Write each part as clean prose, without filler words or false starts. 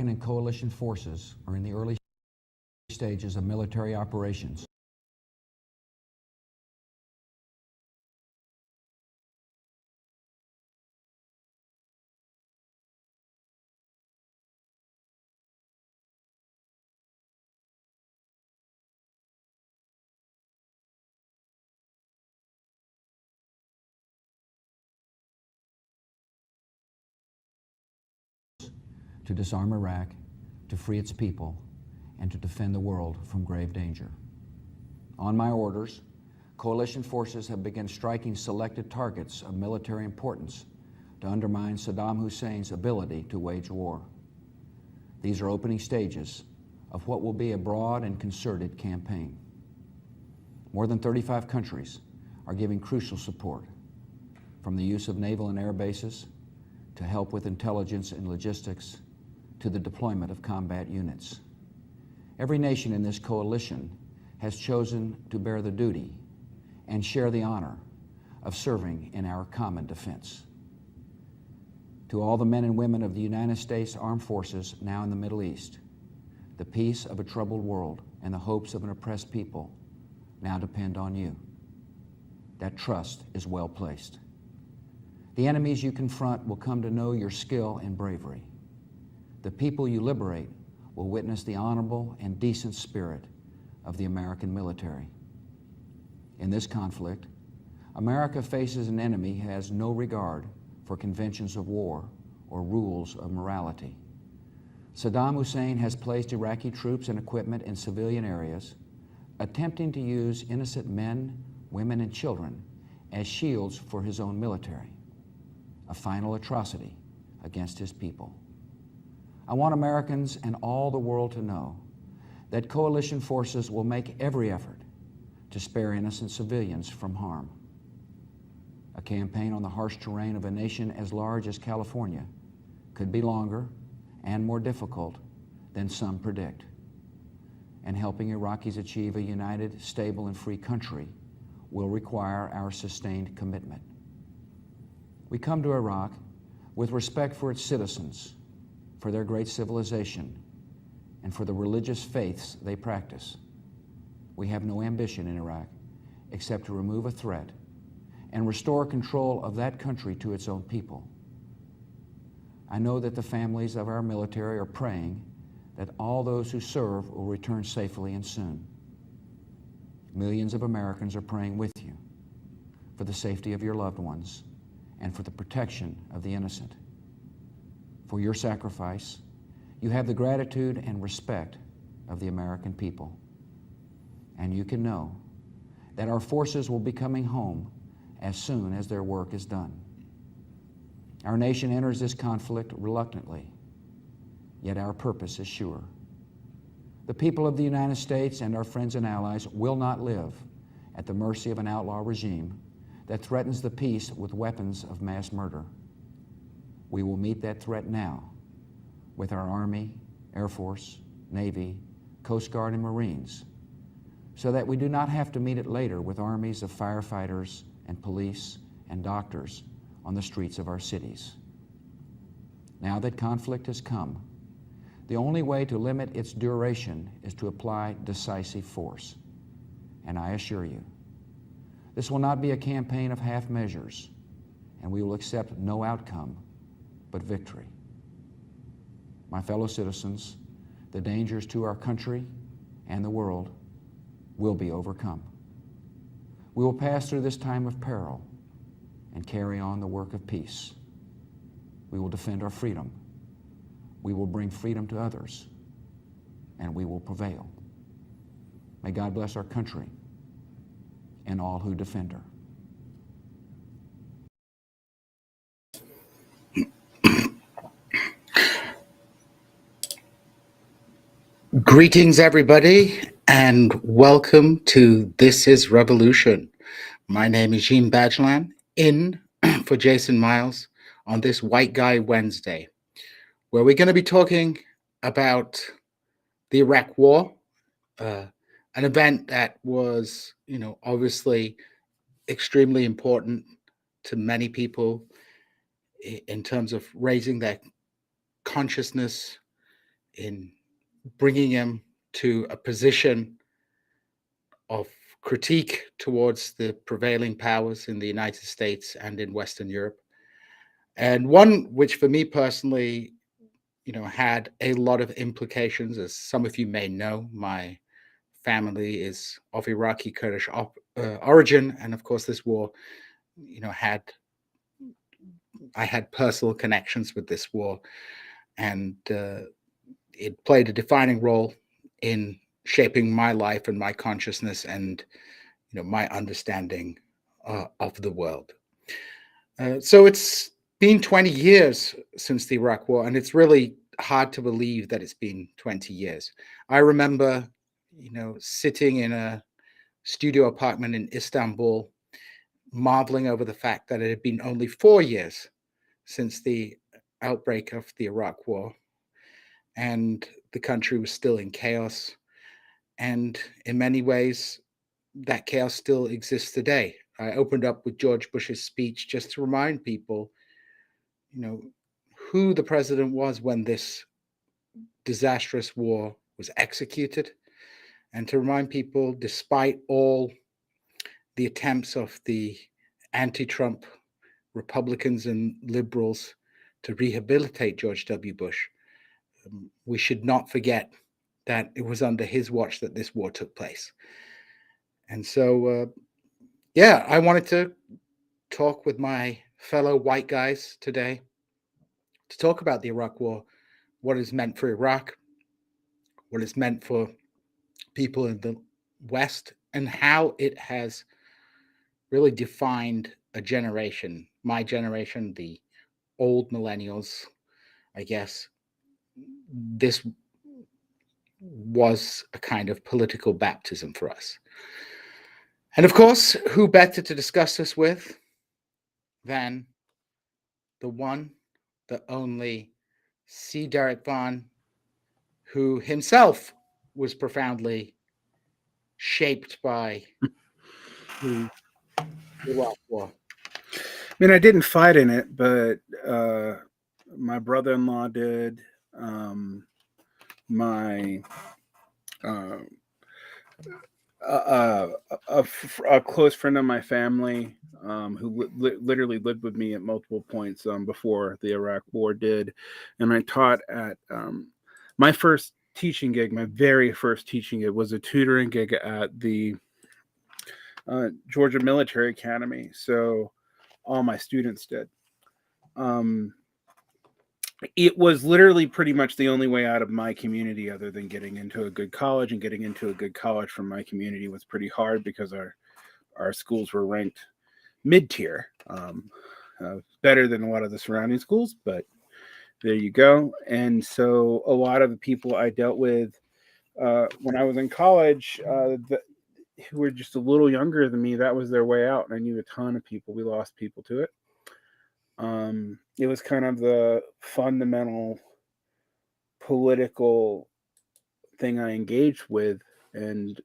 American and coalition forces are in the early stages of military operations. To disarm Iraq, to free its people, and to defend the world from grave danger. On my orders, coalition forces have begun striking selected targets of military importance to undermine Saddam Hussein's ability to wage war. These are opening stages of what will be a broad and concerted campaign. More than 35 countries are giving crucial support, from the use of naval and air bases to help with intelligence and logistics to the deployment of combat units. Every nation in this coalition has chosen to bear the duty and share the honor of serving in our common defense. To all the men and women of the United States Armed Forces now in the Middle East, the peace of a troubled world and the hopes of an oppressed people now depend on you. That trust is well placed. The enemies you confront will come to know your skill and bravery. The people you liberate will witness the honorable and decent spirit of the American military. In this conflict, America faces an enemy who has no regard for conventions of war or rules of morality. Saddam Hussein has placed Iraqi troops and equipment in civilian areas, attempting to use innocent men, women, and children as shields for his own military, a final atrocity against his people. I want Americans and all the world to know that coalition forces will make every effort to spare innocent civilians from harm. A campaign on the harsh terrain of a nation as large as California could be longer and more difficult than some predict. And helping Iraqis achieve a united, stable, and free country will require our sustained commitment. We come to Iraq with respect for its citizens, for their great civilization, and for the religious faiths they practice. We have no ambition in Iraq except to remove a threat and restore control of that country to its own people. I know that the families of our military are praying that all those who serve will return safely and soon. Millions of Americans are praying with you for the safety of your loved ones and for the protection of the innocent. For your sacrifice, you have the gratitude and respect of the American people. And you can know that our forces will be coming home as soon as their work is done. Our nation enters this conflict reluctantly, yet our purpose is sure. The people of the United States and our friends and allies will not live at the mercy of an outlaw regime that threatens the peace with weapons of mass murder. We will meet that threat now with our Army, Air Force, Navy, Coast Guard, and Marines, so that we do not have to meet it later with armies of firefighters and police and doctors on the streets of our cities. Now that conflict has come, the only way to limit its duration is to apply decisive force. And I assure you, this will not be a campaign of half measures, and we will accept no outcome but victory. My fellow citizens, the dangers to our country and the world will be overcome. We will pass through this time of peril and carry on the work of peace. We will defend our freedom. We will bring freedom to others, and we will prevail. May God bless our country and all who defend her. Greetings, everybody, and welcome to This is Revolution. My name is Jean Badgeland, in for Jason Miles on this White Guy Wednesday, where we're going to be talking about the Iraq War, an event that was, obviously extremely important to many people in terms of raising their consciousness in bringing him to a position of critique towards the prevailing powers in the United States and in Western Europe. And one which for me personally, had a lot of implications. As some of you may know, my family is of Iraqi Kurdish origin. And of course, this war, I had personal connections with this war, and it played a defining role in shaping my life and my consciousness and my understanding of the world. So it's been 20 years since the Iraq War, and it's really hard to believe that it's been 20 years. I remember, sitting in a studio apartment in Istanbul, marveling over the fact that it had been only 4 years since the outbreak of the Iraq War, and the country was still in chaos. And in many ways, that chaos still exists today. I opened up with George Bush's speech just to remind people, who the president was when this disastrous war was executed, and to remind people, despite all the attempts of the anti-Trump Republicans and liberals to rehabilitate George W. Bush, we should not forget that it was under his watch that this war took place. And so, I wanted to talk with my fellow white guys today to talk about the Iraq War, what it's meant for Iraq, what it's meant for people in the West, and how it has really defined a generation, my generation, the old millennials, I guess. This was a kind of political baptism for us. And of course, who better to discuss this with than the one, the only C. Derek Vaughan, who himself was profoundly shaped by the Iraq War. I mean, I didn't fight in it, but my brother-in-law did. My a close friend of my family who literally lived with me at multiple points before the Iraq War did, and I taught at my first teaching gig. My very first teaching gig was a tutoring gig at the Georgia Military Academy. So all my students did. It was literally pretty much the only way out of my community other than getting into a good college, and getting into a good college from my community was pretty hard because our schools were ranked mid-tier, better than a lot of the surrounding schools, but there you go. And so a lot of the people I dealt with when I was in college who were just a little younger than me, that was their way out. And I knew a ton of people. We lost people to it. It was kind of the fundamental political thing I engaged with, and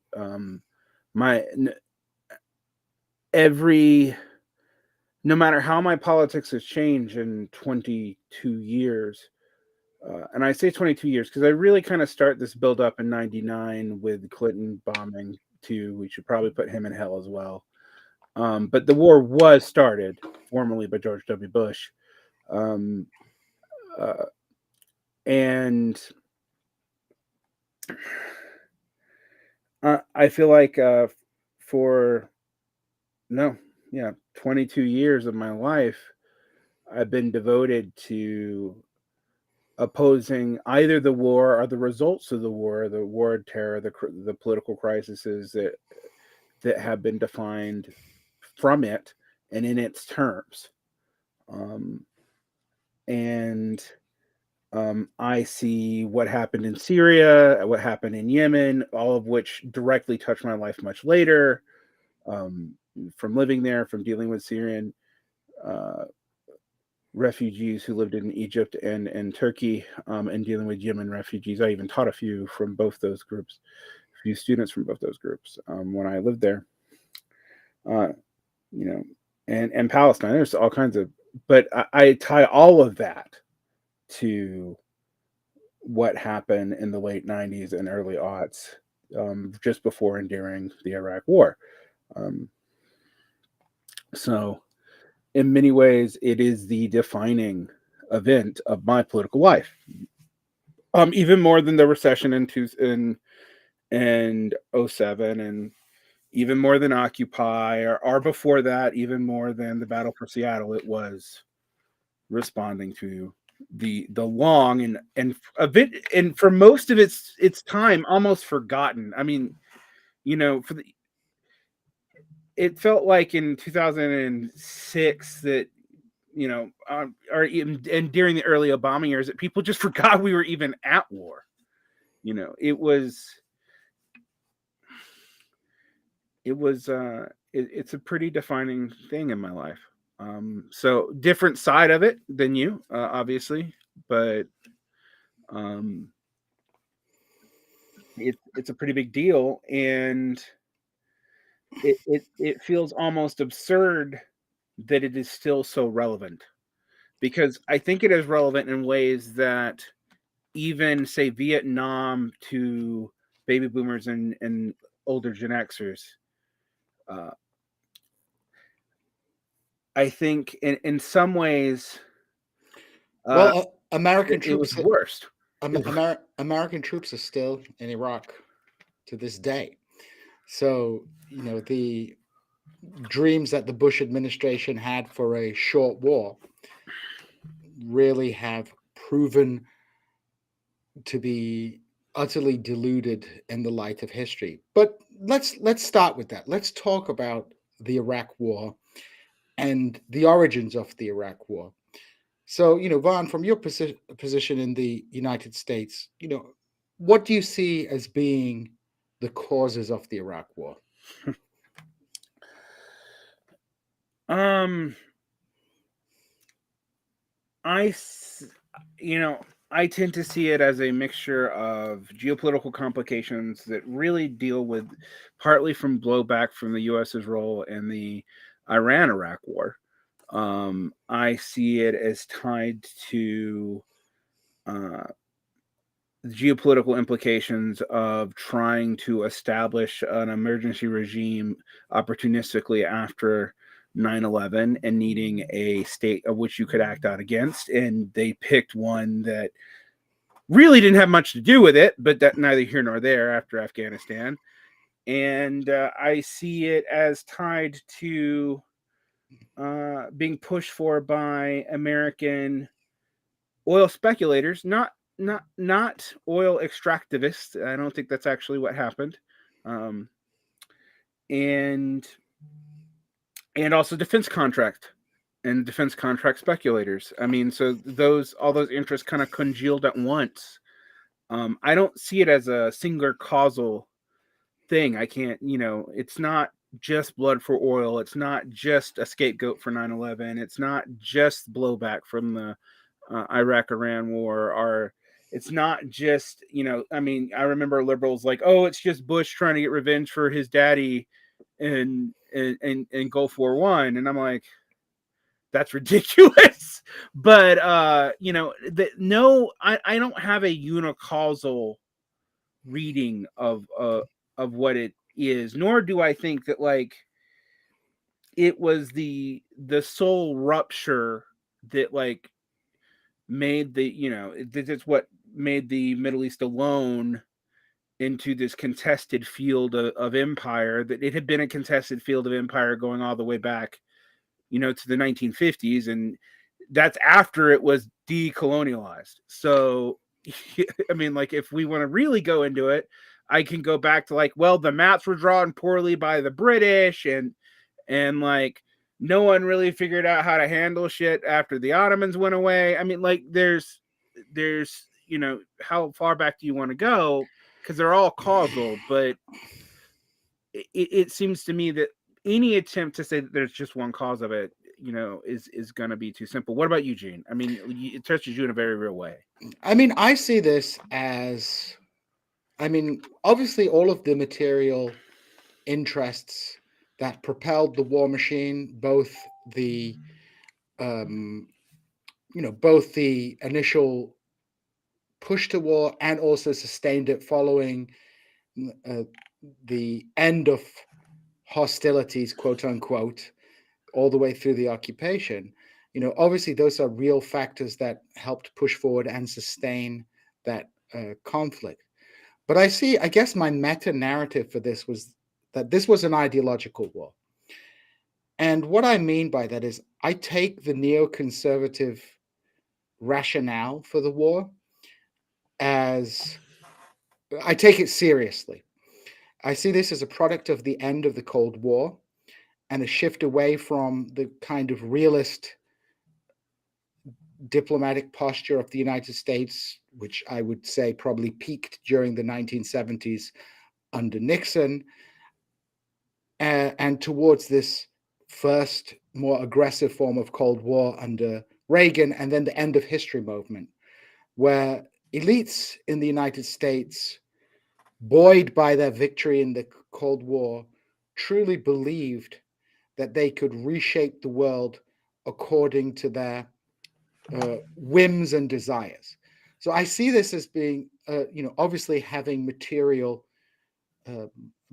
no matter how my politics has changed in 22 years, and I say 22 years because I really kind of start this build up in 99 with Clinton bombing too. We should probably put him in hell as well. But the war was started formally by George W. Bush. And I feel like for 22 years of my life, I've been devoted to opposing either the war or the results of the war on terror, the political crises that have been defined from it and in its terms. I see what happened in Syria, what happened in Yemen, all of which directly touched my life much later, from living there, from dealing with Syrian refugees who lived in Egypt and Turkey, and dealing with Yemen refugees. I even taught a few from both those groups, a few students from both those groups when I lived there. And Palestine, there's all kinds of, but I tie all of that to what happened in the late 90s and early aughts, just before and during the Iraq War. So, in many ways, it is the defining event of my political life. Even more than the recession in 07, and even more than Occupy, or before that, even more than the Battle for Seattle. It was responding to the long and a bit, and for most of its time, almost forgotten. I mean, for it felt like in 2006 that or even and during the early Obama years that people just forgot we were even at war. It's a pretty defining thing in my life. So different side of it than you, obviously, but it's a pretty big deal, and it feels almost absurd that it is still so relevant, because I think it is relevant in ways that even, say, Vietnam to baby boomers and older Gen Xers, uh, I think in some ways, Well, American it was troops, the worst. American troops are still in Iraq to this day. So, the dreams that the Bush administration had for a short war really have proven to be utterly deluded in the light of history. But let's start with that. Let's talk about the Iraq War and the origins of the Iraq War. So, Vaughn, from your position in the United States, what do you see as being the causes of the Iraq War? I, I tend to see it as a mixture of geopolitical complications that really deal with partly from blowback from the U.S.'s role in the Iran-Iraq War. I see it as tied to geopolitical implications of trying to establish an emergency regime opportunistically after 9/11 and needing a state of which you could act out against. And they picked one that really didn't have much to do with it, but that neither here nor there after Afghanistan. And I see it as tied to being pushed for by American oil speculators, not oil extractivists. I don't think that's actually what happened. Um, and also defense contract speculators. I mean, so all those interests kind of congealed at once. I don't see it as a singular causal thing. I can't, it's not just blood for oil. It's not just a scapegoat for 9/11. It's not just blowback from the Iraq-Iran war, or it's not just, I mean, I remember liberals like, oh, it's just Bush trying to get revenge for his daddy in Gulf War I. And I'm like, that's ridiculous. But no, I don't have a unicausal reading of what it is, nor do I think that like it was the sole rupture that like made that's what made the Middle East alone into this contested field of empire, that it had been a contested field of empire going all the way back, to the 1950s. And that's after it was decolonialized. So, I mean, like, if we want to really go into it, I can go back to like, well, the maps were drawn poorly by the British, and like, no one really figured out how to handle shit after the Ottomans went away. I mean, like, there's, how far back do you want to go? Because they're all causal, but it seems to me that any attempt to say that there's just one cause of it, is going to be too simple. What about you, Gene? I mean, it touches you in a very real way. I mean, I see this as, obviously all of the material interests that propelled the war machine, both the initial pushed to war and also sustained it following the end of hostilities, quote unquote, all the way through the occupation, obviously those are real factors that helped push forward and sustain that conflict. But I guess my meta narrative for this was that this was an ideological war. And what I mean by that is I take the neoconservative rationale for the war as I take it seriously. I see this as a product of the end of the Cold War and a shift away from the kind of realist diplomatic posture of the United States, which I would say probably peaked during the 1970s under Nixon, and towards this first more aggressive form of Cold War under Reagan, and then the end of history movement, where elites in the United States, buoyed by their victory in the Cold War, truly believed that they could reshape the world according to their whims and desires. So I see this as being, obviously having material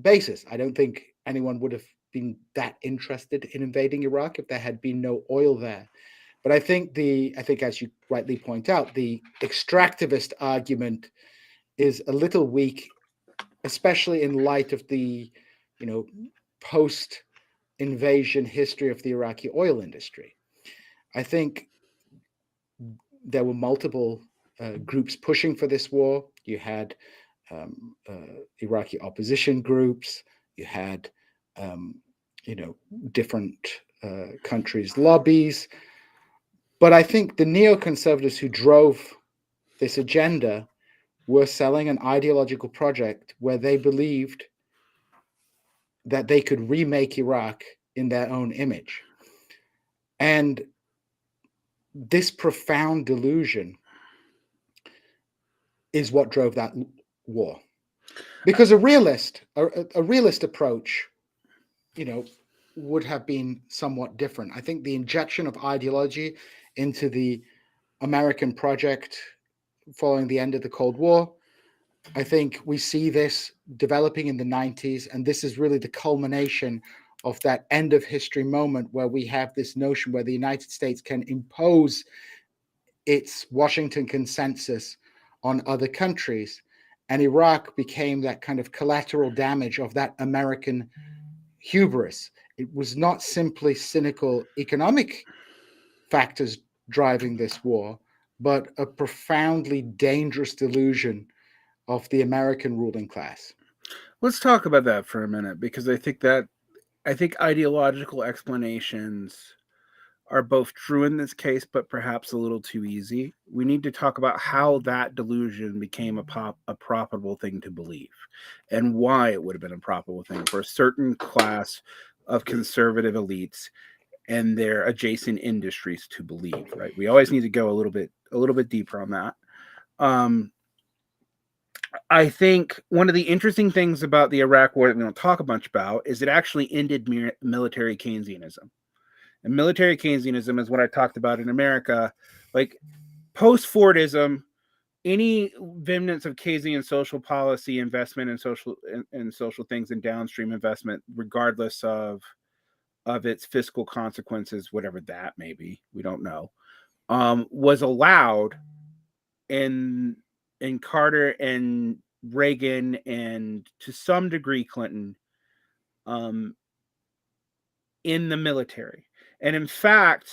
basis. I don't think anyone would have been that interested in invading Iraq if there had been no oil there. But I think as you rightly point out, the extractivist argument is a little weak, especially in light of the, post-invasion history of the Iraqi oil industry. I think there were multiple groups pushing for this war. You had Iraqi opposition groups. You had, different countries' lobbies. But I think the neoconservatives who drove this agenda were selling an ideological project where they believed that they could remake Iraq in their own image. And this profound delusion is what drove that war. Because a realist approach, would have been somewhat different. I think the injection of ideology into the American project following the end of the Cold War, I think we see this developing in the 90s, and this is really the culmination of that end of history moment where we have this notion where the United States can impose its Washington consensus on other countries. And Iraq became that kind of collateral damage of that American hubris. It was not simply cynical economic factors driving this war, but a profoundly dangerous delusion of the American ruling class. Let's talk about that for a minute, because I think ideological explanations are both true in this case, but perhaps a little too easy. We need to talk about how that delusion became a profitable thing to believe, and why it would have been a profitable thing for a certain class of conservative elites and their adjacent industries to believe. Right? We always need to go a little bit deeper on that. I think one of the interesting things about the Iraq War that we don't talk a bunch about is it actually ended military Keynesianism. And military Keynesianism is what I talked about in America. Like post-Fordism, any remnants of Keynesian social policy, investment in social things and downstream investment, regardless of its fiscal consequences, whatever that may be, we don't know, was allowed in Carter and Reagan and to some degree Clinton in the military. And in fact,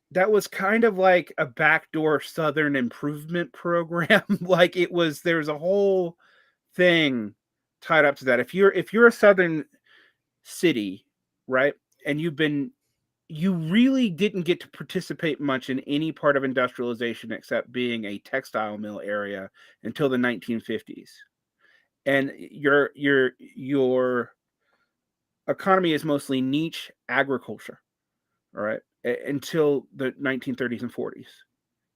that was kind of like a backdoor Southern improvement program. Like there's a whole thing tied up to that. If you're a Southern city, right, and you really didn't get to participate much in any part of industrialization except being a textile mill area until the 1950s. And your economy is mostly niche agriculture, all right, until the 1930s and 40s.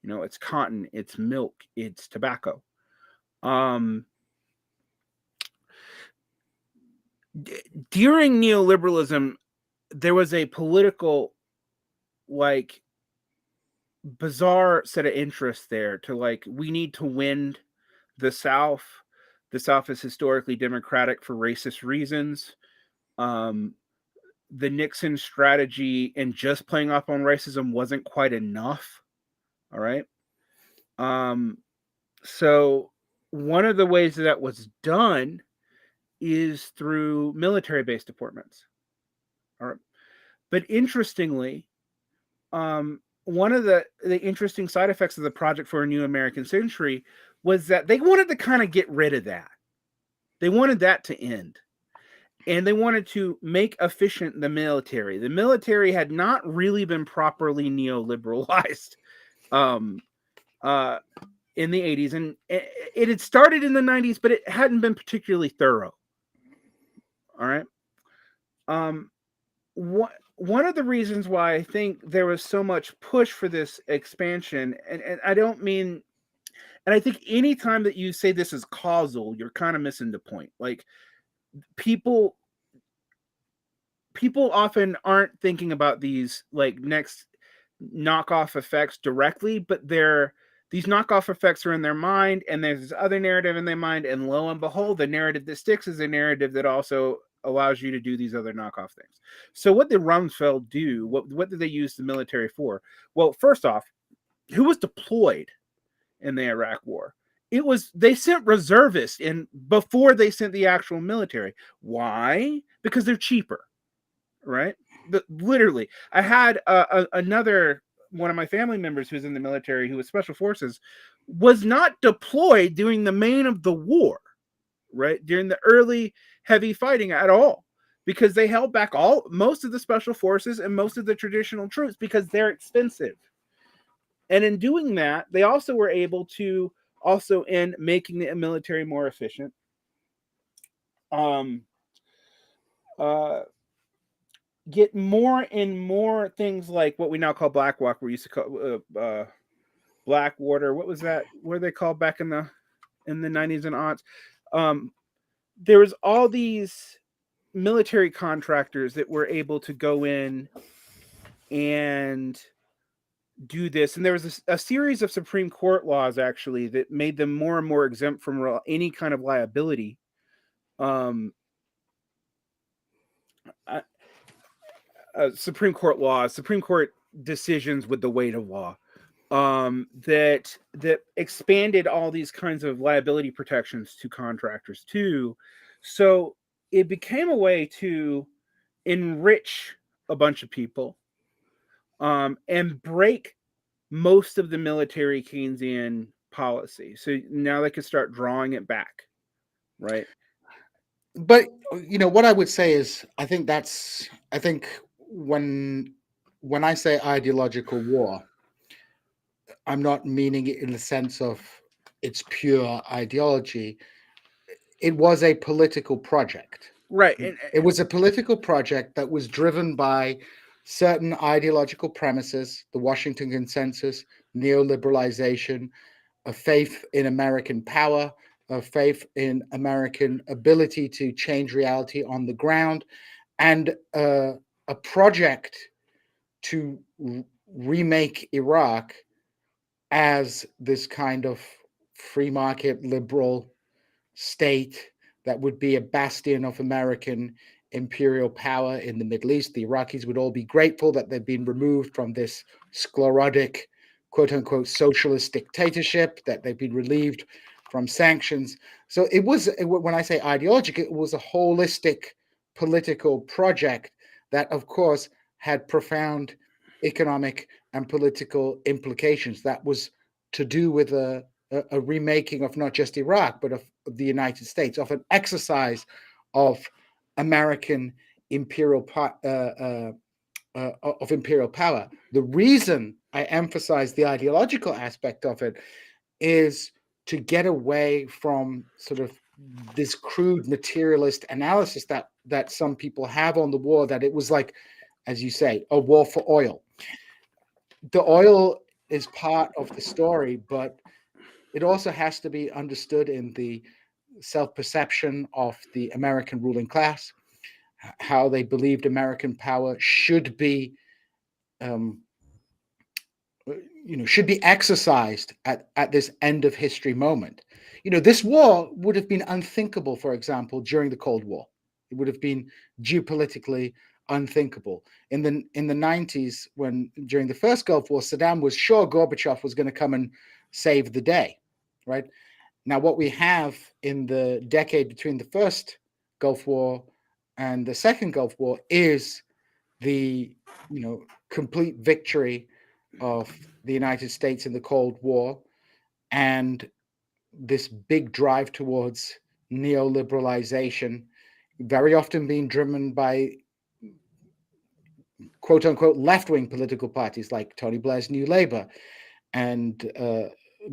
It's cotton, it's milk, it's tobacco. During neoliberalism, there was a political bizarre set of interests there to like, we need to win the South. The South is historically democratic for racist reasons. The Nixon strategy and just playing off on racism wasn't quite enough. All right. So one of the ways that was done is through military-based deployments. All right. But interestingly, one of the interesting side effects of the Project for a New American Century was that they wanted to kind of get rid of that. They wanted that to end. And they wanted to make efficient the military. The military had not really been properly neoliberalized in the 80s. And it had started in the 90s, but it hadn't been particularly thorough. All right. One of the reasons why I think there was so much push for this expansion, and I don't mean, and I think anytime that you say this is causal, you're kind of missing the point. Like, people often aren't thinking about these like next knockoff effects directly, but these knockoff effects are in their mind, and there's this other narrative in their mind, and lo and behold, the narrative that sticks is a narrative that also allows you to do these other knockoff things. So what did Rumsfeld do? What did they use the military for? Well, first off, who was deployed in the Iraq War? They sent reservists in before they sent the actual military. Why? Because they're cheaper, right? But literally, I had another one of my family members who's in the military, who was special forces, was not deployed during the main of the war, right? During the early heavy fighting at all, because they held back most of the special forces and most of the traditional troops because they're expensive. And in doing that, they also were able to also in making the military more efficient. Get more and more things like what we now call Blackwater. We used to call Blackwater. What was that? What are they called back in the 90s and aughts? There was all these military contractors that were able to go in and do this, and there was a series of Supreme Court laws actually that made them more and more exempt from any kind of liability. Supreme Court laws, Supreme Court decisions with the weight of law, that expanded all these kinds of liability protections to contractors too. So it became a way to enrich a bunch of people, and break most of the military Keynesian policy. So now they can start drawing it back, right? But what I would say is, I think when I say ideological war, I'm not meaning it in the sense of it's pure ideology. It was a political project. Right. It was a political project that was driven by certain ideological premises: the Washington Consensus, neoliberalization, a faith in American power, a faith in American ability to change reality on the ground, and a project to remake Iraq as this kind of free market liberal state that would be a bastion of American imperial power in the Middle East. The Iraqis would all be grateful that they've been removed from this sclerotic, quote unquote, socialist dictatorship, that they've been relieved from sanctions. So it was, when I say ideological, it was a holistic political project that, of course, had profound economic and political implications. That was to do with a remaking of not just Iraq, but of the United States, of an exercise of American imperial imperial power. The reason I emphasize the ideological aspect of it is to get away from sort of this crude materialist analysis that some people have on the war, that it was like, as you say, a war for oil. The oil is part of the story, but it also has to be understood in the self-perception of the American ruling class, how they believed American power should be should be exercised at this end of history moment. This war would have been unthinkable, for example, during the Cold War. It would have been geopolitically unthinkable. In the 90s, when during the first Gulf War, Saddam was sure Gorbachev was going to come and save the day, right? Now, what we have in the decade between the first Gulf War and the second Gulf War is the complete victory of the United States in the Cold War and this big drive towards neoliberalization, very often being driven by quote unquote left-wing political parties like Tony Blair's New Labour and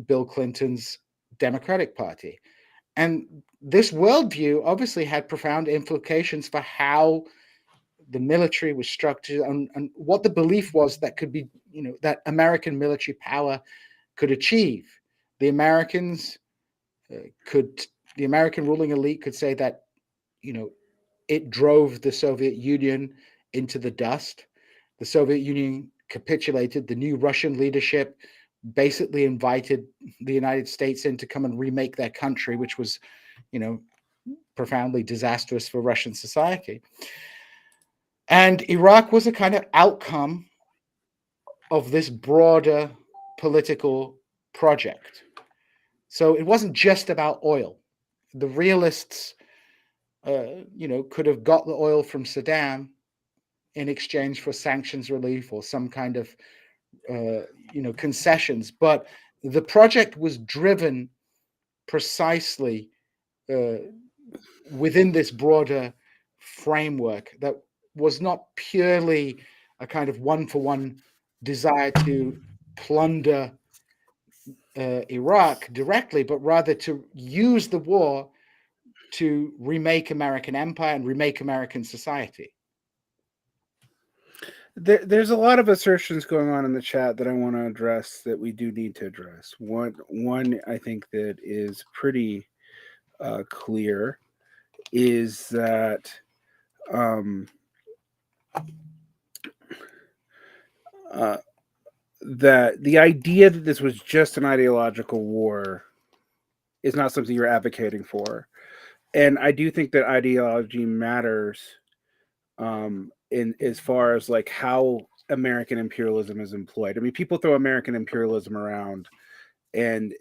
Bill Clinton's Democratic Party. And this worldview obviously had profound implications for how the military was structured and what the belief was that could be, that American military power could achieve. The American ruling elite could say that, it drove the Soviet Union into the dust. The Soviet Union capitulated. The new Russian leadership basically invited the United States in to come and remake their country, which was, profoundly disastrous for Russian society. And Iraq was a kind of outcome of this broader political project. So it wasn't just about oil. The realists, could have got the oil from Saddam in exchange for sanctions relief or some kind of, concessions. But the project was driven precisely within this broader framework that was not purely a kind of one-for-one desire to plunder Iraq directly, but rather to use the war to remake American empire and remake American society. There's a lot of assertions going on in the chat that I want to address that we do need to address. One I think that is pretty clear is that that the idea that this was just an ideological war is not something you're advocating for. And I do think that ideology matters in as far as like how American imperialism is employed. I mean, people throw American imperialism around and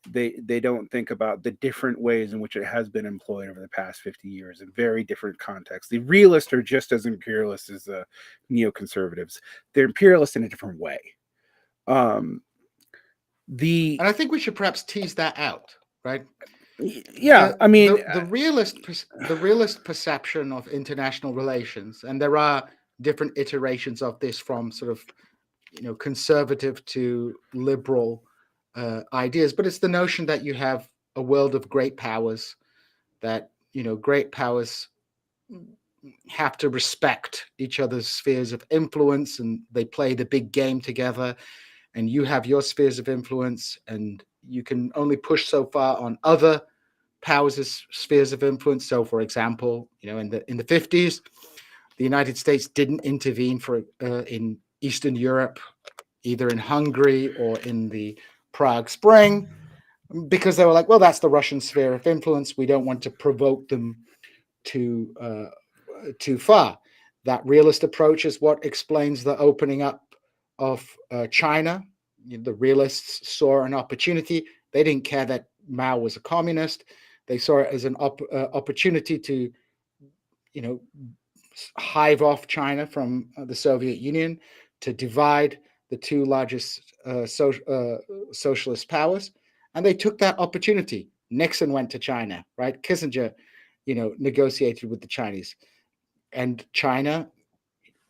they don't think about the different ways in which it has been employed over the past 50 years in very different contexts. The realists are just as imperialist as the neoconservatives. They're imperialist in a different way. And I think we should perhaps tease that out, right? Yeah, I mean, the realist perception of international relations, and there are different iterations of this from sort of, conservative to liberal ideas, but it's the notion that you have a world of great powers, that, great powers have to respect each other's spheres of influence and they play the big game together, and you have your spheres of influence and you can only push so far on other powers' spheres of influence. So, for example, in the 50s, the United States didn't intervene in Eastern Europe, either in Hungary or in the Prague Spring, because they were like, well, that's the Russian sphere of influence. We don't want to provoke them too far. That realist approach is what explains the opening up of China. The realists saw an opportunity. They didn't care that Mao was a communist. They saw it as an opportunity to, hive off China from the Soviet Union, to divide the two largest socialist powers. And they took that opportunity. Nixon went to China, right? Kissinger, negotiated with the Chinese. And China,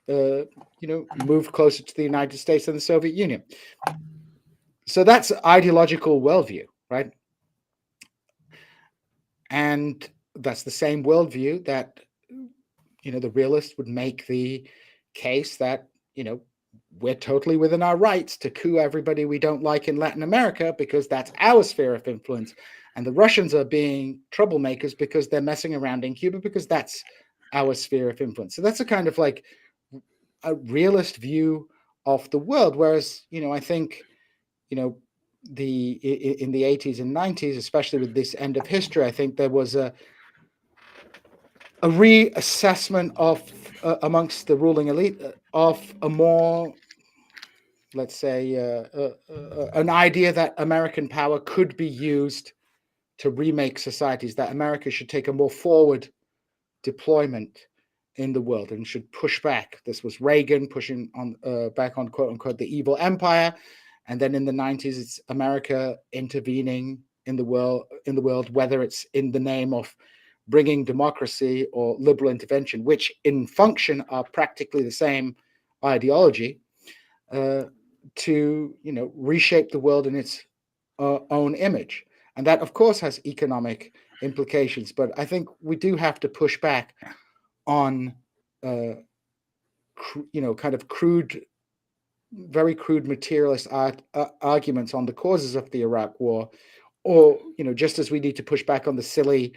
moved closer to the United States than the Soviet Union. So that's ideological worldview, right? And that's the same worldview that, the realists would make the case that, we're totally within our rights to coup everybody we don't like in Latin America because that's our sphere of influence. And the Russians are being troublemakers because they're messing around in Cuba because that's our sphere of influence. So that's a kind of like a realist view of the world. Whereas, I think, in the 80s and 90s, especially with this end of history, I think there was a reassessment of amongst the ruling elite of a more, let's say, an idea that American power could be used to remake societies, that America should take a more forward deployment in the world and should push back. This was Reagan pushing on back on, quote unquote, the evil empire, and then in the 90s it's America intervening in the world, whether it's in the name of bringing democracy or liberal intervention, which in function are practically the same ideology, to reshape the world in its own image. And that, of course, has economic implications. But I think we do have to push back on, kind of very crude materialist arguments on the causes of the Iraq War, or just as we need to push back on the silly,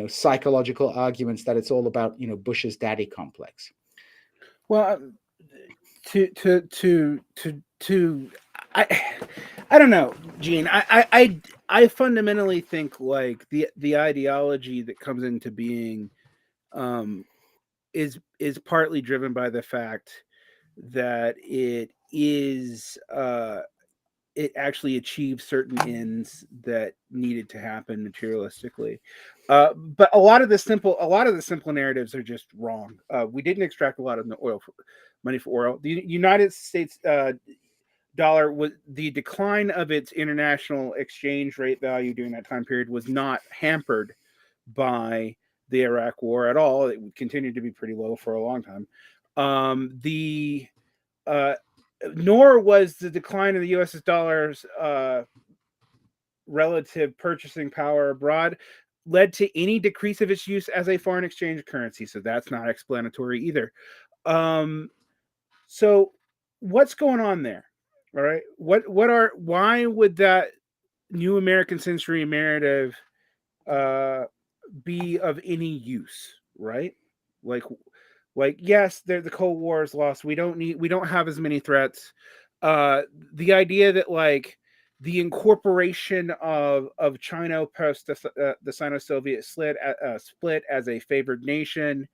psychological arguments that it's all about, Bush's daddy complex. Well, I don't know, Gene. I fundamentally think like the ideology that comes into being is partly driven by the fact that it actually achieves certain ends that needed to happen materialistically. But a lot of the simple narratives are just wrong. We didn't extract a lot of the money for oil. The United States dollar, was the decline of its international exchange rate value during that time period was not hampered by the Iraq War at all. It continued to be pretty low for a long time. Nor was the decline of the U.S. dollar's relative purchasing power abroad led to any decrease of its use as a foreign exchange currency. So that's not explanatory either. So what's going on there? All right. Why would that new American century narrative be of any use? Right. Like, yes, the Cold War is lost. We don't have as many threats. The idea that like the incorporation of China post the Sino-Soviet split as a favored nation,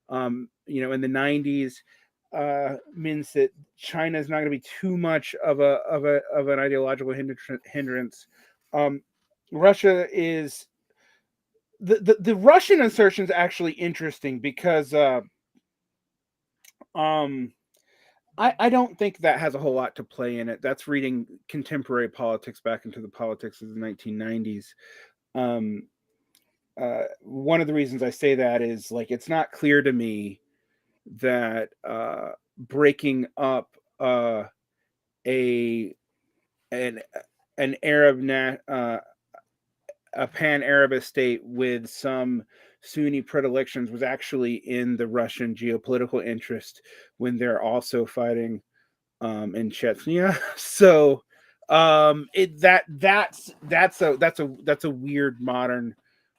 in the 90s, means that China is not going to be too much of an ideological hindrance. Russia is the Russian assertion is actually interesting because I don't think that has a whole lot to play in it. That's reading contemporary politics back into the politics of the 1990s. One of the reasons I say that is like it's not clear to me that breaking up an Arab a pan-Arab state with some Sunni predilections was actually in the Russian geopolitical interest when they're also fighting in Chechnya. So that's a weird modern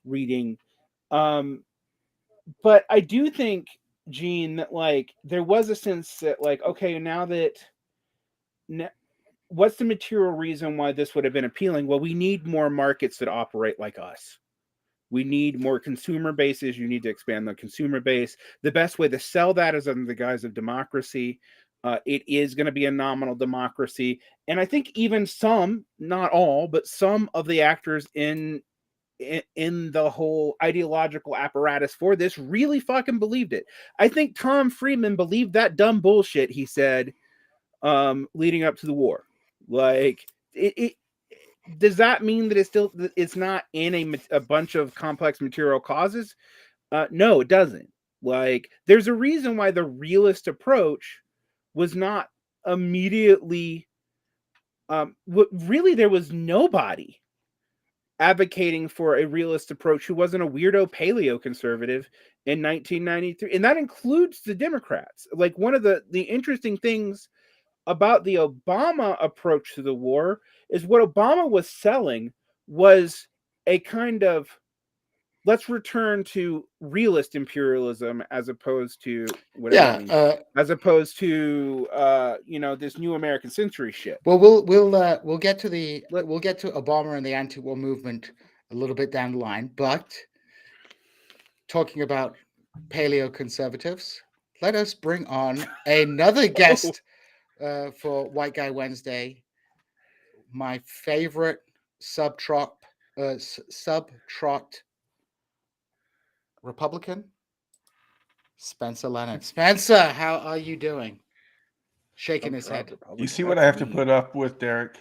reading. But I do think, Gene, that like there was a sense that like, okay, now that what's the material reason why this would have been appealing? Well, we need more markets that operate like us. We need more consumer bases. You need to expand the consumer base. The best way to sell that is under the guise of democracy. It is going to be a nominal democracy. And I think even some, not all, but some of the actors in the whole ideological apparatus for this really fucking believed it. I think Tom Friedman believed that dumb bullshit he said leading up to the war. Like it does that mean that it's not in a bunch of complex material causes? No, it doesn't. Like there's a reason why the realist approach was not immediately really there was nobody advocating for a realist approach who wasn't a weirdo paleo conservative in 1993, and that includes the Democrats. Like one of the interesting things about the Obama approach to the war is what Obama was selling was a kind of let's return to realist imperialism as opposed to whatever that means. As opposed to this new American century shit. Well, we'll get to Obama and the anti-war movement a little bit down the line, but talking about paleo-conservatives, let us bring on another guest for White Guy Wednesday. My favorite subtrot Republican, Spencer Leonard. Spencer, how are you doing? Shaking his head. You see what I have to put up with, Derek?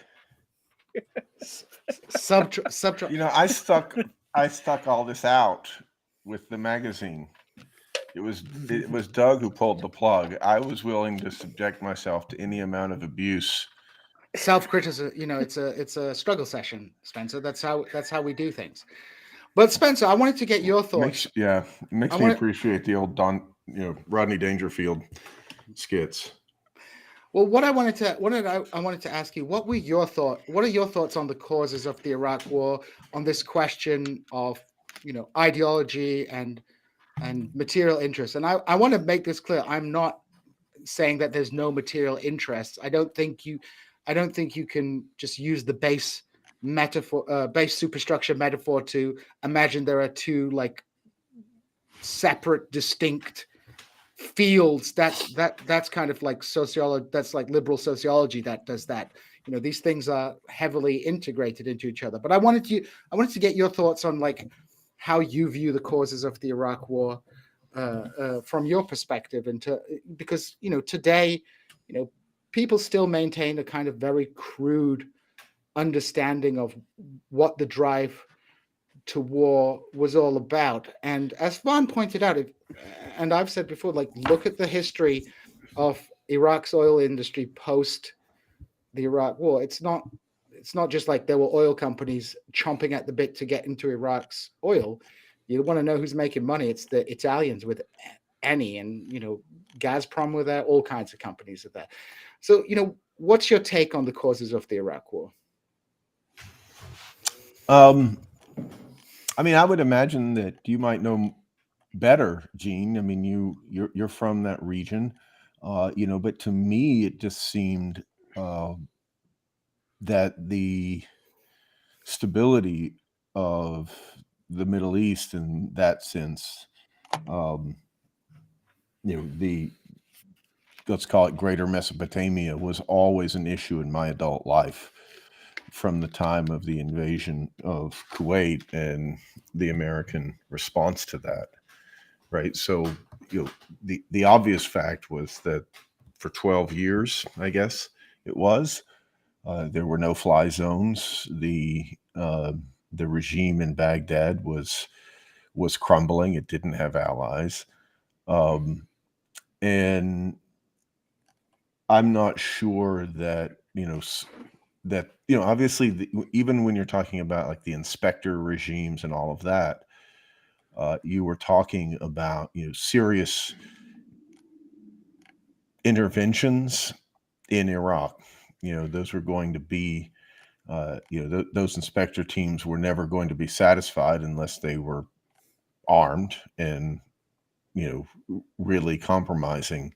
Subtrot. You know, I stuck all this out with the magazine. It was Doug who pulled the plug. I was willing to subject myself to any amount of abuse. Self-criticism, it's a struggle session, Spencer. That's how we do things. But Spencer, I wanted to get your thoughts. Makes me appreciate the old Rodney Dangerfield skits. Well, I wanted to ask you, what are your thoughts on the causes of the Iraq War, on this question of ideology and material interest? And I want to make this clear. I'm not saying that there's no material interests. I don't think you can just use the base metaphor, base superstructure metaphor to imagine there are two like separate, distinct fields. That's kind of like sociology. That's like liberal sociology that does that. These things are heavily integrated into each other. But I wanted to get your thoughts on like how you view the causes of the Iraq War from your perspective, because today, people still maintain a kind of very crude understanding of what the drive to war was all about. And as Vaughn pointed out, and I've said before, like, look at the history of Iraq's oil industry post the Iraq War. It's not just like there were oil companies chomping at the bit to get into Iraq's oil. You want to know who's making money? It's the Italians with Eni, and Gazprom were there. All kinds of companies are there. So what's your take on the causes of the Iraq War? I mean, I would imagine that you might know better, Gene. I mean, you're from that region, but to me, it just seemed that the stability of the Middle East in that sense, let's call it Greater Mesopotamia, was always an issue in my adult life from the time of the invasion of Kuwait and the American response to that, right? So, the obvious fact was that for 12 years, I guess it was, there were no-fly zones. The regime in Baghdad was crumbling. It didn't have allies, and I'm not sure that obviously even when you're talking about like the inspector regimes and all of that, you were talking about serious interventions in Iraq. Those were going to be those inspector teams were never going to be satisfied unless they were armed and really compromising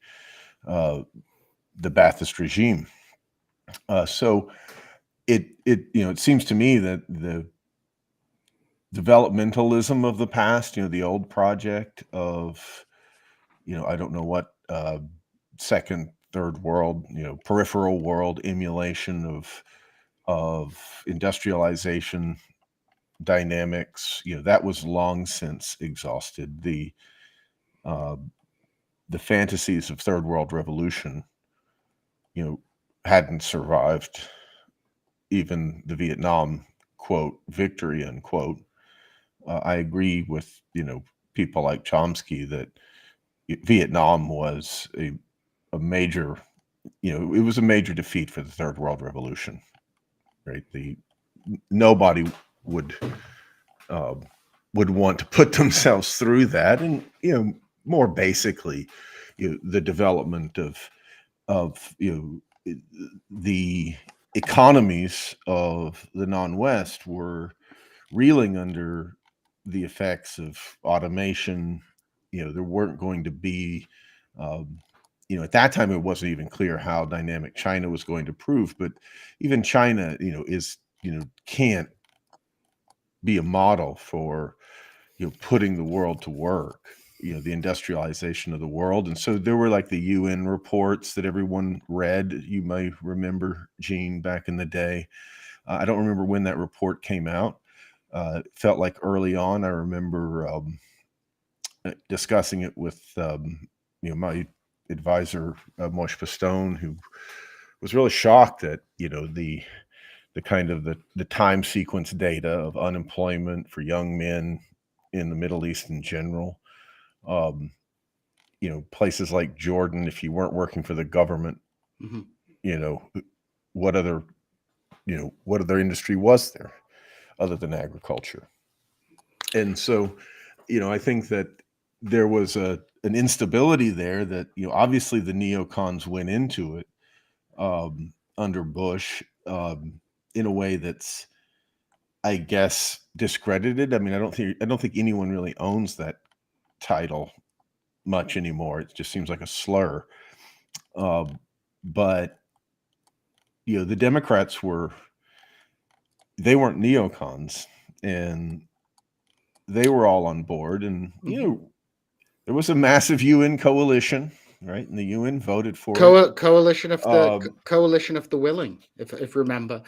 the Ba'athist regime. So it seems to me that the developmentalism of the past, the old project of I don't know what second, third world, peripheral world emulation of industrialization dynamics, that was long since exhausted. The fantasies of third world revolution, hadn't survived even the Vietnam quote victory unquote. I agree with people like Chomsky that Vietnam was a major, it was a major defeat for the third world revolution, right? Nobody would want to put themselves through that, and more basically, the development of the economies of the non-West were reeling under the effects of automation. There weren't going to be, at that time, it wasn't even clear how dynamic China was going to prove. But even China, can't be a model for, putting the world to work, the industrialization of the world. And so there were like the UN reports that everyone read. You may remember, Gene, back in the day. I don't remember when that report came out. It felt like early on. I remember discussing it with my advisor, Moshe Pistone, who was really shocked at the kind of the time sequence data of unemployment for young men in the Middle East in general. Places like Jordan, if you weren't working for the government, what other industry was there other than agriculture? And so, I think that there was an instability there that, obviously the neocons went into it under Bush in a way that's, I guess, discredited. I mean, I don't think anyone really owns that title much anymore. It just seems like a slur. But the Democrats weren't neocons, and they were all on board. And there was a massive UN coalition, right? And the UN voted for it. Coalition of the willing, if you remember.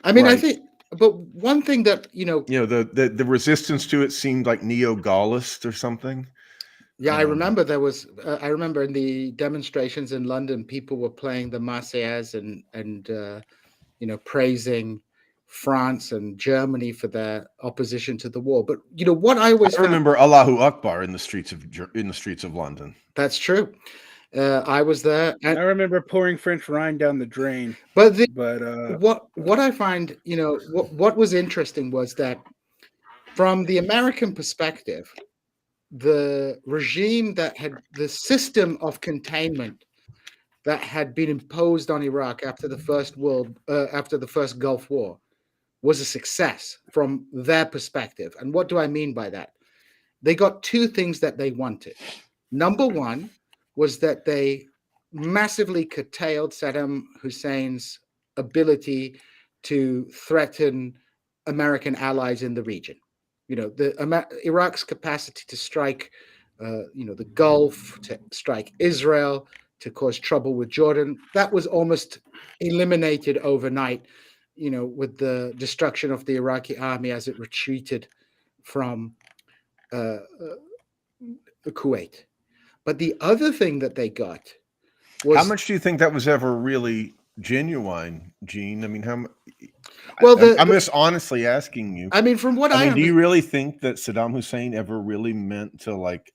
I mean, right. I think. But one thing that the resistance to it seemed like neo-Gaullist or something. Yeah, I remember there was. I remember in the demonstrations in London, people were playing the Marseillaise and praising France and Germany for their opposition to the war. But what I remember Allahu Akbar in the streets of London. That's true. I was there. And I remember pouring French wine down the drain. But what I find, what was interesting was that from the American perspective, the regime the system of containment that had been imposed on Iraq after the first Gulf War was a success from their perspective. And what do I mean by that? They got two things that they wanted. Number one was that they massively curtailed Saddam Hussein's ability to threaten American allies in the region. Iraq's capacity to strike, the Gulf, to strike Israel, to cause trouble with Jordan, that was almost eliminated overnight, with the destruction of the Iraqi army as it retreated from Kuwait. But the other thing that they got was... How much do you think that was ever really genuine, Gene? I mean, I'm just honestly asking you. I mean, from what I mean, do you really think that Saddam Hussein ever really meant to like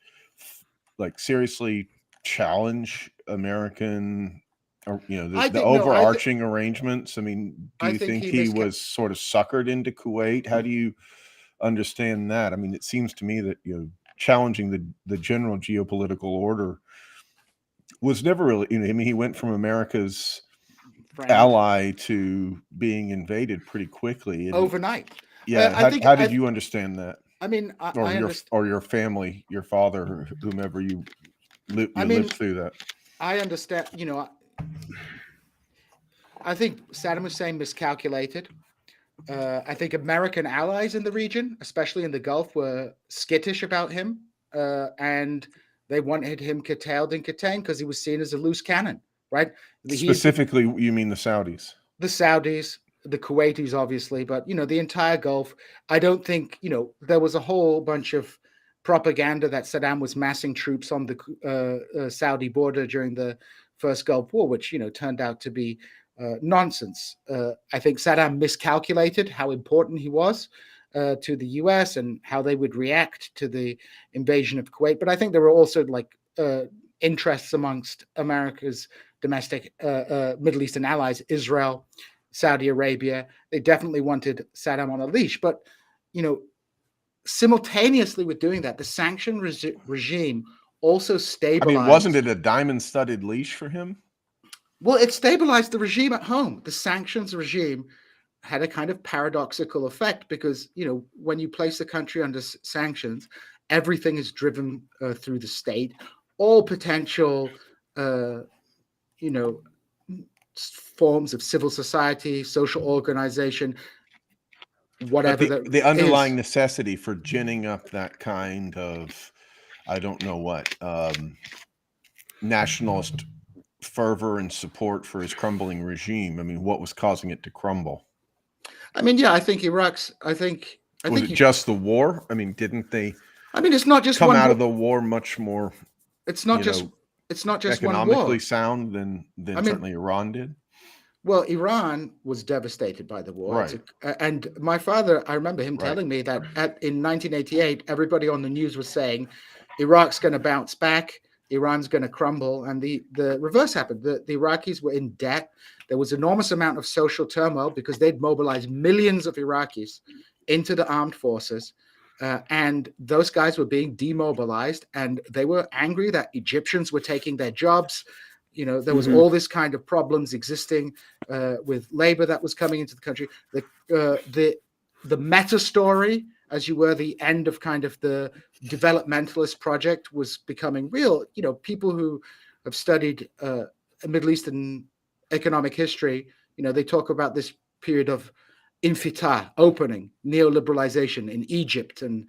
seriously challenge American, or the overarching arrangements? I mean, do you think he was sort of suckered into Kuwait? How do you understand that? I mean, it seems to me that challenging the general geopolitical order was never really, I mean, he went from America's ally to being invaded pretty quickly overnight. Yeah. How did you understand that? I mean, or your family, your father, whomever you lived through that. I understand. I think Saddam Hussein miscalculated. I think American allies in the region, especially in the Gulf, were skittish about him, and they wanted him curtailed and contained because he was seen as a loose cannon, right? Specifically, you mean the Saudis? The Saudis, the Kuwaitis, obviously, but the entire Gulf. I don't think there was a whole bunch of propaganda that Saddam was massing troops on the Saudi border during the first Gulf War, which turned out to be nonsense. I think Saddam miscalculated how important he was to the U.S. and how they would react to the invasion of Kuwait. But I think there were also interests amongst America's domestic Middle Eastern allies, Israel, Saudi Arabia. They definitely wanted Saddam on a leash. But simultaneously with doing that, the sanction regime also stabilized. I mean, wasn't it a diamond-studded leash for him? Well, it stabilized the regime at home. The sanctions regime had a kind of paradoxical effect because, when you place a country under sanctions, everything is driven through the state. All potential, forms of civil society, social organization, whatever But that the underlying is. necessity for ginning up that kind of, I don't know what, nationalist fervor and support for his crumbling regime. I mean, what was causing it to crumble? I mean, yeah, I think Iraq's. I think Was it just the war? I mean, didn't they I mean, it's not just come one out war. of the war much more, It's not you just. know, It's not just one economically war. sound than I mean, certainly Iran did? well, Iran was devastated by the war. Right. And my father, I remember him Right. telling me that in 1988, everybody on the news was saying, Iraq's going to bounce back, Iran's going to crumble, and the reverse happened. The Iraqis were in debt. There was enormous amount of social turmoil because they'd mobilized millions of Iraqis into the armed forces. And those guys were being demobilized, and they were angry that Egyptians were taking their jobs. There was all this kind of problems existing with labor that was coming into the country. The meta story, as you were, the end of kind of the developmentalist project was becoming real. People who have studied Middle Eastern economic history, they talk about this period of infitah, opening, neoliberalization in Egypt and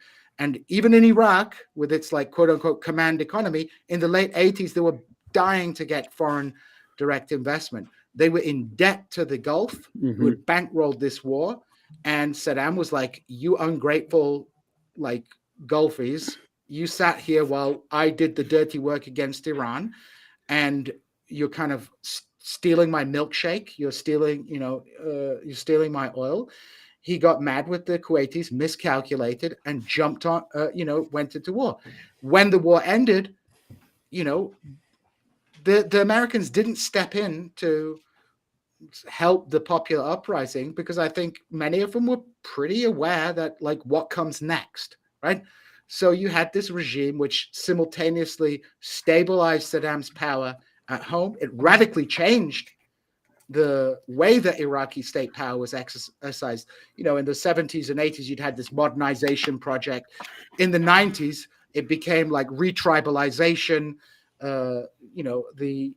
even in Iraq with its like quote unquote command economy. In the late 80s, they were dying to get foreign direct investment. They were in debt to the Gulf, who had bankrolled this war. And Saddam was like, you ungrateful, like Gulfies, you sat here while I did the dirty work against Iran, and you're kind of stealing my milkshake. You're stealing, you're stealing my oil. He got mad with the Kuwaitis, miscalculated, and jumped on, went into war. When the war ended, the Americans didn't step in to help the popular uprising because I think many of them were pretty aware that like what comes next, right? So you had this regime which simultaneously stabilized Saddam's power at home. It radically changed the way that Iraqi state power was exercised. In the 70s and 80s, you'd had this modernization project. In the 90s, it became like retribalization, the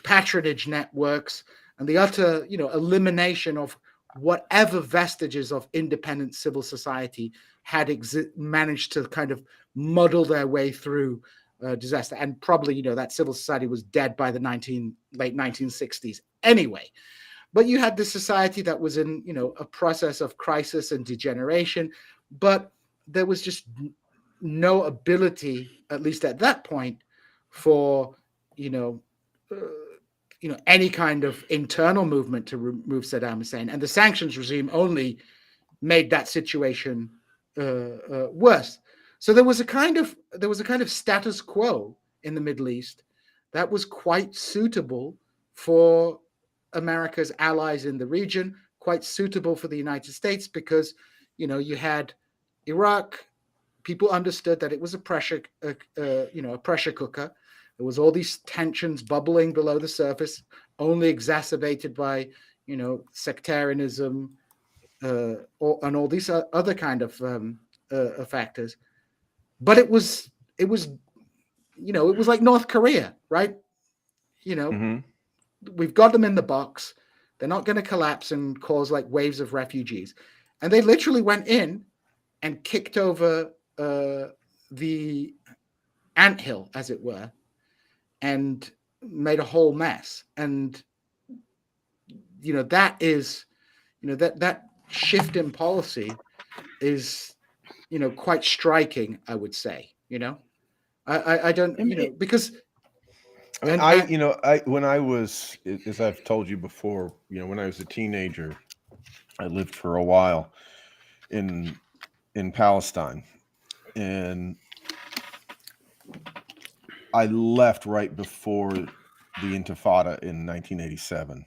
patronage networks, and the utter, elimination of whatever vestiges of independent civil society had managed to kind of muddle their way through disaster. And probably, that civil society was dead by the late 1960s anyway. But you had this society that was in, a process of crisis and degeneration, but there was just no ability, at least at that point, for, any kind of internal movement to remove Saddam Hussein. And the sanctions regime only made that situation worse. So there was a kind of status quo in the Middle East that was quite suitable for America's allies in the region, quite suitable for the United States, because you had Iraq. People understood that it was a pressure cooker. There was all these tensions bubbling below the surface, only exacerbated by sectarianism and all these other kind of factors. But it was like North Korea, right? We've got them in the box. They're not going to collapse and cause like waves of refugees. And they literally went in and kicked over the anthill, as it were, and made a whole mess. And that is that shift in policy is quite striking, I would say. I don't because when I was, as I've told you before, when I was a teenager, I lived for a while in Palestine, and I left right before the Intifada in 1987.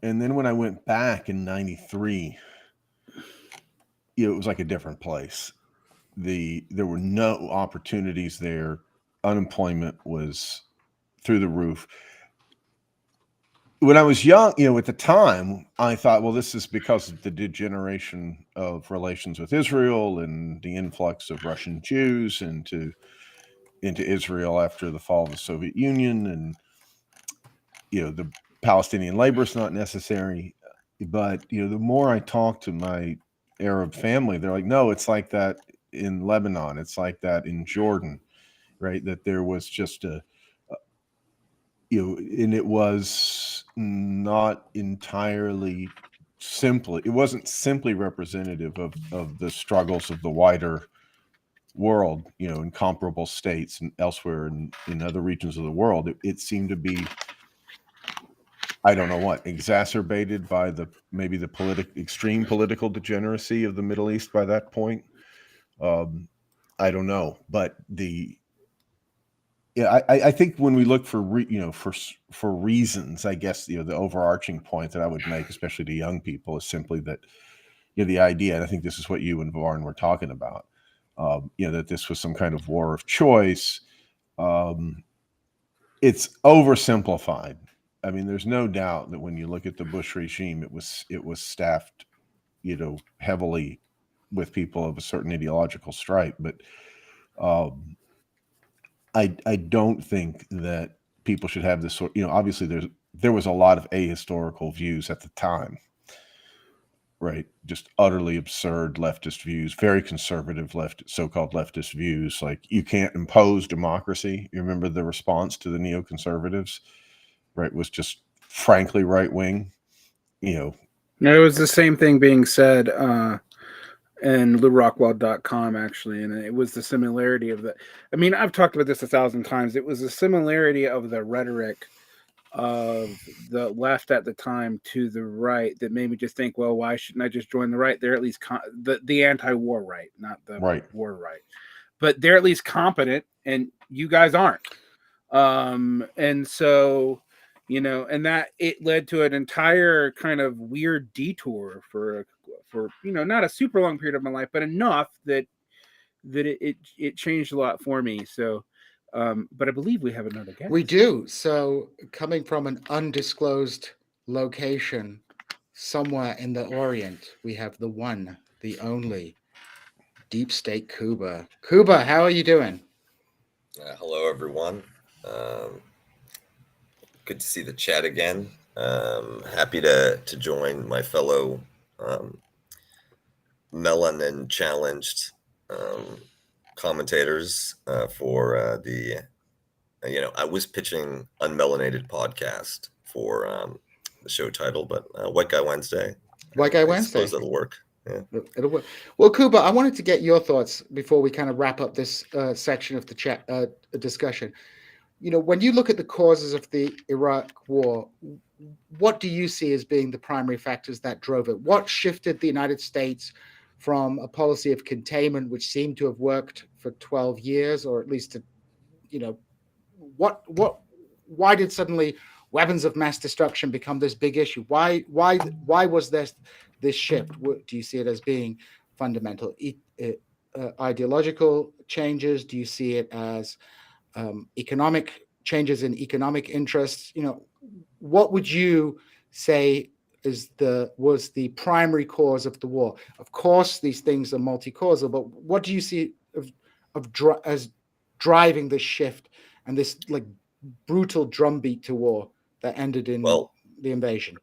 And then when I went back in 93, it was like a different place. There were no opportunities there. Unemployment was through the roof. when I was young, at the time, I thought, well, this is because of the degeneration of relations with Israel and the influx of Russian Jews into Israel after the fall of the Soviet Union, and the Palestinian labor is not necessary. But the more I talk to my Arab family, they're like, no, it's like that in Lebanon, it's like that in Jordan, right? That there was just and it was not entirely it wasn't simply representative of the struggles of the wider world, in comparable states and elsewhere in other regions of the world. It seemed to be, I don't know what, exacerbated by maybe the extreme political degeneracy of the Middle East by that point. I don't know, but I think when we look for for reasons, I guess the overarching point that I would make, especially to young people, is simply that the idea, and I think this is what you and Varn were talking about, that this was some kind of war of choice. It's oversimplified. I mean, there's no doubt that when you look at the Bush regime, it was staffed, heavily with people of a certain ideological stripe, but I don't think that people should have this sort. Obviously there was a lot of ahistorical views at the time, right? Just utterly absurd leftist views, very conservative so-called leftist views, like you can't impose democracy. You remember the response to the neoconservatives, right? Was just frankly right wing. It was the same thing being said and LouRockwell.com, actually, and it was the similarity of the. I mean, I've talked about this 1,000 times. It was the similarity of the rhetoric of the left at the time to the right that made me just think, well, why shouldn't I just join the right? They're at least the anti-war right, not the war right, but they're at least competent, and you guys aren't. And so, and that it led to an entire kind of weird detour for not a super long period of my life, but enough that it changed a lot for me. So, but I believe we have another guest. We do. So, coming from an undisclosed location somewhere in the Orient, we have the one, the only, Deep State Cuba. Cuba, how are you doing? Hello, everyone. Good to see the chat again. Happy to join my fellow melanin challenged commentators for the. I was pitching Unmelanated podcast for the show title, but White Guy Wednesday. White Guy I Wednesday. suppose that'll work. Yeah. It'll work. Well, Cuba, I wanted to get your thoughts before we kind of wrap up this section of the chat discussion. When you look at the causes of the Iraq War, what do you see as being the primary factors that drove it? What shifted the United States from a policy of containment, which seemed to have worked for 12 years, or at least, why did suddenly weapons of mass destruction become this big issue? Why was this shift? Do you see it as being fundamental ideological changes? Do you see it as economic changes in economic interests? What would you say was the primary cause of the war? Of course, these things are multi-causal, but what do you see as driving this shift and this like brutal drumbeat to war that ended in the invasion?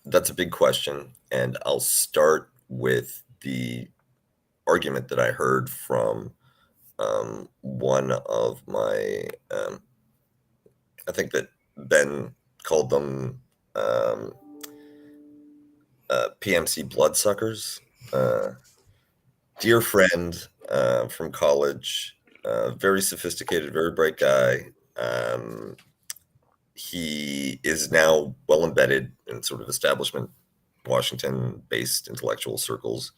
That's a big question, and I'll start with the argument that I heard from one of my, I think that Ben called them PMC bloodsuckers. Dear friend from college, very sophisticated, very bright guy. He is now well embedded in sort of establishment, Washington-based intellectual circles.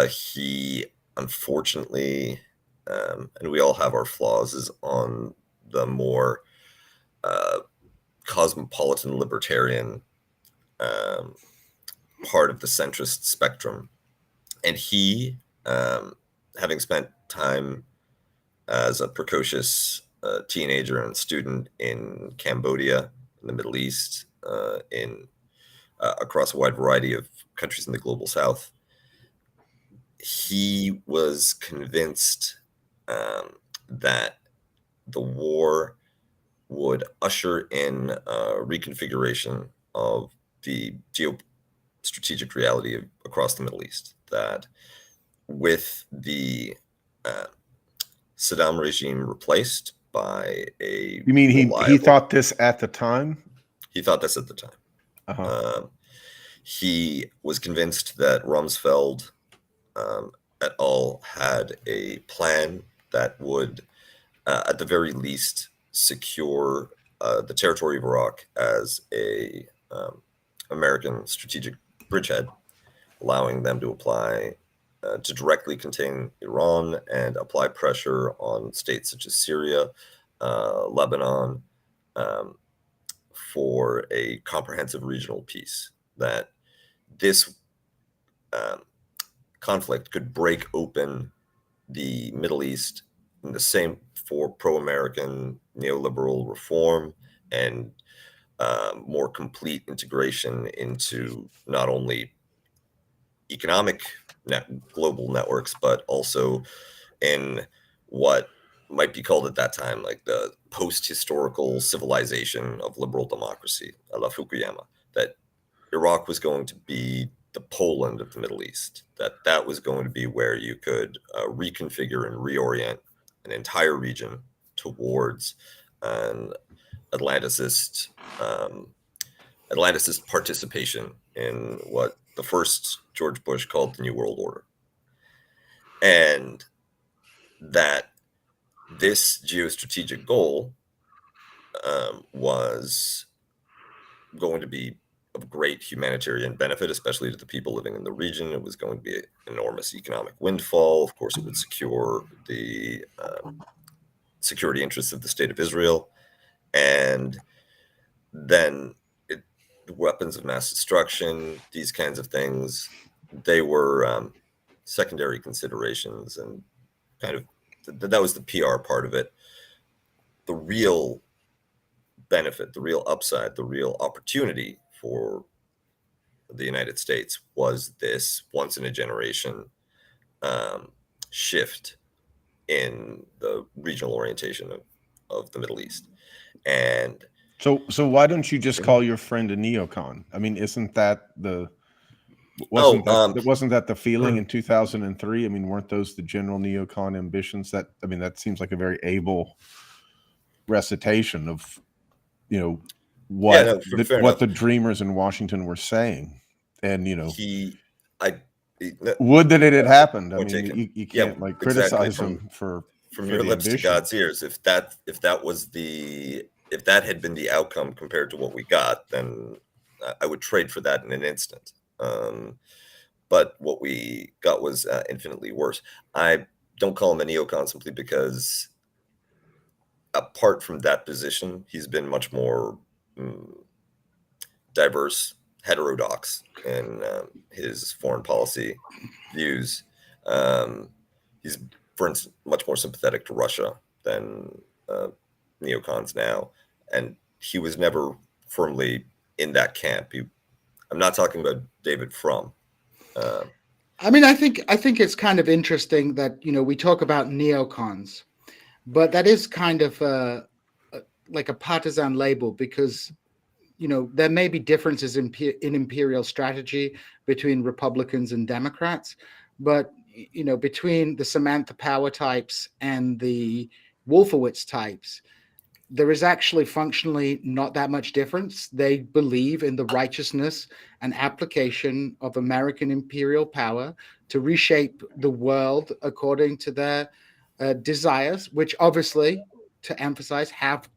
He, unfortunately, and we all have our flaws, is on the more cosmopolitan libertarian part of the centrist spectrum. And he, having spent time as a precocious teenager and student in Cambodia in the Middle East, in across a wide variety of countries in the global South. He was convinced that the war would usher in a reconfiguration of the geostrategic reality across the Middle East. That with the Saddam regime replaced by a You mean he reliable, thought this at the time? he thought this at the time. Uh-huh. He was convinced that Rumsfeld et al. Had a plan that would, at the very least, secure the territory of Iraq as a American strategic bridgehead, allowing them to apply to directly contain Iran and apply pressure on states such as Syria, Lebanon, for a comprehensive regional peace. That this conflict could break open the Middle East in the same for pro-American neoliberal reform and more complete integration into not only economic global networks, but also in what might be called at that time like the post-historical civilization of liberal democracy, a la Fukuyama, that Iraq was going to be the Poland of the Middle East, that was going to be where you could reconfigure and reorient an entire region towards an Atlanticist participation in what the first George Bush called the New World Order. And that this geostrategic goal was going to be of great humanitarian benefit, especially to the people living in the region. It was going to be an enormous economic windfall. Of course, it would secure the security interests of the state of Israel. And then weapons of mass destruction, these kinds of things, they were secondary considerations, and kind of that was the PR part of it. The real benefit, the real upside, the real opportunity for the United States was this once in a generation shift in the regional orientation of the Middle East. And so why don't you just call your friend a neocon? I mean, isn't that wasn't that the feeling in 2003? I mean, weren't those the general neocon ambitions? That seems like a very able recitation of what the dreamers in Washington were saying. And would that it had happened. I mean, you can't criticize him for from your lips to God's ears. If that had been the outcome compared to what we got, then I would trade for that in an instant. But what we got was infinitely worse. I don't call him a neocon simply because, apart from that position, he's been much more diverse, heterodox in his foreign policy views. He's, for instance, much more sympathetic to Russia than neocons now, and he was never firmly in that camp. I'm not talking about David Frum. I mean, I think it's kind of interesting that we talk about neocons, but that is kind of like a partisan label, because there may be differences in imperial strategy between Republicans and Democrats, but between the Samantha Power types and the Wolfowitz types, there is actually functionally not that much difference. They believe in the righteousness and application of American imperial power to reshape the world according to their desires, which obviously, to emphasize, have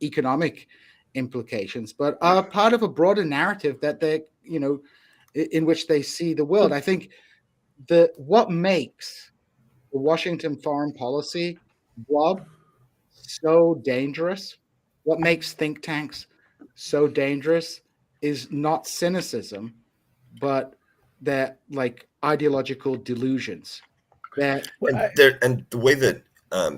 economic implications, but are part of a broader narrative that they in which they see the world. I think what makes the Washington foreign policy blob so dangerous, what makes think tanks so dangerous, is not cynicism, but they're like ideological delusions. And the way that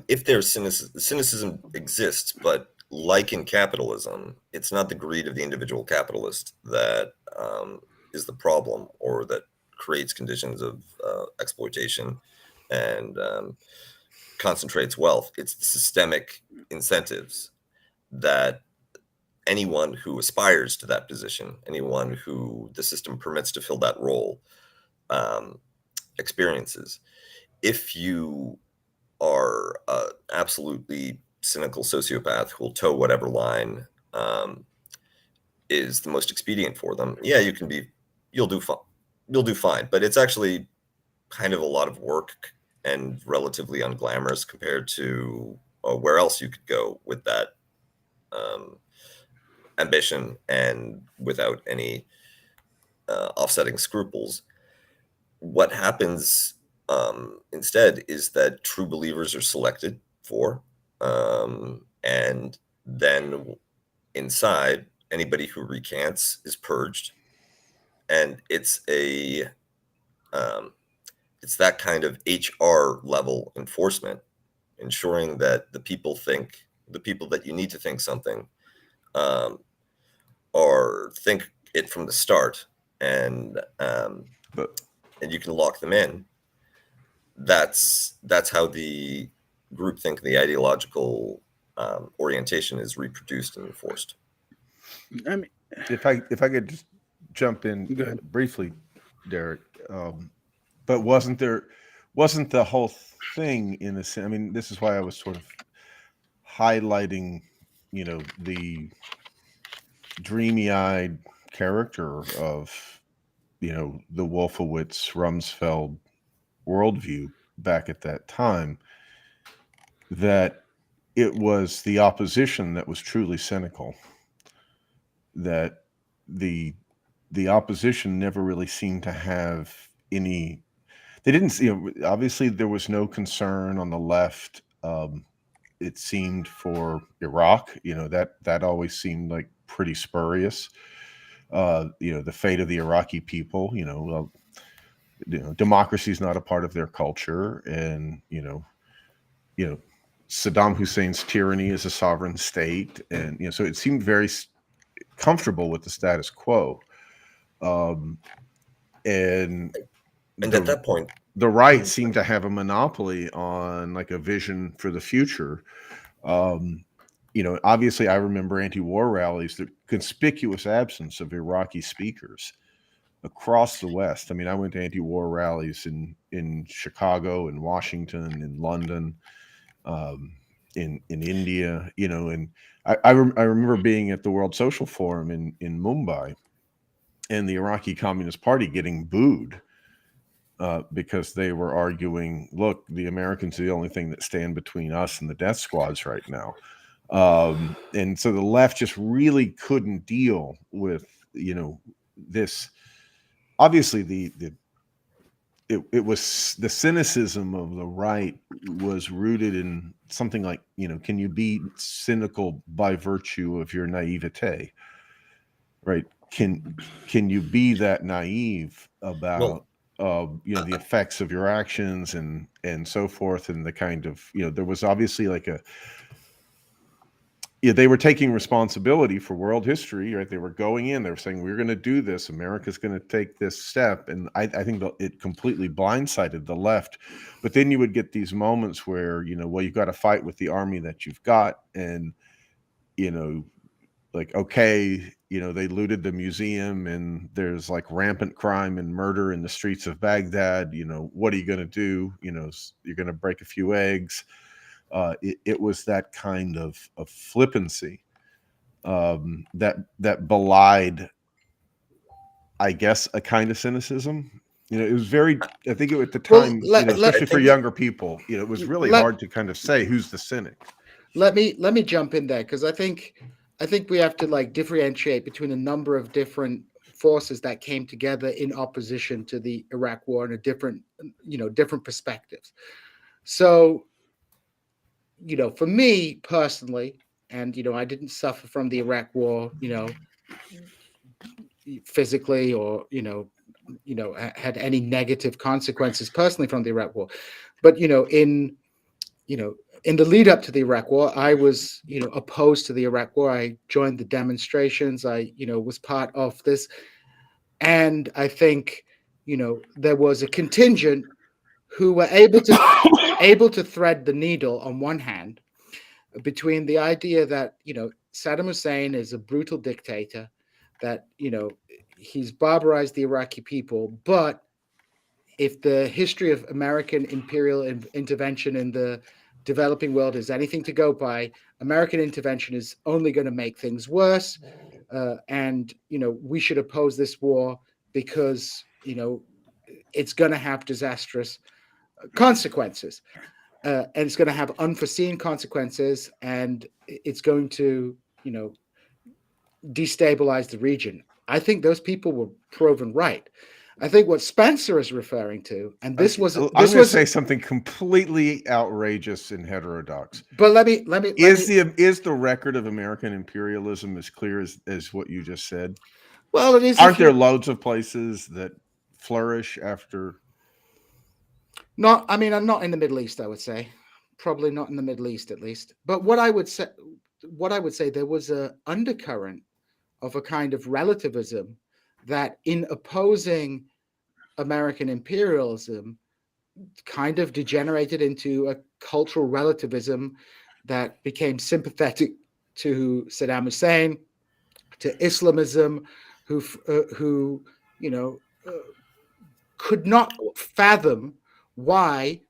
if there's cynicism exists, but like in capitalism, it's not the greed of the individual capitalist that is the problem, or that creates conditions of exploitation and concentrates wealth. It's the systemic incentives that anyone who aspires to that position, anyone who the system permits to fill that role, experiences. If you are absolutely cynical sociopath who will toe whatever line is the most expedient for them, yeah, you'll do fine. But it's actually kind of a lot of work and relatively unglamorous compared to where else you could go with that ambition and without any offsetting scruples. What happens instead is that true believers are selected for, and then inside, anybody who recants is purged, and it's that kind of HR level enforcement, ensuring that the people that you need to think something, or think it from the start, and But you can lock them in. That's how the groupthink, the ideological orientation is reproduced and enforced. I mean, if I could just jump in Go ahead. briefly, Derek, but wasn't the whole thing in a sense? I mean, this is why I was sort of highlighting, the dreamy-eyed character of, the Wolfowitz Rumsfeld worldview back at that time, that it was the opposition that was truly cynical, that the opposition never really seemed to have any, they didn't see, obviously there was no concern on the left, it seemed, for Iraq, that always seemed like pretty spurious, the fate of the Iraqi people, democracy is not a part of their culture, and Saddam Hussein's tyranny is a sovereign state, and so it seemed very comfortable with the status quo, and at that point, the right seemed to have a monopoly on like a vision for the future. Obviously I remember anti-war rallies, the conspicuous absence of Iraqi speakers across the West. I mean, I went to anti-war rallies in Chicago, in Washington, in London, in India, and I remember being at the World Social Forum in Mumbai, and the Iraqi Communist Party getting booed because they were arguing, look, the Americans are the only thing that stand between us and the death squads right now. And so the left just really couldn't deal with, this. Obviously, it was the cynicism of the right was rooted in something like, can you be cynical by virtue of your naivete, right? Can you be that naive about the effects of your actions and so forth, and the kind of, there was obviously like they were taking responsibility for world history, right? They were going in, they were saying, we're going to do this, America's going to take this step, and I think it completely blindsided the left. But then you would get these moments where, well, you've got to fight with the army that you've got, and like, okay, they looted the museum and there's like rampant crime and murder in the streets of Baghdad. What are you going to do? You're going to break a few eggs. It was that kind of flippancy that belied, I guess, a kind of cynicism. It was very, I think at the time, especially for younger people, it was really hard to kind of say who's the cynic. Let me jump in there, because I think we have to like differentiate between a number of different forces that came together in opposition to the Iraq war and a different perspectives. So, for me personally, and I didn't suffer from the Iraq war, physically, or had any negative consequences personally from the Iraq war, but in in the lead up to the Iraq War, I was, opposed to the Iraq War. I joined the demonstrations. I, was part of this. And I think, there was a contingent who were able to thread the needle on one hand between the idea that, Saddam Hussein is a brutal dictator, that, he's barbarized the Iraqi people, but if the history of American imperial intervention in the developing world is anything to go by, American intervention is only going to make things worse. And, we should oppose this war because, it's going to have disastrous consequences. And it's going to have unforeseen consequences, and it's going to, destabilize the region. I think those people were proven right. I think what Spencer is referring to, and this was I'm going to say something completely outrageous and heterodox. But let me is the record of American imperialism as clear as what you just said? Well, it is. Aren't there loads of places that flourish after? I'm not in the Middle East. I would say probably not in the Middle East, at least. But what I would say, there was a undercurrent of a kind of relativism that, in opposing American imperialism, kind of degenerated into a cultural relativism that became sympathetic to Saddam Hussein, to Islamism, who could not fathom why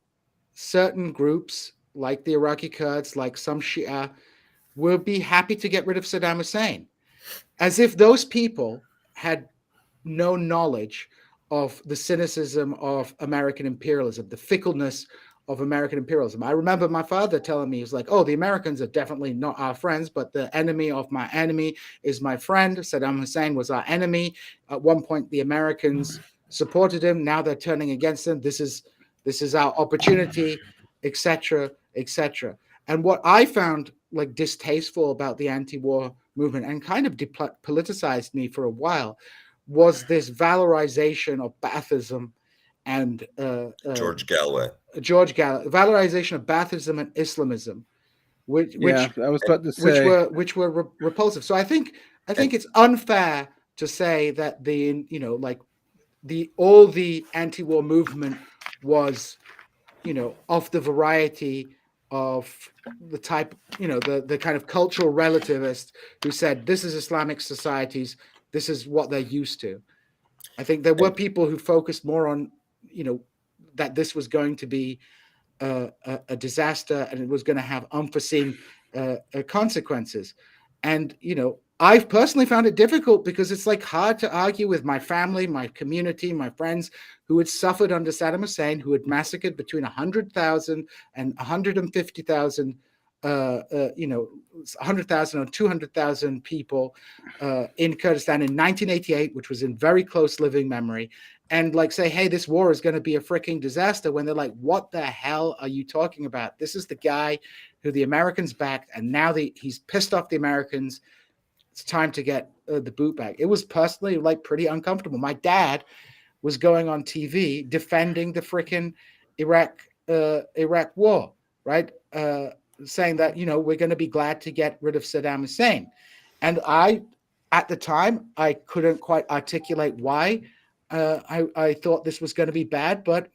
certain groups like the Iraqi Kurds, like some Shia, would be happy to get rid of Saddam Hussein, as if those people had no knowledge of the cynicism of American imperialism, the fickleness of American imperialism. I remember my father telling me, he was like, oh, the Americans are definitely not our friends, but the enemy of my enemy is my friend. Saddam Hussein was our enemy. At one point, the Americans supported him. Now they're turning against him. This is our opportunity, etc., etc. And what I found like distasteful about the anti-war movement, and kind of depoliticized me for a while, was this valorization of Baathism and George Galloway, valorization of Baathism and Islamism, which I was about to say, which were repulsive. So I think it's unfair to say that all the anti-war movement was, of the variety of the type, the kind of cultural relativist who said this is Islamic societies, this is what they're used to. I think there were people who focused more on, that this was going to be a disaster and it was going to have unforeseen consequences. And, I've personally found it difficult because it's like hard to argue with my family, my community, my friends who had suffered under Saddam Hussein, who had massacred between 100,000 and 150,000, 100,000 or 200,000 people in Kurdistan in 1988, which was in very close living memory, and like say, hey, this war is going to be a freaking disaster, when they're like, what the hell are you talking about? This is the guy who the Americans backed, and now he's pissed off the Americans. It's time to get the boot back. It was personally like pretty uncomfortable. My dad was going on TV defending the freaking Iraq war, right? Saying that, we're going to be glad to get rid of Saddam Hussein. And at the time, I couldn't quite articulate why I thought this was going to be bad. But,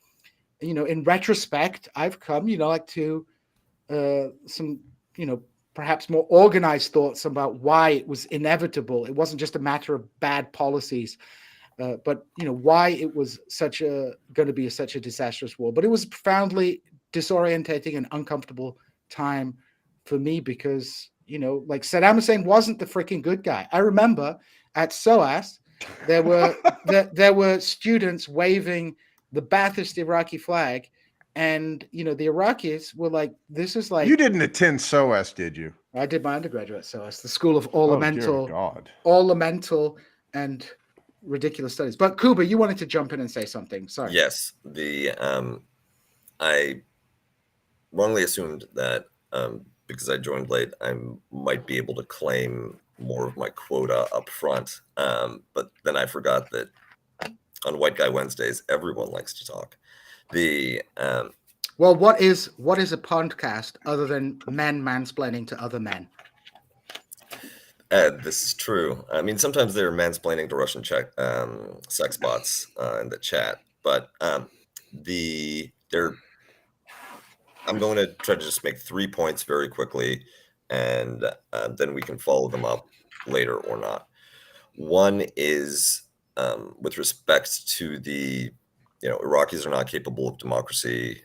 in retrospect, I've come, to some, perhaps more organized thoughts about why it was inevitable. It wasn't just a matter of bad policies, but why it was going to be such a disastrous war. But it was profoundly disorientating and uncomfortable time for me because like Saddam Hussein wasn't the freaking good guy. I remember at SOAS there were students waving the Ba'athist Iraqi flag. And, the Iraqis were like, this is like... You didn't attend SOAS, did you? I did my undergraduate at SOAS, the School of Ornamental and Ridiculous Studies. But Kuba, you wanted to jump in and say something. Sorry. Yes. I wrongly assumed that because I joined late, I might be able to claim more of my quota up front. But then I forgot that on White Guy Wednesdays, everyone likes to talk. Well, what is a podcast other than men mansplaining to other men? This is true. I mean, sometimes they're mansplaining to Russian sex bots in the chat, but I'm going to try to just make 3 points very quickly, and then we can follow them up later or not. One is with respect to the, Iraqis are not capable of democracy,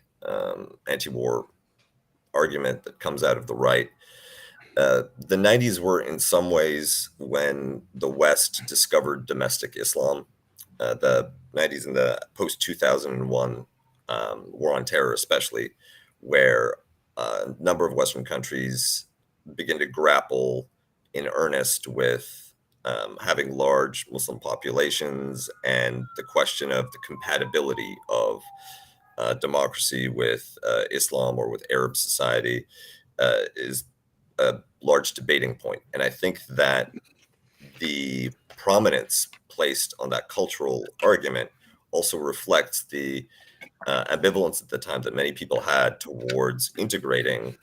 anti-war argument that comes out of the right. The 90s were in some ways when the West discovered domestic Islam. The 90s and the post-2001 war on terror especially, where a number of Western countries begin to grapple in earnest with having large Muslim populations and the question of the compatibility of democracy with Islam or with Arab society is a large debating point. And I think that the prominence placed on that cultural argument also reflects the ambivalence at the time that many people had towards integrating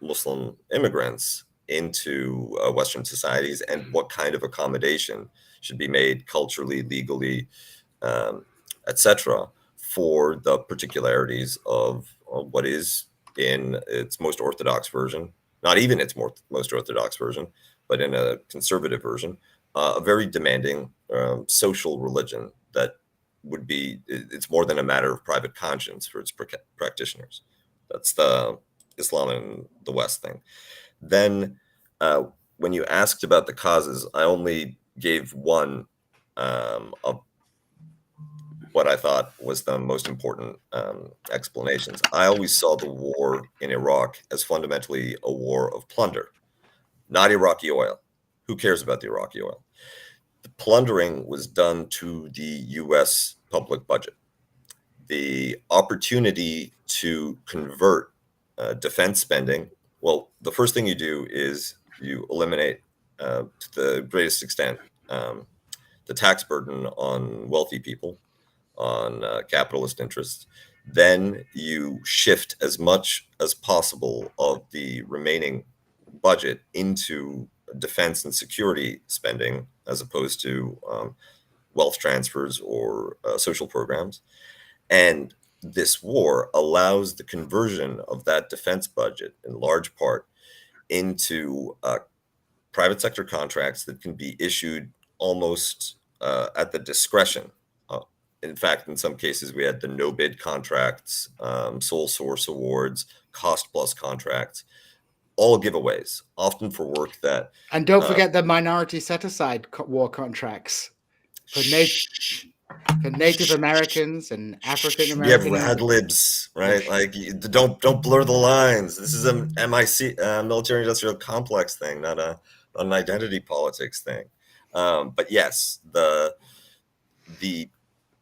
Muslim immigrants into Western societies and what kind of accommodation should be made culturally, legally, etc., for the particularities of what is in its most orthodox version, not even its most orthodox version, but in a conservative version, a very demanding social religion that would be, it's more than a matter of private conscience for its practitioners. That's the Islam in the West thing. Then when you asked about the causes, I only gave one of what I thought was the most important explanations. I always saw the war in Iraq as fundamentally a war of plunder, not Iraqi oil. Who cares about the Iraqi oil? The plundering was done to the US public budget. The opportunity to convert defense spending, well, the first thing you do is you eliminate, to the greatest extent, the tax burden on wealthy people, on capitalist interests. Then you shift as much as possible of the remaining budget into defense and security spending, as opposed to wealth transfers or social programs. And this war allows the conversion of that defense budget in large part into private sector contracts that can be issued almost at the discretion. In fact, in some cases, we had the no bid contracts, sole source awards, cost plus contracts, all giveaways, often for work that. And don't forget the minority set aside war contracts for Native Americans and African Americans. You have rad libs, right? Like, don't blur the lines. This is a MIC military industrial complex thing, not an identity politics thing. But yes,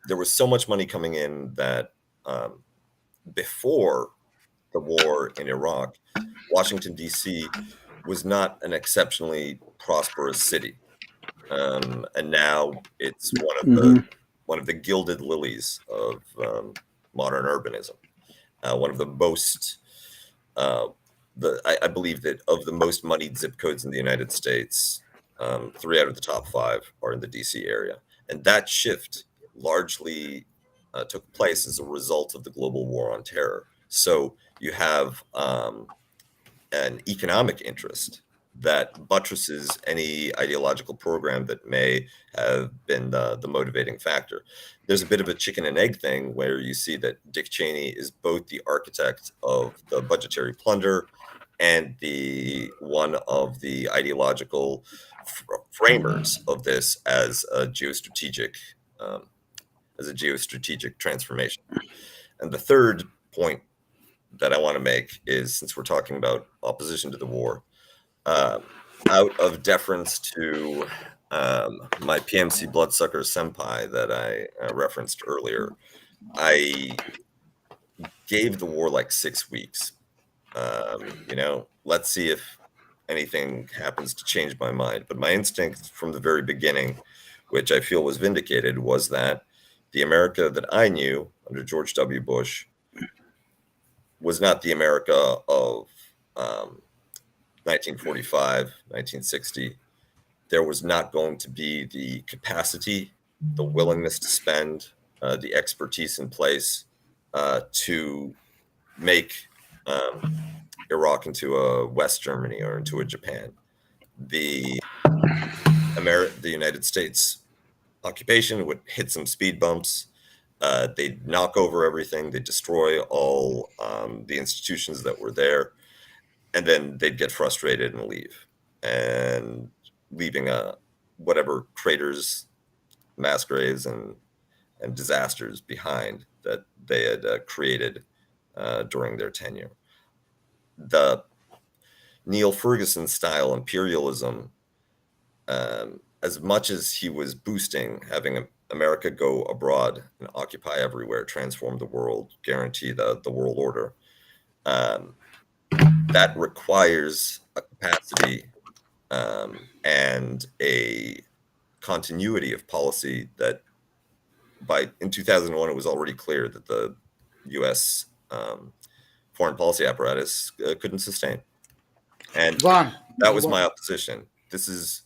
there was so much money coming in that before the war in Iraq, Washington, D.C. was not an exceptionally prosperous city. And now it's one of the gilded lilies of modern urbanism. One of the most, I believe that of the most moneyed zip codes in the United States, 3 out of the top 5 are in the DC area. And that shift largely took place as a result of the global war on terror. So you have an economic interest that buttresses any ideological program that may have been the motivating factor. There's a bit of a chicken and egg thing where you see that Dick Cheney is both the architect of the budgetary plunder and one of the ideological framers of this as a geostrategic transformation. And the third point that I want to make is, since we're talking about opposition to the war, out of deference to my PMC bloodsucker senpai that I referenced earlier, I gave the war like 6 weeks. Let's see if anything happens to change my mind. But my instinct from the very beginning, which I feel was vindicated, was that the America that I knew under George W. Bush was not the America of 1945, 1960. There was not going to be the capacity, the willingness to spend, the expertise in place to make Iraq into a West Germany or into a Japan. The United States occupation would hit some speed bumps. They'd knock over everything. They'd destroy all the institutions that were there, and then they'd get frustrated and leave, and leaving whatever craters, mass graves, and disasters behind that they had created during their tenure. The Neil Ferguson style imperialism, as much as he was boosting having America go abroad and occupy everywhere, transform the world, guarantee the world order, that requires a capacity and a continuity of policy that in 2001, it was already clear that the U.S. Foreign policy apparatus couldn't sustain. And Vaughn, that was my opposition. This is,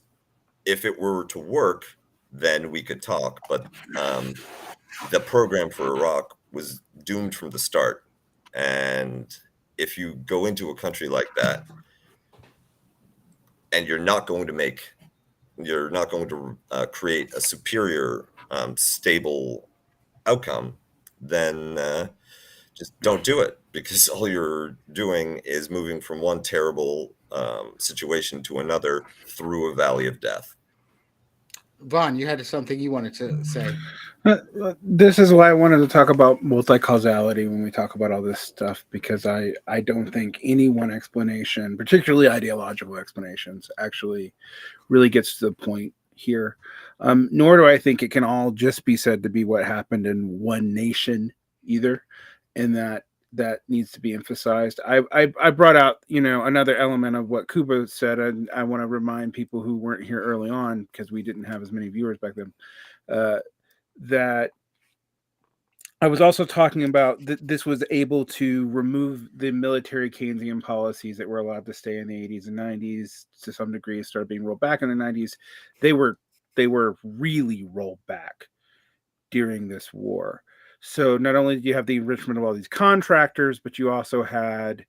if it were to work, then we could talk. But the program for Iraq was doomed from the start. And if you go into a country like that, and you're not going to create a superior, stable outcome, then just don't do it, because all you're doing is moving from one terrible situation to another through a valley of death. Vaughn, you had something you wanted to say. This is why I wanted to talk about multi-causality when we talk about all this stuff, because I don't think any one explanation, particularly ideological explanations, actually really gets to the point here. Nor do I think it can all just be said to be what happened in one nation either, and that needs to be emphasized. I brought out, another element of what Kuba said, and I want to remind people who weren't here early on, because we didn't have as many viewers back then, that I was also talking about this was able to remove the military Keynesian policies that were allowed to stay in the 80s and 90s to some degree, started being rolled back in the 90s. They were really rolled back during this war. So not only did you have the enrichment of all these contractors, but you also had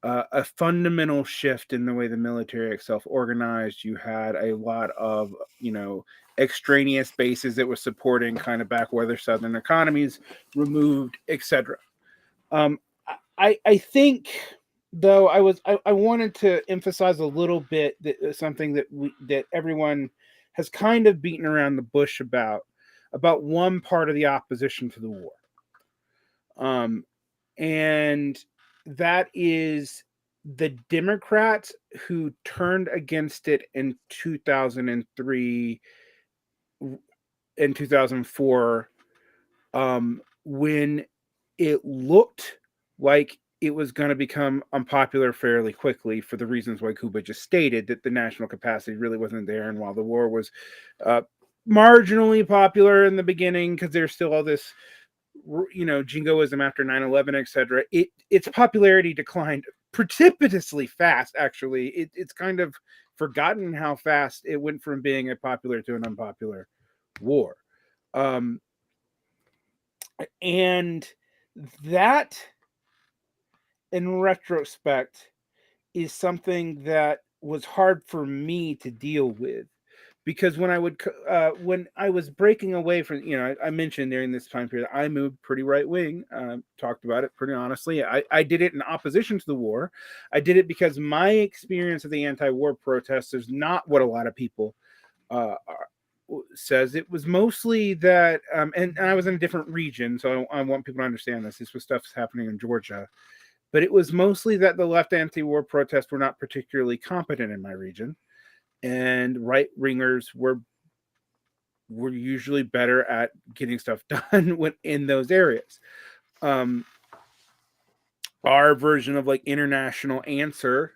a fundamental shift in the way the military itself organized. You had a lot of, extraneous bases that were supporting kind of backwater southern economies removed, etc. I think, though, I wanted to emphasize a little bit that something that everyone has kind of beaten around the bush about one part of the opposition to the war. And that is the Democrats who turned against it in 2003 and 2004, when it looked like it was going to become unpopular fairly quickly, for the reasons why Kuba just stated, that the national capacity really wasn't there. And while the war was marginally popular in the beginning, because there's still all this, jingoism after 9/11, etc., its popularity declined precipitously fast. Actually, it's kind of forgotten how fast it went from being a popular to an unpopular war. And that, in retrospect, is something that was hard for me to deal with, because when I was breaking away from, I mentioned during this time period, I moved pretty right wing, talked about it pretty honestly. I did it in opposition to the war. I did it because my experience of the anti-war protests is not what a lot of people says. It was mostly that, and I was in a different region, so I want people to understand this. This was stuff happening in Georgia. But it was mostly that the left anti-war protests were not particularly competent in my region, and right-wingers were usually better at getting stuff done in those areas. Our version of International Answer,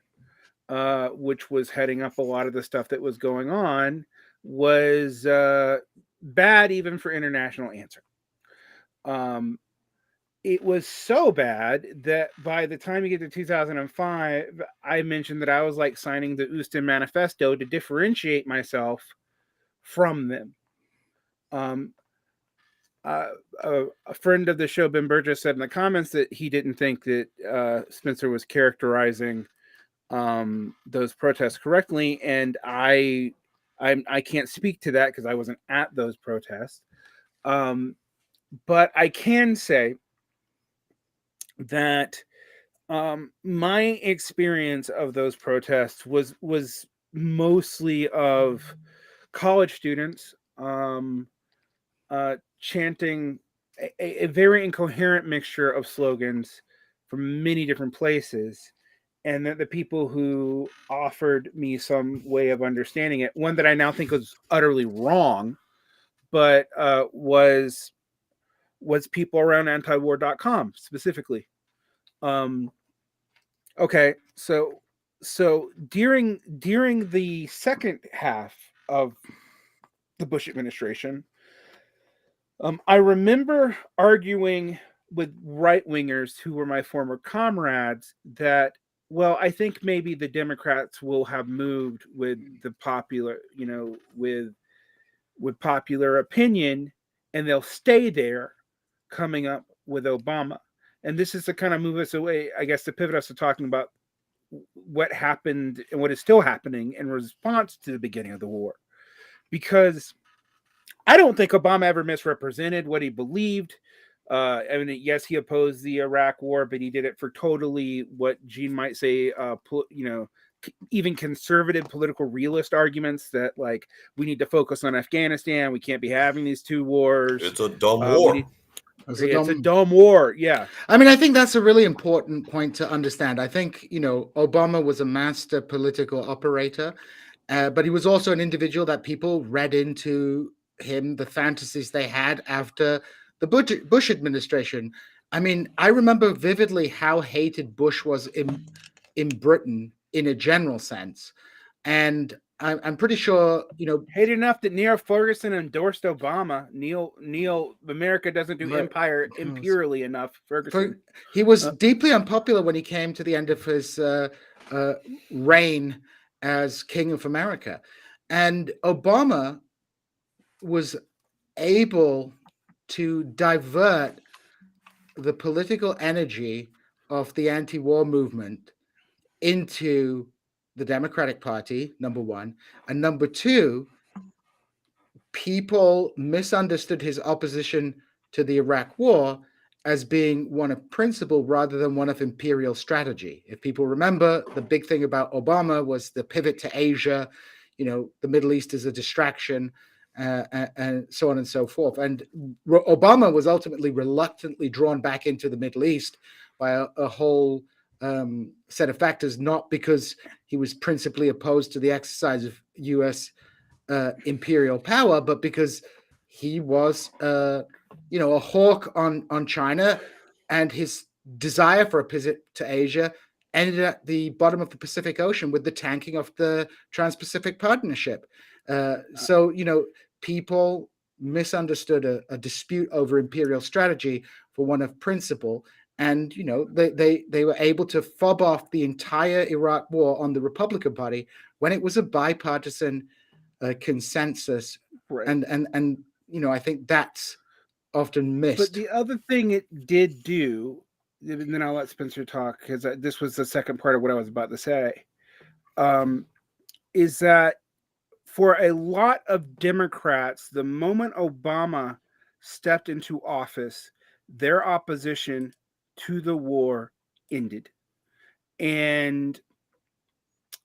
which was heading up a lot of the stuff that was going on, was bad even for International Answer. it was so bad that by the time you get to 2005, I mentioned that I was like signing the Euston Manifesto to differentiate myself from them. A friend of the show, Ben Burgess, said in the comments that he didn't think that Spencer was characterizing those protests correctly, and I can't speak to that because I wasn't at those protests. But I can say that my experience of those protests was mostly of college students chanting a very incoherent mixture of slogans from many different places, and that the people who offered me some way of understanding it, one that I now think was utterly wrong, but was people around antiwar.com specifically. Okay, so during the second half of the Bush administration, I remember arguing with right-wingers who were my former comrades that, well, I think maybe the Democrats will have moved with the popular, with popular opinion, and they'll stay there coming up with Obama. And this is to kind of move us away, I guess, to pivot us to talking about what happened and what is still happening in response to the beginning of the war. Because I don't think Obama ever misrepresented what he believed. I mean, yes, he opposed the Iraq war, but he did it for totally what Gene might say, even conservative political realist arguments that, like, we need to focus on Afghanistan. We can't be having these two wars. It's a dumb war. It's a dumb war. Yeah. I mean, I think that's a really important point to understand. I think, Obama was a master political operator, but he was also an individual that people read into him the fantasies they had after the Bush administration. I mean, I remember vividly how hated Bush was in Britain in a general sense. And I'm pretty sure, hated enough that Neil Ferguson endorsed Obama. Neil, America doesn't do empire imperially enough. Ferguson. He was deeply unpopular when he came to the end of his reign as King of America. And Obama was able to divert the political energy of the anti-war movement into the Democratic Party, number one. And number two, people misunderstood his opposition to the Iraq war as being one of principle rather than one of imperial strategy. If people remember, the big thing about Obama was the pivot to Asia, the Middle East is a distraction, and so on and so forth. And Obama was ultimately reluctantly drawn back into the Middle East by a whole set of factors, not because he was principally opposed to the exercise of U.S. Imperial power, but because he was, a hawk on China, and his desire for a pivot to Asia ended at the bottom of the Pacific Ocean with the tanking of the Trans-Pacific Partnership. So, people misunderstood a dispute over imperial strategy for one of principle. And, they were able to fob off the entire Iraq war on the Republican Party when it was a bipartisan consensus. Right. And I think that's often missed. But the other thing it did do, and then I'll let Spencer talk, because this was the second part of what I was about to say, is that for a lot of Democrats, the moment Obama stepped into office, their opposition to the war ended. And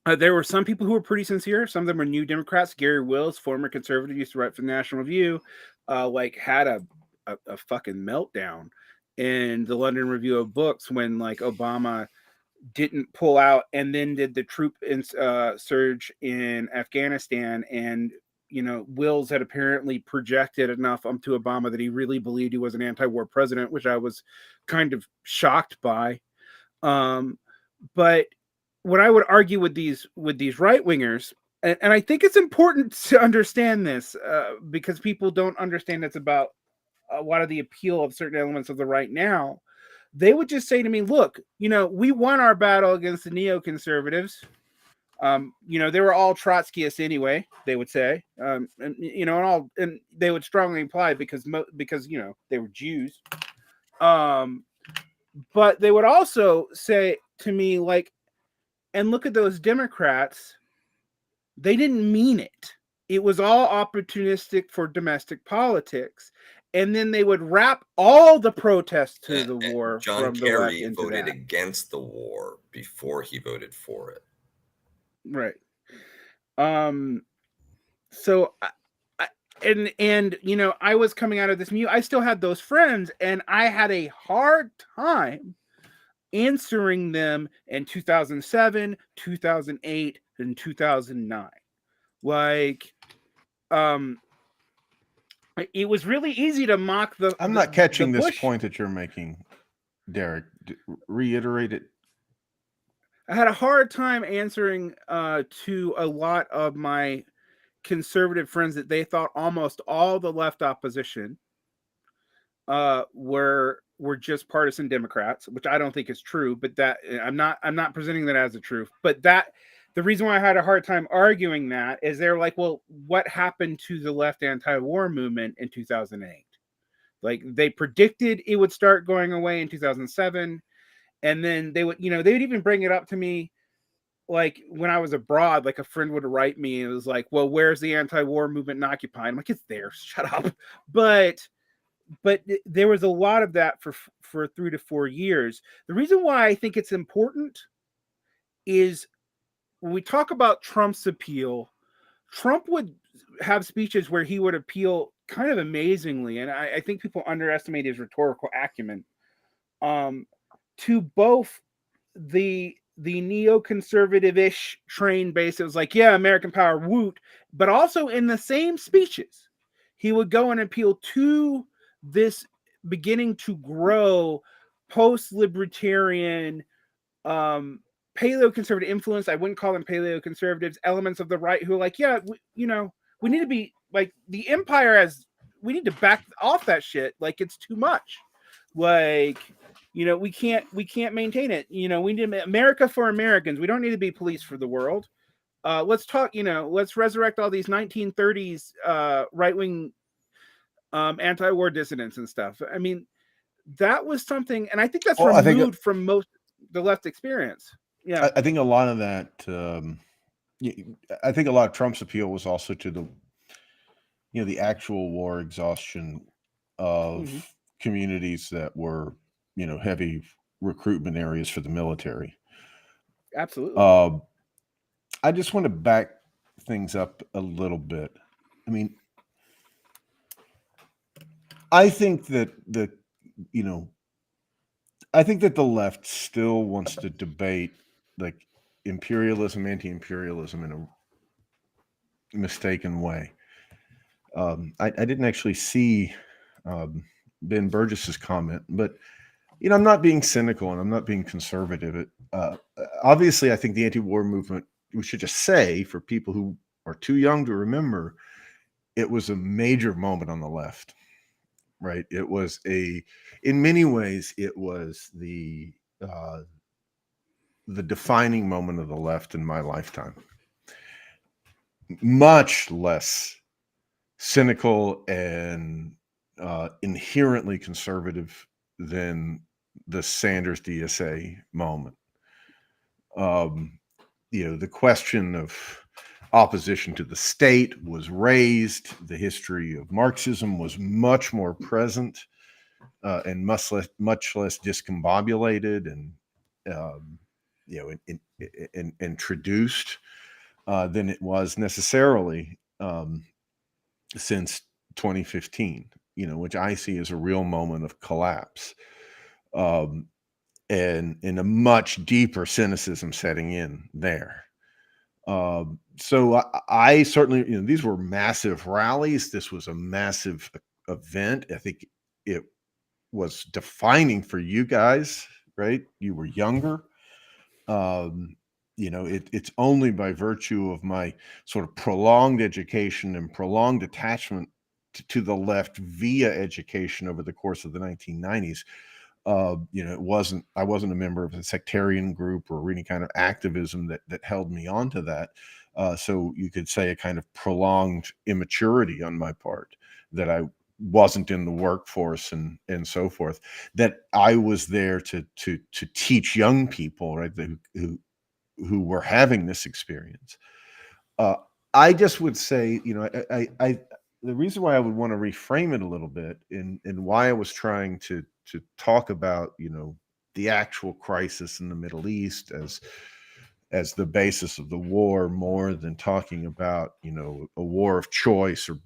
there were some people who were pretty sincere. Some of them were new Democrats. Gary Wills, former conservative, used to write for the National Review, had a fucking meltdown in the London Review of Books when, like, Obama didn't pull out and then did the troop surge in Afghanistan. And, Wills had apparently projected enough onto Obama that he really believed he was an anti-war president, which I was kind of shocked by. But what I would argue with these right-wingers, and I think it's important to understand this because people don't understand it's about a lot of the appeal of certain elements of the right now, they would just say to me, look, we won our battle against the neoconservatives. They were all Trotskyists anyway, they would say, and they would strongly imply because they were Jews. But they would also say to me, like, and look at those Democrats, they didn't mean it. It was all opportunistic for domestic politics. And then they would wrap all the protests to the war John from the left Kerry into voted that. against the war before he voted for it. Right. So I was coming out of this I still had those friends, and I had a hard time answering them in 2007, 2008, and 2009. Like, it was really easy to mock the. I'm not catching the this Bush. point that you're making, Derek. Reiterate it. I had a hard time answering to a lot of my conservative friends that they thought almost all the left opposition were just partisan Democrats, which I don't think is true. But that I'm not presenting that as the truth. But that the reason why I had a hard time arguing that is they're like, well, what happened to the left anti-war movement in 2008? Like, they predicted it would start going away in 2007. And then they would even bring it up to me, like, when I was abroad, like, a friend would write me and it was like, well, where's the anti-war movement in Occupy? I'm like, it's there. Shut up. But there was a lot of that for 3 to 4 years. The reason why I think it's important is when we talk about Trump's appeal, Trump would have speeches where he would appeal kind of amazingly. And I think people underestimate his rhetorical acumen. To both the neoconservative-ish train base, it was like, yeah, American power, woot, but also in the same speeches, he would go and appeal to this beginning to grow post-libertarian, paleo-conservative influence. I wouldn't call them paleo-conservatives, elements of the right who are like, yeah, we need to be like the empire we need to back off that shit. Like, it's too much. Like, we can't maintain it. We need America for Americans. We don't need to be police for the world. Let's talk, let's resurrect all these 1930s right-wing anti-war dissidents and stuff. I mean, that was something, and I think that's removed from most the left experience. Yeah, I think a lot of that. I think a lot of Trump's appeal was also to the actual war exhaustion of communities that were heavy recruitment areas for the military. Absolutely. I just want to back things up a little bit. I mean, I think that the left still wants to debate like imperialism, anti-imperialism in a mistaken way. I didn't actually see Ben Burgess's comment, but I'm not being cynical and I'm not being conservative. Obviously, I think the anti-war movement, we should just say, for people who are too young to remember, it was a major moment on the left, right? It was in many ways, it was the defining moment of the left in my lifetime. Much less cynical and inherently conservative than the Sanders DSA moment. The question of opposition to the state was raised. The history of Marxism was much more present and much less discombobulated and introduced than it was necessarily since 2015. Which I see as a real moment of collapse, and in a much deeper cynicism setting in there. So I certainly, these were massive rallies. This was a massive event. I think it was defining for you guys, right? You were younger. It's only by virtue of my sort of prolonged education and prolonged attachment to the left via education over the course of the 1990s It wasn't, I wasn't a member of a sectarian group or any kind of activism that held me onto that. So you could say a kind of prolonged immaturity on my part, that I wasn't in the workforce and so forth, that I was there to teach young people, right, who were having this experience. I just would say, I the reason why I would want to reframe it a little bit, and why I was trying to talk about, the actual crisis in the Middle East as the basis of the war, more than talking about, a war of choice, or,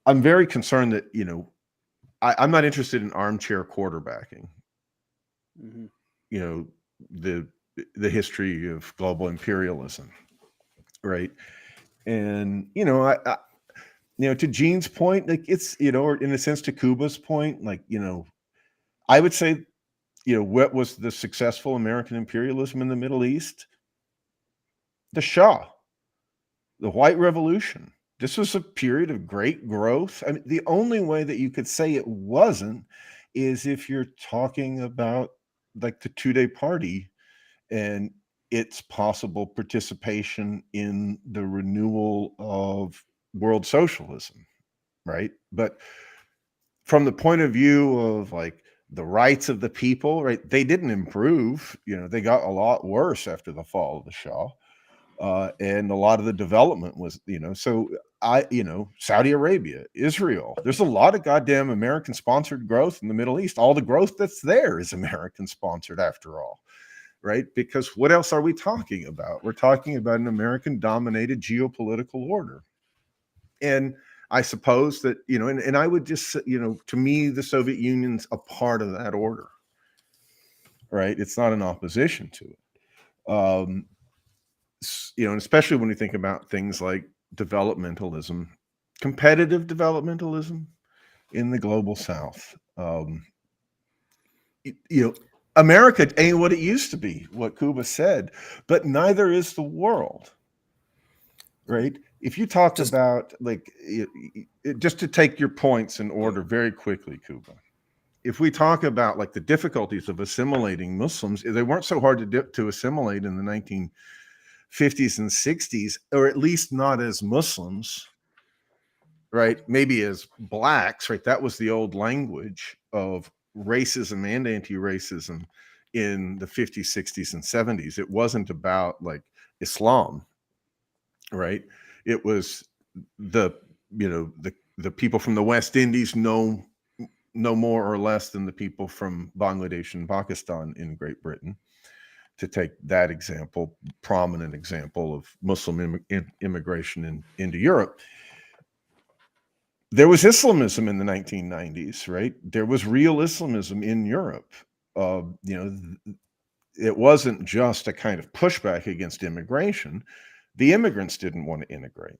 I'm very concerned that, I'm not interested in armchair quarterbacking. Mhm. The history of global imperialism, right? And to Gene's point, like, it's, or in a sense to Kuba's point, like, I would say, what was the successful American imperialism in the Middle East? The Shah, the White Revolution. This was a period of great growth. I mean, the only way that you could say it wasn't is if you're talking about like the two-day party and its possible participation in the renewal of world socialism, right? But from the point of view of like the rights of the people, right, they didn't improve. They got a lot worse after the fall of the Shah. And a lot of the development was, so Saudi Arabia, Israel, there's a lot of goddamn American sponsored growth in the Middle East. All the growth that's there is American sponsored after all, right? Because what else are we talking about? We're talking about an American dominated geopolitical order. And I suppose that, and I would just, to me, the Soviet Union's a part of that order, right? It's not in opposition to it. And especially when you think about things like developmentalism, competitive developmentalism in the global South. America ain't what it used to be, what Cuba said, but neither is the world, right? If you talk about, like, just to take your points in order very quickly, Cuba, if we talk about like the difficulties of assimilating Muslims, they weren't so hard to assimilate in the 1950s and 60s, or at least not as Muslims, right? Maybe as blacks, right? That was the old language of racism and anti-racism in the 50s, 60s, and 70s. It wasn't about like Islam, right? It was the people from the West Indies no more or less than the people from Bangladesh and Pakistan in Great Britain, to take that example, prominent example of Muslim immigration into Europe. There was Islamism in the 1990s, right? There was real Islamism in Europe. It wasn't just a kind of pushback against immigration. The immigrants didn't want to integrate,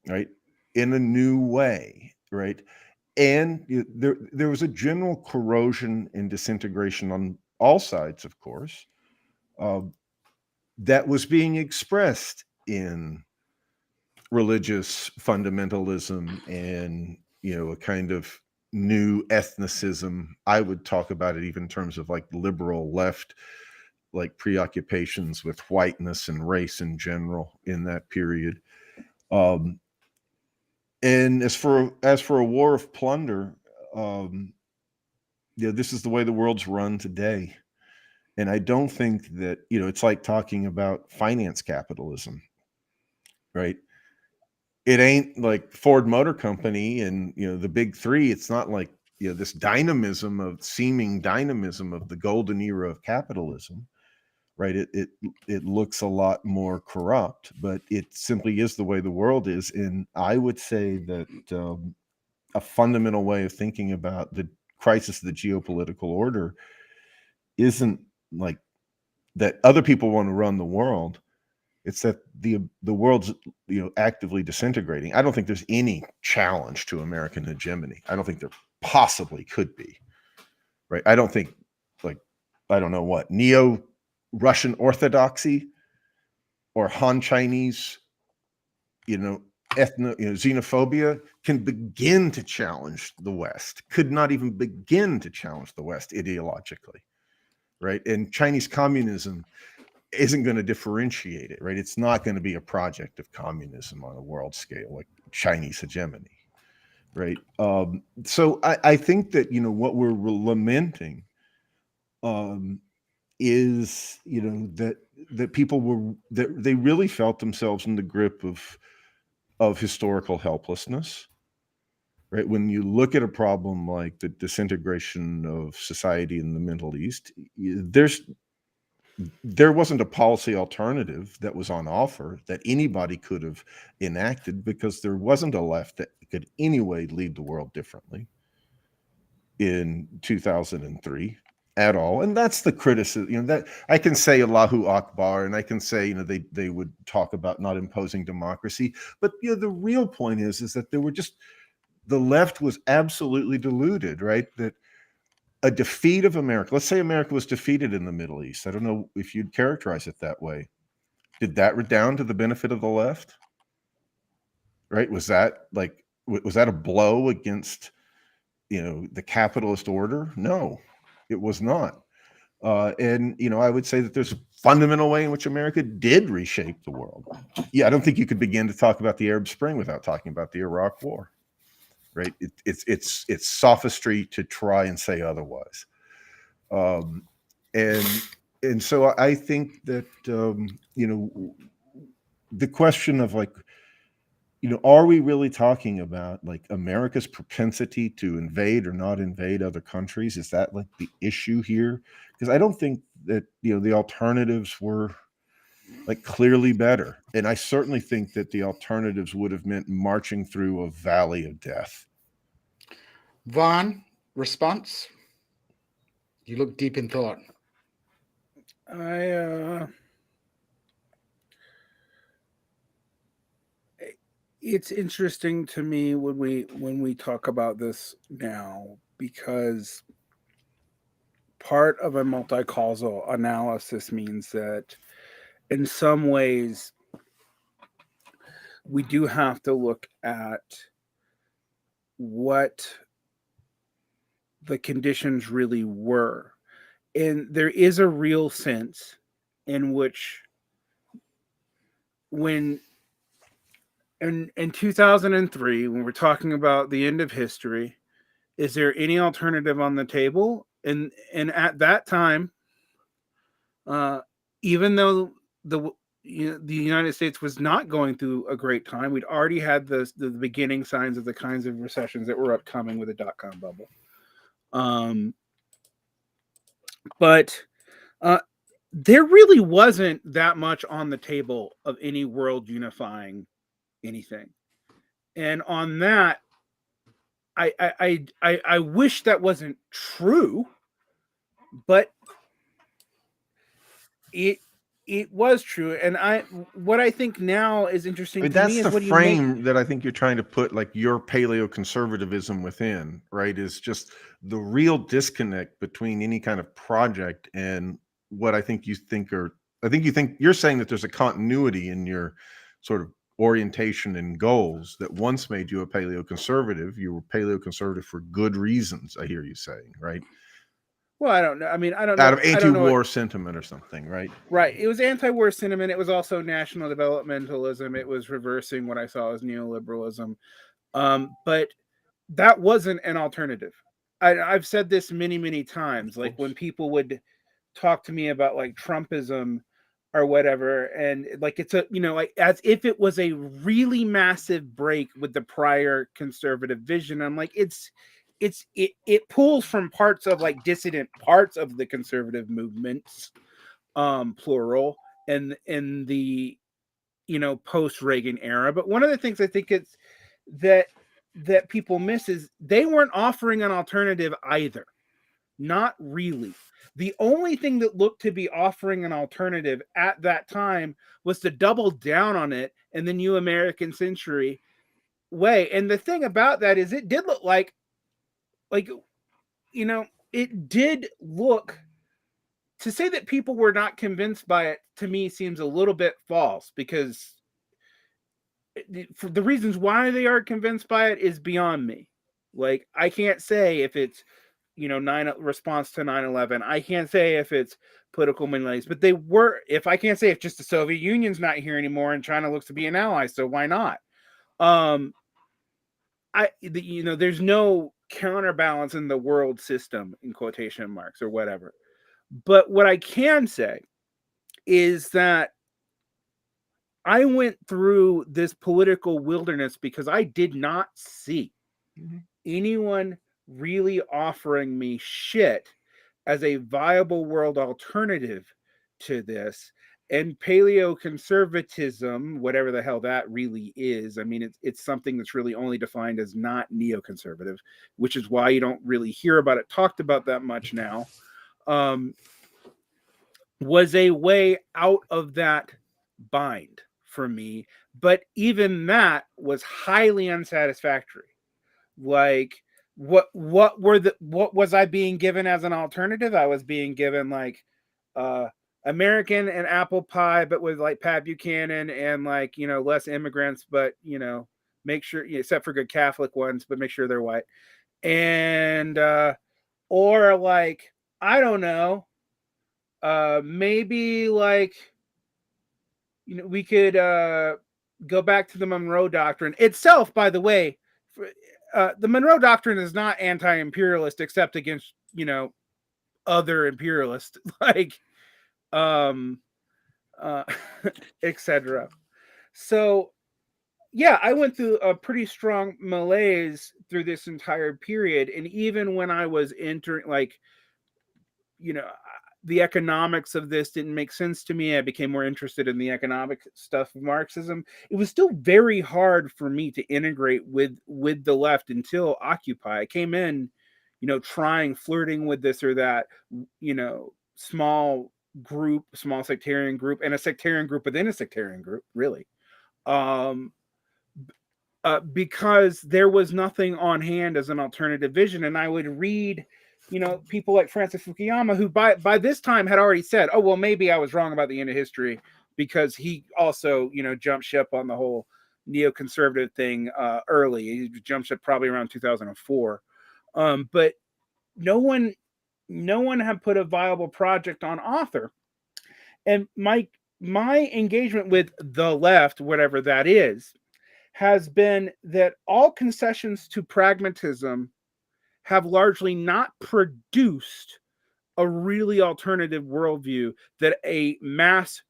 right, in a new way, right? And there was a general corrosion and disintegration on all sides, of course, that was being expressed in religious fundamentalism and, a kind of new ethnicism. I would talk about it even in terms of like liberal left, like preoccupations with whiteness and race in general in that period. And as for a war of plunder, this is the way the world's run today. And I don't think that, it's like talking about finance capitalism, right? It ain't like Ford Motor Company and, the big three. It's not like, this seeming dynamism of the golden era of capitalism, right? It looks a lot more corrupt, but it simply is the way the world is. And I would say that a fundamental way of thinking about the crisis of the geopolitical order isn't like that other people want to run the world. It's that the world's actively disintegrating. I don't think there's any challenge to American hegemony. I don't think there possibly could be, right? I don't think, like, I don't know what, neo-Russian orthodoxy or Han Chinese, xenophobia can begin to challenge the West, could not even begin to challenge the West ideologically, right? And Chinese communism isn't going to differentiate it, right? It's not going to be a project of communism on a world scale like Chinese hegemony, right? So I think that, what we're lamenting is, that people that they really felt themselves in the grip of historical helplessness, right? When you look at a problem like the disintegration of society in the Middle East, there wasn't a policy alternative that was on offer that anybody could have enacted, because there wasn't a left that could anyway lead the world differently in 2003 at all. And that's the criticism, that I can say Allahu Akbar, and I can say, they would talk about not imposing democracy, but the real point is that the left was absolutely deluded, right? That a defeat of America, let's say America was defeated in the Middle East. I don't know if you'd characterize it that way. Did that redound to the benefit of the left? Right? Was that a blow against, the capitalist order? No, it was not. And I would say that there's a fundamental way in which America did reshape the world. Yeah, I don't think you could begin to talk about the Arab Spring without talking about the Iraq War. Right? It's sophistry to try and say otherwise. And so I think that the question of are we really talking about America's propensity to invade or not invade other countries? Is that the issue here? Because I don't think that the alternatives were clearly better, and I certainly think that the alternatives would have meant marching through a valley of death. Vaughn, response? You look deep in thought. It's interesting to me when we talk about this now, because part of a multi-causal analysis means that in some ways we do have to look at what the conditions really were. And there is a real sense in which in 2003, when we're talking about the end of history, is there any alternative on the table? And at that time, even though the United States was not going through a great time, we'd already had the beginning signs of the kinds of recessions that were upcoming with the dot-com bubble. But there really wasn't that much on the table of any world unifying anything. And on that, I wish that wasn't true, but it was true. And what I think now is interesting to me is that's the frame that I think you're trying to put your paleoconservatism within, right? Is just the real disconnect between any kind of project and what I think you think you're saying that there's a continuity in your sort of orientation and goals that once made you a paleoconservative. You were paleoconservative for good reasons, I hear you saying, right? Well, I don't know. I mean, I don't know. Out of anti-war sentiment or something, right? Right. It was anti-war sentiment. It was also national developmentalism. It was reversing what I saw as neoliberalism. But that wasn't an alternative. I've said this many, many times. When people would talk to me about Trumpism or whatever, and it's a as if it was a really massive break with the prior conservative vision. I'm like, it pulls from parts of dissident parts of the conservative movements, plural, and in the post-Reagan era. But one of the things I think it's that people miss is they weren't offering an alternative either. Not really. The only thing that looked to be offering an alternative at that time was to double down on it in the new American century way. And the thing about that is it did look it did look, to say that people were not convinced by it, to me seems a little bit false, because for the reasons why they aren't convinced by it is beyond me. Like, I can't say if it's, response to 9/11. I can't say if it's political malaise, but if I can't say if just the Soviet Union's not here anymore and China looks to be an ally, so why not? There's no counterbalance in the world system, in quotation marks or whatever. But what I can say is that I went through this political wilderness because I did not see anyone really offering me shit as a viable world alternative to this. And paleoconservatism, whatever the hell that really is, I mean, it's something that's really only defined as not neoconservative, which is why you don't really hear about it talked about that much now, was a way out of that bind for me. But even that was highly unsatisfactory. Like, what was I being given as an alternative? I was being given like American and apple pie, but with like Pat Buchanan and like, less immigrants, but make sure, except for good Catholic ones, but make sure they're white. And or like, I don't know, maybe like, we could go back to the Monroe Doctrine itself, by the way. The Monroe Doctrine is not anti-imperialist except against, other imperialists, like, etc. So, yeah, I went through a pretty strong malaise through this entire period. And even when I was entering, like, the economics of this didn't make sense to me. I became more interested in the economic stuff of Marxism. It was still very hard for me to integrate with the left until Occupy. I came in, flirting with this or that, small sectarian group, and a sectarian group within a sectarian group, really. Because there was nothing on hand as an alternative vision. And I would read, people like Francis Fukuyama, who by this time had already said, oh, well, maybe I was wrong about the end of history, because he also, jumped ship on the whole neoconservative thing early. He jumped ship probably around 2004. But no one had put a viable project on author. And my engagement with the left, whatever that is, has been that all concessions to pragmatism have largely not produced a really alternative worldview that a mass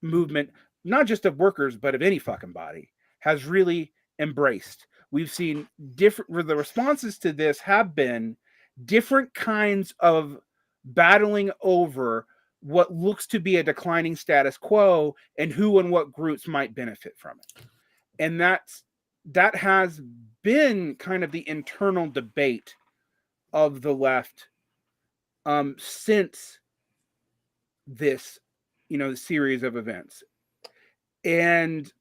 movement, not just of workers, but of any fucking body, has really embraced. We've seen the responses to this have been different kinds of battling over what looks to be a declining status quo and who and what groups might benefit from it. And that has been kind of the internal debate of the left since this, series of events. And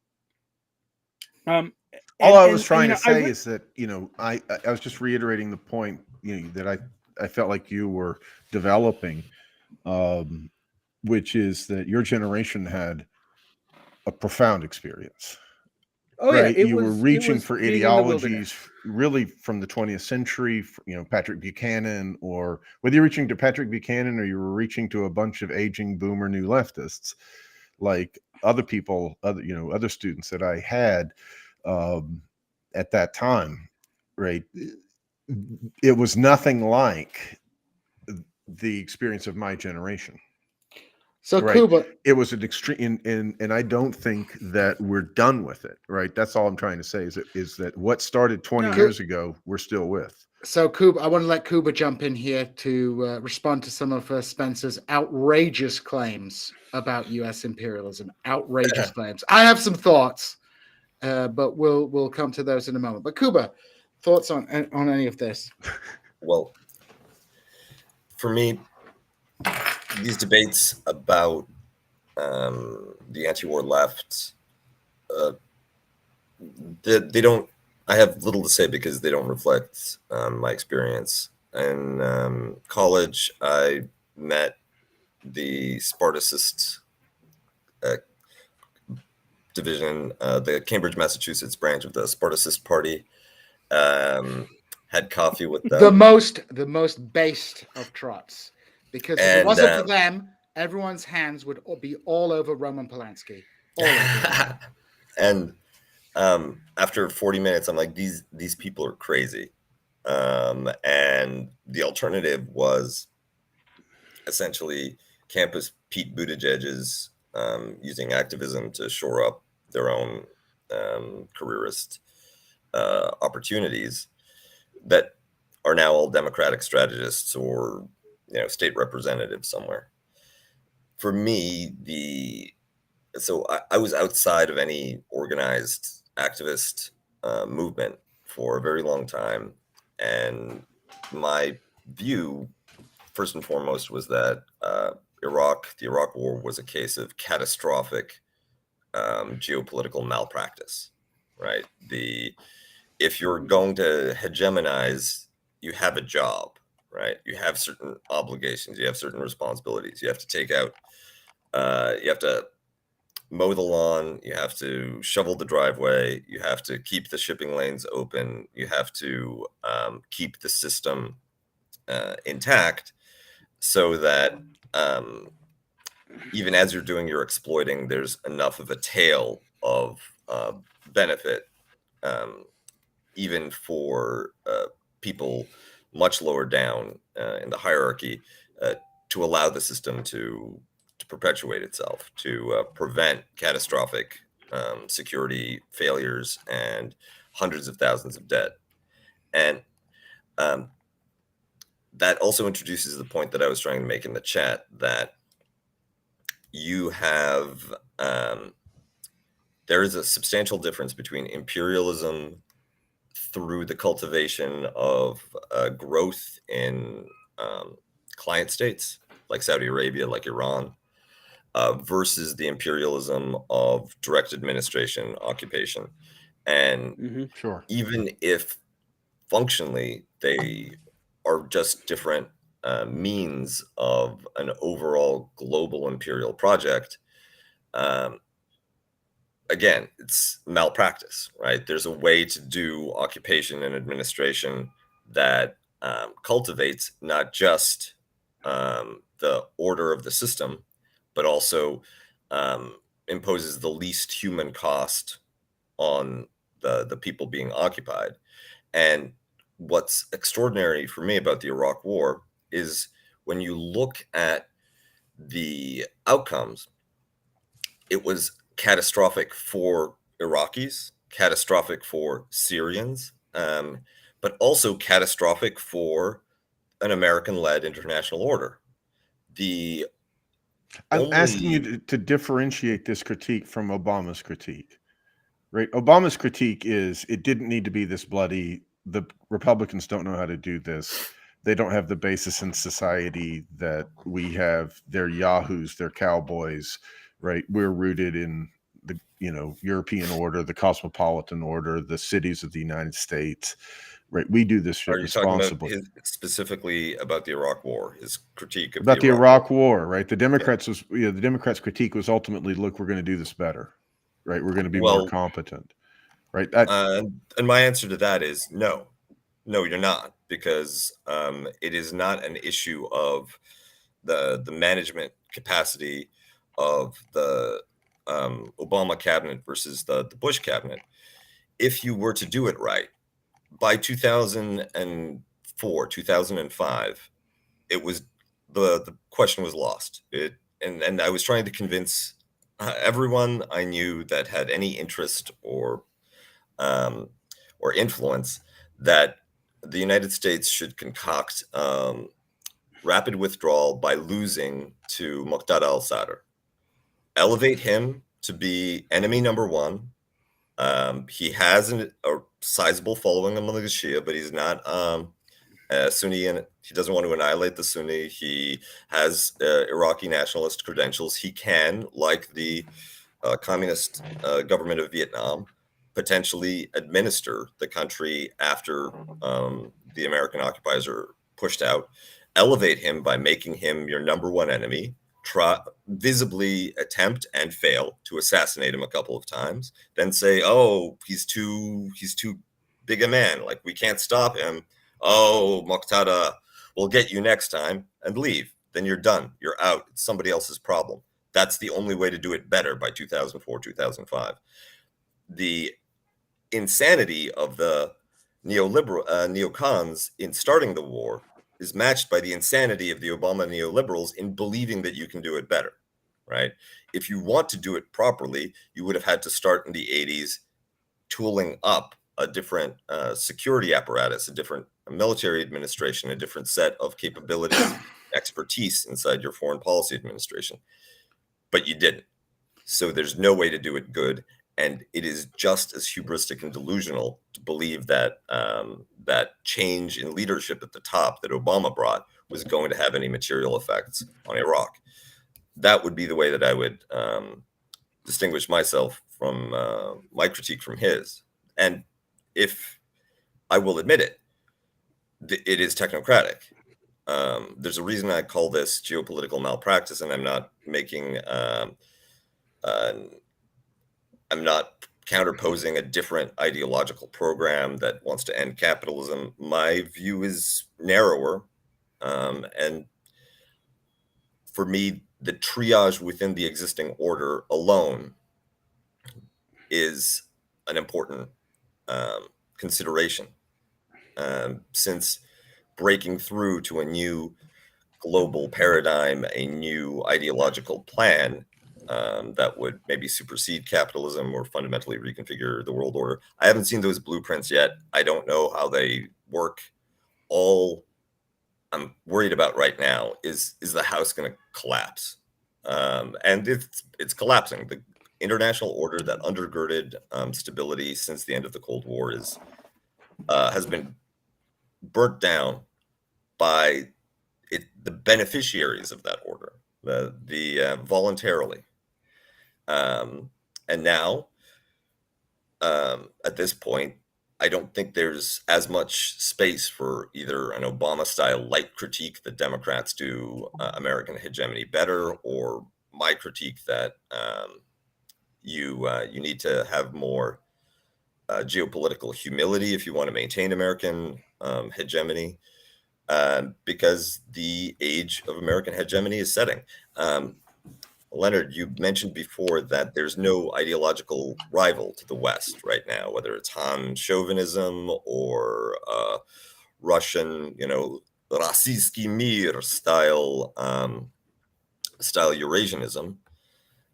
all I was trying to say is that, I was just reiterating the point, that I felt like you were developing, which is that your generation had a profound experience. Oh, right? Yeah, you were reaching for ideologies really from the 20th century, Patrick Buchanan, or whether you're reaching to Patrick Buchanan or you were reaching to a bunch of aging boomer new leftists, like other people, other students that I had at that time, right? It was nothing like the experience of my generation. So right. Cuba, It was an extreme, and I don't think that we're done with it. Right. That's all I'm trying to say is that what started 20 years ago, we're still with. So Cuba, I want to let Cuba jump in here to respond to some of Spencer's outrageous claims about U.S. imperialism. Outrageous claims. I have some thoughts, but we'll come to those in a moment. But Cuba, thoughts on any of this? Well, for me, these debates about the anti-war left, they don't. I have little to say because they don't reflect my experience. In college, I met the Spartacist division, the Cambridge, Massachusetts branch of the Spartacist Party, had coffee with The them. most based of trots, because if it And wasn't for them, everyone's hands would be all over Roman Polanski. All over. and after 40 minutes, I'm like, these people are crazy. And the alternative was essentially campus Pete Buttigieg's using activism to shore up their own careerist opportunities that are now all Democratic strategists or state representatives somewhere. For me, I was outside of any organized activist movement for a very long time, and my view, first and foremost, was that the Iraq War was a case of catastrophic geopolitical malpractice, right? If you're going to hegemonize, you have a job, right? You have certain obligations, you have certain responsibilities. You have to take out, you have to mow the lawn, you have to shovel the driveway, you have to keep the shipping lanes open, you have to keep the system intact so that even as you're doing your exploiting, there's enough of a tail of benefit, even for people much lower down in the hierarchy, to allow the system to perpetuate itself, to prevent catastrophic security failures and hundreds of thousands of dead. And that also introduces the point that I was trying to make in the chat, that you have there is a substantial difference between imperialism through the cultivation of growth in client states like Saudi Arabia, like Iran, versus the imperialism of direct administration, occupation. And Sure. even if functionally they are just different means of an overall global imperial project, again, it's malpractice, right? There's a way to do occupation and administration that cultivates not just the order of the system, but also imposes the least human cost on the people being occupied. And what's extraordinary for me about the Iraq War is when you look at the outcomes, it was catastrophic for Iraqis, catastrophic for Syrians, but also catastrophic for an American-led international order. I'm asking you to differentiate this critique from Obama's critique, right? Obama's critique is it didn't need to be this bloody. The Republicans don't know how to do this. They don't have the basis in society that we have. They're yahoos, they're cowboys, right? We're rooted in the European order, the cosmopolitan order, the cities of the United States, right? We do this shit responsibly. Talking about specifically about the Iraq War, his critique of about the Iraq War, right? The Democrats the Democrats' critique was ultimately, look, we're going to do this better, right? We're going to be more competent, right? And my answer to that is no, you're not, because it is not an issue of the management capacity of the Obama cabinet versus the Bush cabinet. If you were to do it right, by 2004, 2005, it was the question was lost. And I was trying to convince everyone I knew that had any interest or influence that the United States should concoct rapid withdrawal by losing to Muqtada al-Sadr. Elevate him to be enemy number one. He has a sizable following among the Shia, but he's not Sunni, and he doesn't want to annihilate the Sunni. He has Iraqi nationalist credentials. He can, like the communist government of Vietnam, potentially administer the country after the American occupiers are pushed out. Elevate him by making him your number one enemy. visibly attempt and fail to assassinate him a couple of times, then say, "Oh, he's too big a man. Like, we can't stop him. Oh, Muqtada, we'll get you next time," and leave. Then you're done. You're out. It's somebody else's problem. That's the only way to do it better by 2004, 2005. The insanity of the neocons in starting the war is matched by the insanity of the Obama neoliberals in believing that you can do it better, right? If you want to do it properly, you would have had to start in the 80s tooling up a different security apparatus, a different military administration, a different set of capabilities, expertise inside your foreign policy administration. But you didn't. So there's no way to do it good. And it is just as hubristic and delusional to believe that that change in leadership at the top that Obama brought was going to have any material effects on Iraq. That would be the way that I would distinguish myself from my critique from his. And if I will admit it, it is technocratic. There's a reason I call this geopolitical malpractice, and I'm not making I'm not counterposing a different ideological program that wants to end capitalism. My view is narrower. And for me, the triage within the existing order alone is an important consideration. Since breaking through to a new global paradigm, a new ideological plan, that would maybe supersede capitalism or fundamentally reconfigure the world order. I haven't seen those blueprints yet. I don't know how they work. All I'm worried about right now is the house going to collapse? And it's collapsing. The international order that undergirded stability since the end of the Cold War has been burnt down by the beneficiaries of that order, the voluntarily. And now, at this point, I don't think there's as much space for either an Obama-style light critique that Democrats do American hegemony better, or my critique that you need to have more geopolitical humility if you want to maintain American hegemony, because the age of American hegemony is setting. Leonard, you mentioned before that there's no ideological rival to the West right now, whether it's Han chauvinism or Russian, Rossiyski mir style Eurasianism.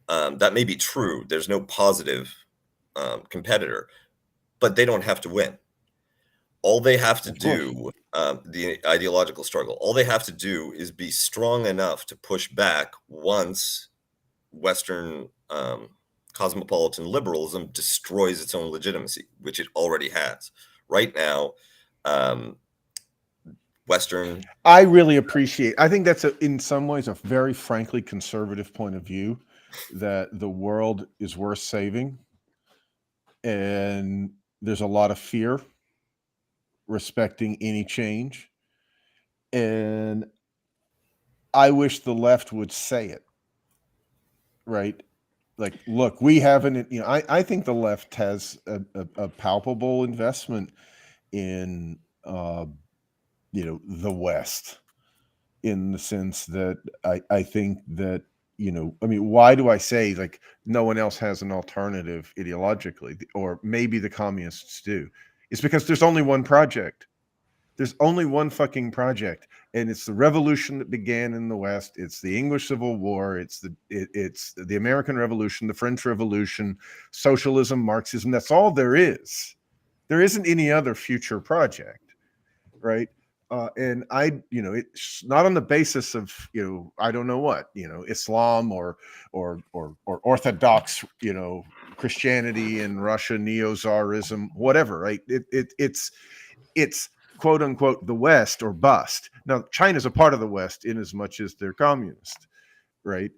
That may be true. There's no positive competitor, but they don't have to win. All they have to do, the ideological struggle, all they have to do is be strong enough to push back once Western cosmopolitan liberalism destroys its own legitimacy, which it already has. Right now, Western... I really appreciate, I think that's in some ways a very frankly conservative point of view, that the world is worth saving. And there's a lot of fear respecting any change. And I wish the left would say it. Right? Like, look, we haven't, I think the left has a palpable investment in, the West, in the sense that I think that, why do I say like no one else has an alternative ideologically, or maybe the communists do? It's because there's only one project. There's only one fucking project, and it's the revolution that began in the West. It's the English Civil War. It's the American Revolution, the French Revolution, socialism, Marxism. That's all there is. There isn't any other future project, right? And it's not on the basis of I don't know what Islam or Orthodox Christianity in Russia, neo-Tsarism, whatever, right? It's quote unquote the West or bust. Now, China's a part of the West in as much as they're communist, right?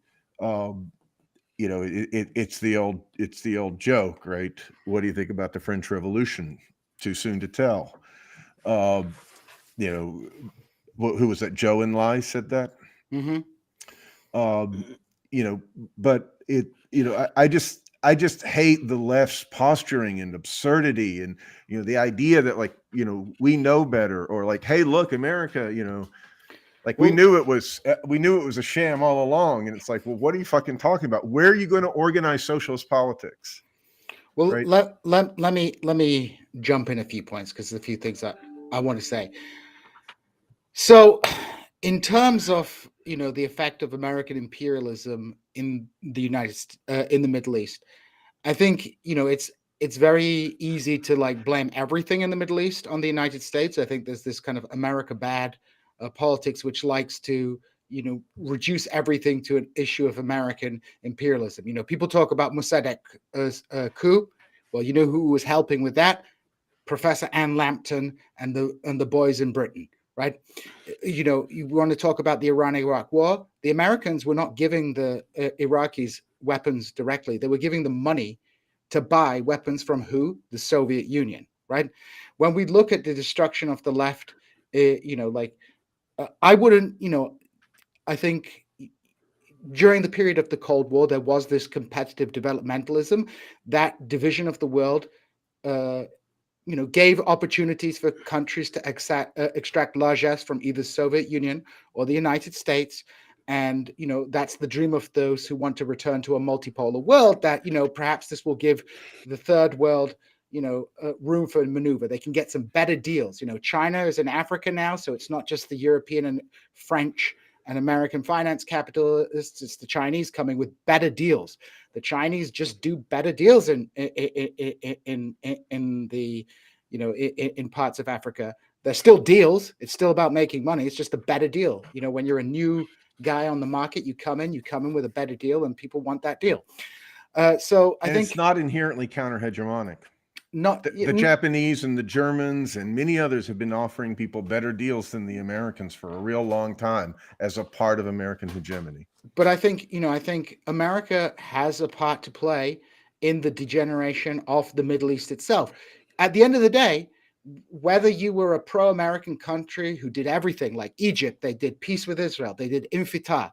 It's the old joke, right? What do you think about the French Revolution? Too soon to tell. Who was that? Joe and Lai said that. Mm-hmm. You know, but it, you know, I just hate the left's posturing and absurdity, and you know, the idea that, like, you know, we know better, or like, hey, look, America, you know, like, we knew it was a sham all along. And it's like, well, what are you fucking talking about? Where are you going to organize socialist politics? Well, Right? let me jump in a few points, because there's a few things that I want to say. So, in terms of, you know, the effect of American imperialism in the in the Middle East, I think, you know, it's very easy to like blame everything in the Middle East on the United States. I think there's this kind of America bad politics which likes to, you know, reduce everything to an issue of American imperialism. You know, people talk about Mossadegh coup. Well, you know who was helping with that? Professor Anne Lambton and the boys in Britain, right? You know, you want to talk about the Iran-Iraq war. The Americans were not giving the Iraqis weapons directly. They were giving them money to buy weapons from who? The Soviet Union, right? When we look at the destruction of the left, you know, like I wouldn't, you know, I think during the period of the Cold War, there was this competitive developmentalism, that division of the world, you know, gave opportunities for countries to extract largesse from either Soviet Union or the United States. And, you know, that's the dream of those who want to return to a multipolar world, that, you know, perhaps this will give the third world, you know, room for maneuver. They can get some better deals. You know, China is in Africa now, so it's not just the European and French and American finance capitalists, it's the Chinese coming with better deals. The Chinese just do better deals in the, you know, in parts of Africa. They're still deals. It's still about making money. It's just a better deal. You know, when you're a new guy on the market, you come in with a better deal, and people want that deal. So I think it's not inherently counter-hegemonic. Not the Japanese and the Germans and many others have been offering people better deals than the Americans for a real long time as a part of American hegemony. But I think, you know, I think America has a part to play in the degeneration of the Middle East itself. At the end of the day, whether you were a pro-American country who did everything, like Egypt, they did peace with Israel, they did infitah,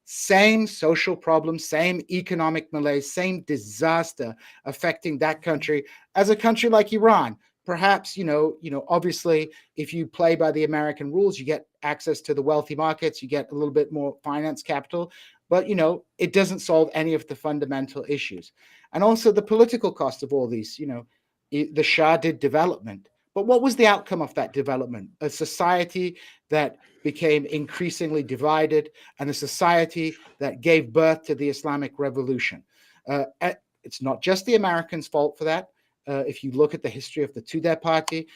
same social problems, same economic malaise, same disaster affecting that country as a country like Iran. Perhaps, you know, obviously, if you play by the American rules, you get access to the wealthy markets, you get a little bit more finance capital, but, you know, it doesn't solve any of the fundamental issues. And also the political cost of all these, you know, the Shah did development. But what was the outcome of that development? A society that became increasingly divided, and a society that gave birth to the Islamic Revolution. It's not just the Americans' fault for that. If you look at the history of the Tudeh Party,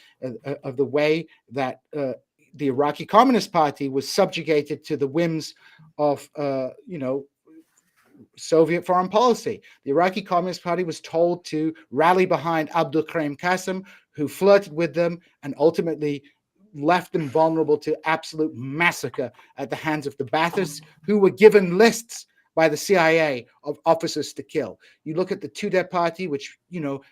of the way that the Iraqi Communist Party was subjugated to the whims of, you know, Soviet foreign policy. The Iraqi Communist Party was told to rally behind Abdul Karim Qasim, who flirted with them and ultimately left them vulnerable to absolute massacre at the hands of the Baathists, who were given lists by the CIA of officers to kill. You look at the Tudeh Party, which, you know,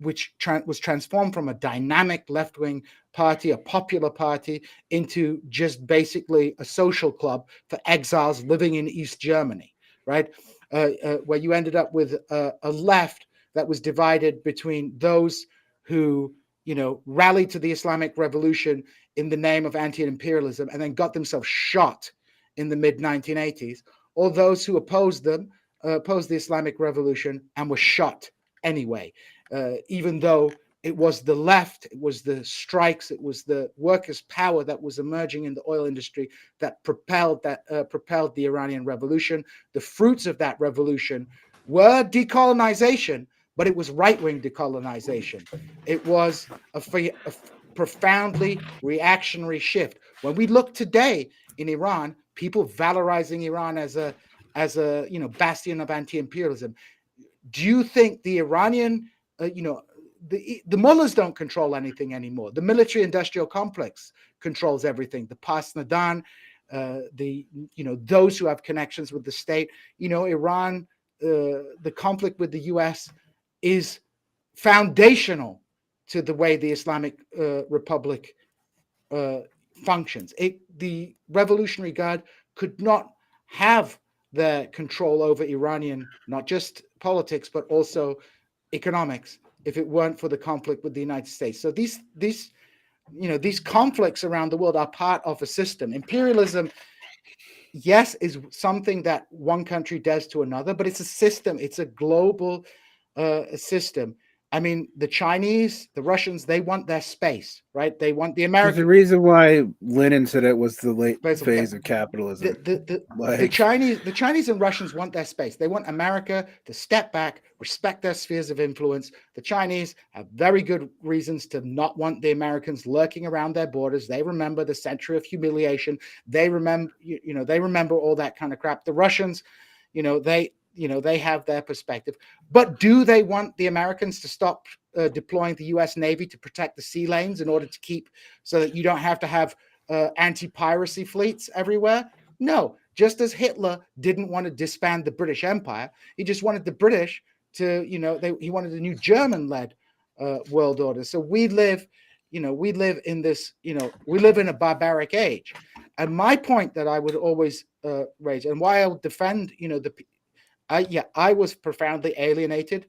was transformed from a dynamic left-wing party, a popular party, into just basically a social club for exiles living in East Germany, right? Where you ended up with a left that was divided between those who, you know, rallied to the Islamic Revolution in the name of anti-imperialism and then got themselves shot in the mid-1980s, or those who opposed the Islamic Revolution and were shot anyway, even though it was the left, it was the strikes, it was the workers' power that was emerging in the oil industry that propelled the Iranian Revolution. The fruits of that revolution were decolonization, but it was right-wing decolonization. It was a profoundly reactionary shift. When we look today in Iran, people valorizing Iran as a you know, bastion of anti-imperialism. Do you think the Iranian, you know, the mullahs don't control anything anymore? The military-industrial complex controls everything. The Pasdaran, the, you know, those who have connections with the state. You know, Iran, the conflict with the U.S. is foundational to the way the Islamic Republic functions. The Revolutionary Guard could not have the control over Iranian, not just politics, but also economics, if it weren't for the conflict with the United States. So these conflicts around the world are part of a system. Imperialism, yes, is something that one country does to another, but it's a system. It's a global system. I mean, the Chinese, the Russians, they want their space, right? They want the There's American. a reason why Lenin said it was the late phase of capitalism. The Chinese and Russians want their space. They want America to step back, respect their spheres of influence. The Chinese have very good reasons to not want the Americans lurking around their borders. They remember the century of humiliation. They remember, they remember all that kind of crap. The Russians, they have their perspective. But do they want the Americans to stop deploying the U.S. Navy to protect the sea lanes in order to keep so that you don't have to have anti-piracy fleets everywhere? No. Just as Hitler didn't want to disband the British Empire, he just wanted the British to, he wanted a new German-led world order. So we live in this, we live in a barbaric age. And my point that I would always raise, and why I would defend, I was profoundly alienated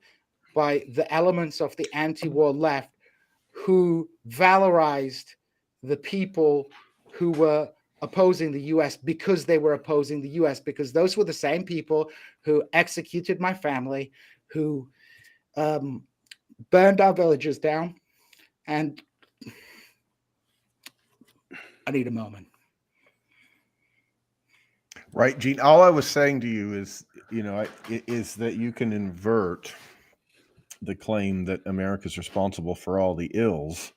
by the elements of the anti-war left who valorized the people who were opposing the U.S. because they were opposing the U.S., because those were the same people who executed my family, who burned our villages down. And I need a moment. Right, Gene. All I was saying to you is, is that you can invert the claim that America's responsible for all the ills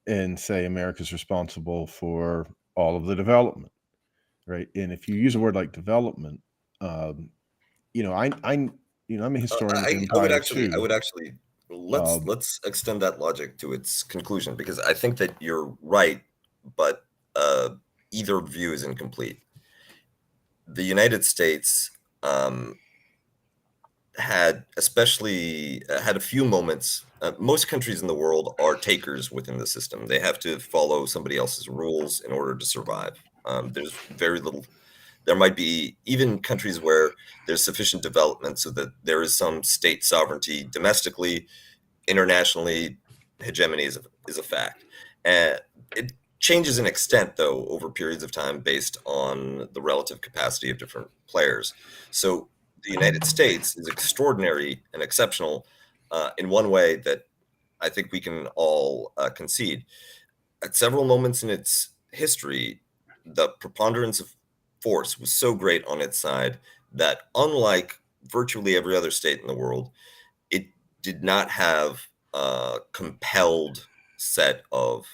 and say America's responsible for all of the development, right? And if you use a word like development, I'm a historian of empire too. I would actually let's extend that logic to its conclusion, because I think that you're right, but either view is incomplete. The United States had a few moments. Most countries in the world are takers within the system. They have to follow somebody else's rules in order to survive. There's very little. There might be even countries where there's sufficient development so that there is some state sovereignty domestically. Internationally, hegemony is a fact. And it changes in extent, though, over periods of time based on the relative capacity of different players. So the United States is extraordinary and exceptional in one way that I think we can all concede. At several moments in its history, the preponderance of force was so great on its side that, unlike virtually every other state in the world, it did not have a compelled set of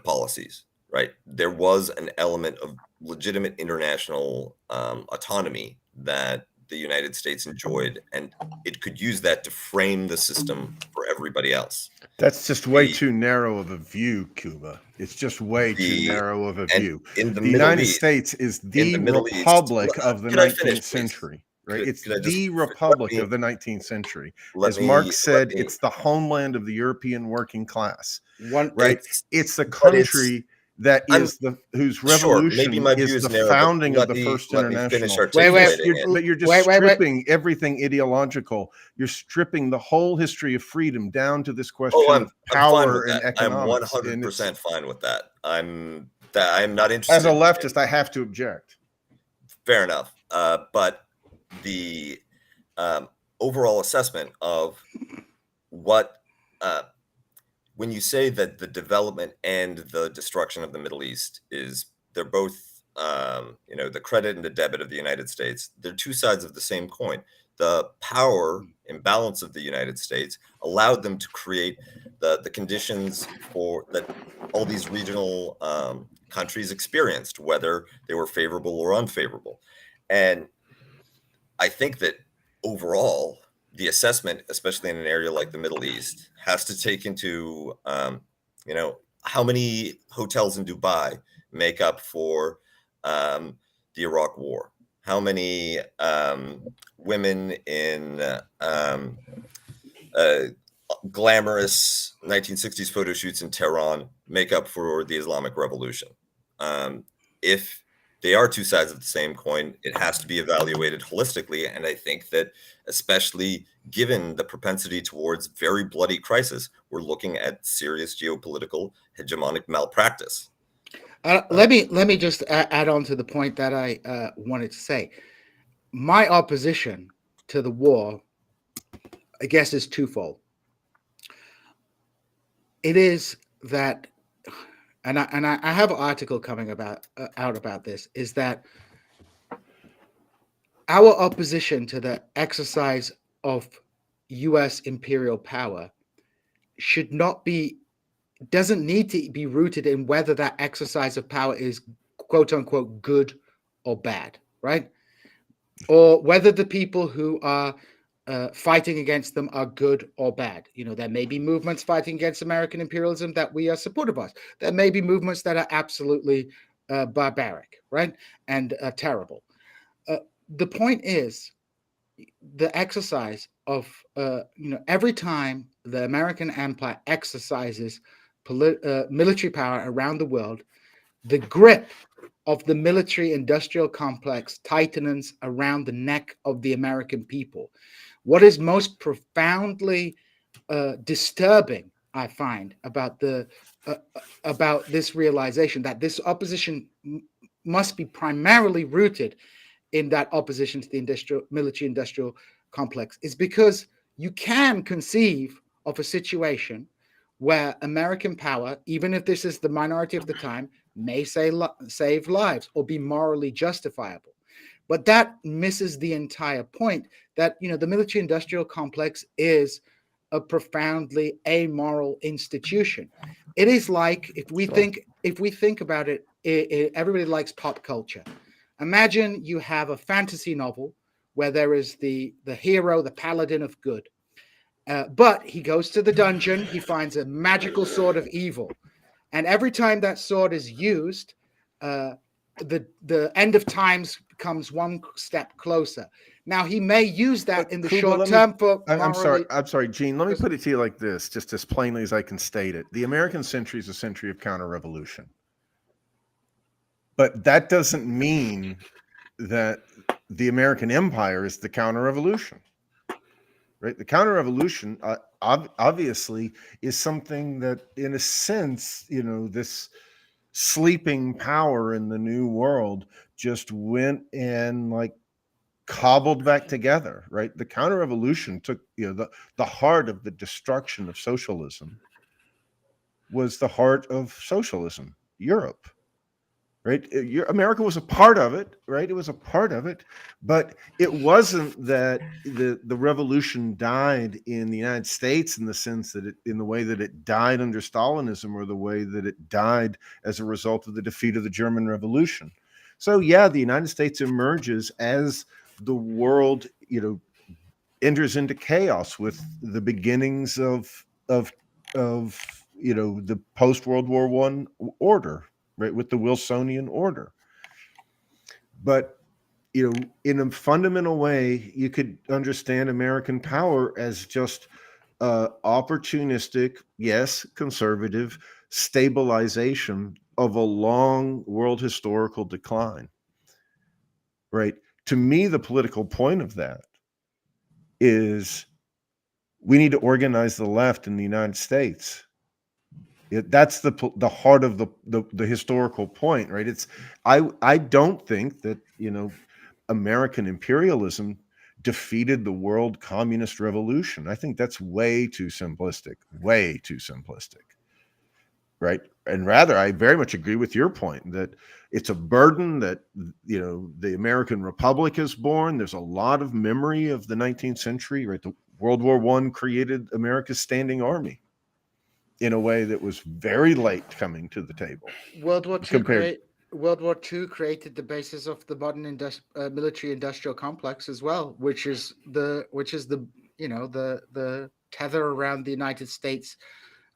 policies, right? There was an element of legitimate international autonomy that the United States enjoyed, and it could use that to frame the system for everybody else. That's just way too narrow of a view, Cuba. It's just way too narrow of a view. In the United States is the republic of the 19th century, right? It's the republic of the 19th century. As Marx said, it's the homeland of the European working class, right? It's the country that is whose revolution is the founding of the first international. But you're just stripping everything ideological. You're stripping the whole history of freedom down to this question of power and economics. I'm 100% fine with that. I'm not interested. As a leftist, I have to object. Fair enough. But the overall assessment of what when you say that the development and the destruction of the Middle East they're both, the credit and the debit of the United States, they're two sides of the same coin. The power imbalance of the United States allowed them to create the conditions for that all these regional countries experienced, whether they were favorable or unfavorable. And I think that overall, the assessment, especially in an area like the Middle East, has to take into, how many hotels in Dubai make up for the Iraq War? How many women in glamorous 1960s photo shoots in Tehran make up for the Islamic Revolution? If they are two sides of the same coin. It has to be evaluated holistically. And I think that, especially given the propensity towards very bloody crisis, we're looking at serious geopolitical hegemonic malpractice. Let me just add on to the point that I wanted to say. My opposition to the war, I guess, is twofold. It is that, and I have an article coming out about this, is that our opposition to the exercise of U.S. imperial power doesn't need to be rooted in whether that exercise of power is quote unquote good or bad, right? Or whether the people who are fighting against them are good or bad. There may be movements fighting against American imperialism that we are supportive of. There may be movements that are absolutely barbaric, right? And terrible. The point is, the exercise of, every time the American empire exercises military power around the world, the grip of the military industrial complex tightens around the neck of the American people. What is most profoundly disturbing, I find, about this realization that this opposition must be primarily rooted in that opposition to the military industrial complex, is because you can conceive of a situation where American power, even if this is the minority of the time, may save lives or be morally justifiable. But that misses the entire point that, the military industrial complex is a profoundly amoral institution. It is like, if we think about it, everybody likes pop culture. Imagine you have a fantasy novel where there is the hero, the paladin of good. But he goes to the dungeon, he finds a magical sword of evil. And every time that sword is used, the end of times comes one step closer. Now, he may use that in the Crüe, short term for I'm sorry, Gene. Let me put it to you like this, just as plainly as I can state it. The American century is a century of counter-revolution. But that doesn't mean that the American empire is the counter-revolution, right? The counter-revolution obviously is something that, in a sense, this sleeping power in the new world just went and cobbled back together, right? The counter-revolution took, the heart of the destruction of socialism was the heart of socialism, Europe. Right, America was a part of it, right? It was a part of it, but it wasn't that the revolution died in the United States in the sense that in the way that it died under Stalinism, or the way that it died as a result of the defeat of the German Revolution. So yeah, the United States emerges as the world, enters into chaos with the beginnings of the post-World War I order. Right, with the Wilsonian order. But, in a fundamental way, you could understand American power as just opportunistic, yes, conservative stabilization of a long world historical decline. Right. To me, the political point of that is we need to organize the left in the United States. That's the heart of the historical point, right? I don't think that American imperialism defeated the world communist revolution. I think that's way too simplistic, right? And rather, I very much agree with your point that it's a burden that the American Republic is born. There's a lot of memory of the 19th century, right? The World War I created America's standing army in a way that was very late coming to the table. World War II created the basis of the modern military industrial complex as well, which is the tether around the United States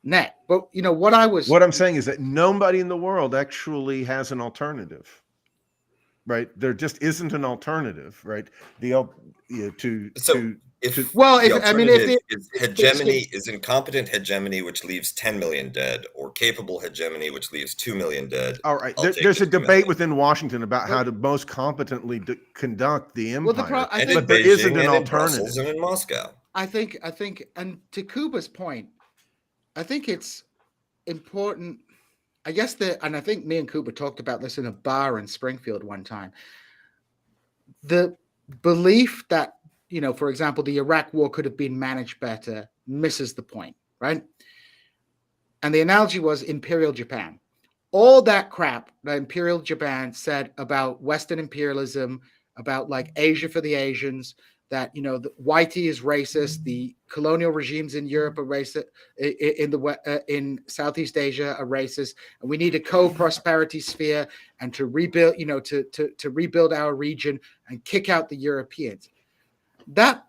neck. But what I'm saying is that nobody in the world actually has an alternative. right? There just isn't an alternative, right? The So if Well, the if I mean, if alternative the is hegemony, is incompetent hegemony, which leaves 10 million dead, or capable hegemony, which leaves 2 million dead. all right, I'll take there's the a 2 debate million. within Washington about how to most competently conduct the well, empire, I And think in but there isn't Beijing an and in Brussels alternative. and in Moscow. I think, and to Kuba's point, I think it's important. I guess and I think me and Kuba talked about this in a bar in Springfield one time. The belief that, for example, the Iraq war could have been managed better misses the point, right? And the analogy was Imperial Japan. All that crap that Imperial Japan said about Western imperialism, about like Asia for the Asians, that the Whitey is racist, the colonial regimes in Europe are racist, in Southeast Asia are racist, and we need a co-prosperity sphere and to rebuild, to rebuild our region and kick out the Europeans. That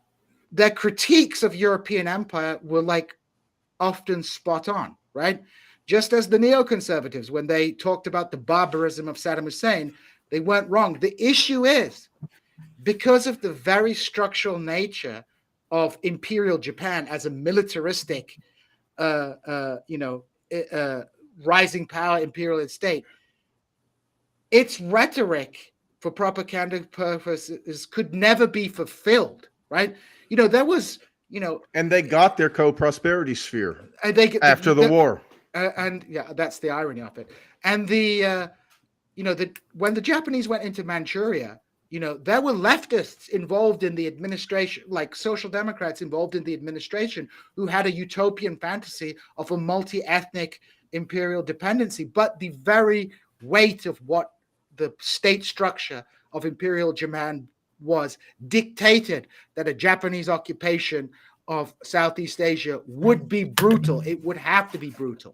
their critiques of European empire were like often spot on, right? Just as the neoconservatives, when they talked about the barbarism of Saddam Hussein, they weren't wrong. The issue is, because of the very structural nature of Imperial Japan as a militaristic, rising power imperial state, its rhetoric for propaganda purposes could never be fulfilled, right? There was, And they got their co-prosperity sphere after the war. And yeah, that's the irony of it. And when the Japanese went into Manchuria, there were leftists involved in the administration, like social democrats involved in the administration, who had a utopian fantasy of a multi-ethnic imperial dependency. But the very weight of what the state structure of Imperial Japan was dictated that a Japanese occupation of Southeast Asia would be brutal. It would have to be brutal.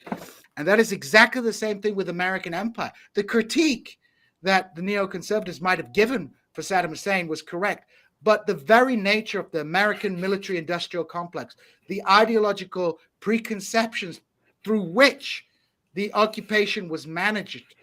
And that is exactly the same thing with American empire. The critique that the neoconservatives might have given for Saddam Hussein was correct. But the very nature of the American military industrial complex, the ideological preconceptions through which the occupation was managed,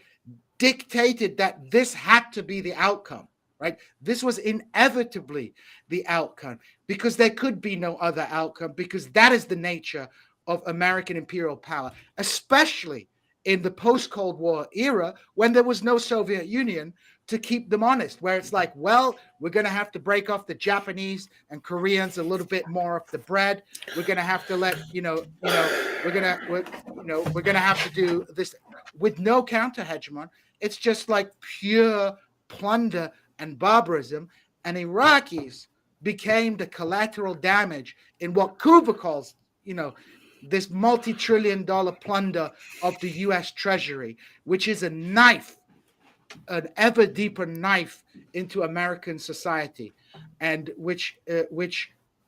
dictated that this had to be the outcome, right? This was inevitably the outcome because there could be no other outcome, because that is the nature of American imperial power, especially in the post-Cold War era when there was no Soviet Union to keep them honest, where it's like, well, we're going to have to break off the Japanese and Koreans a little bit more of the bread. We're going to have to let, we're going to have to do this with no counter hegemon. It's just like pure plunder and barbarism. And Iraqis became the collateral damage in what Cuba calls, this multi-trillion-dollar plunder of the U.S. Treasury, which is a knife, an ever deeper knife into American society, and which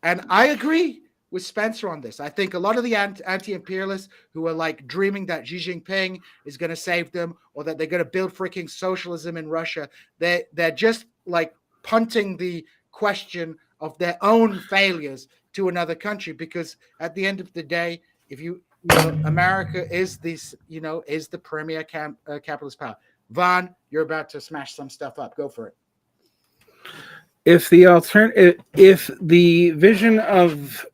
and I agree with Spencer on this. I think a lot of the anti-imperialists who are like dreaming that Xi Jinping is going to save them or that they're going to build freaking socialism in Russia, they're just like punting the question of their own failures to another country, because at the end of the day, if America is this, is the premier capitalist power. Vaughn, you're about to smash some stuff up. Go for it. If the vision of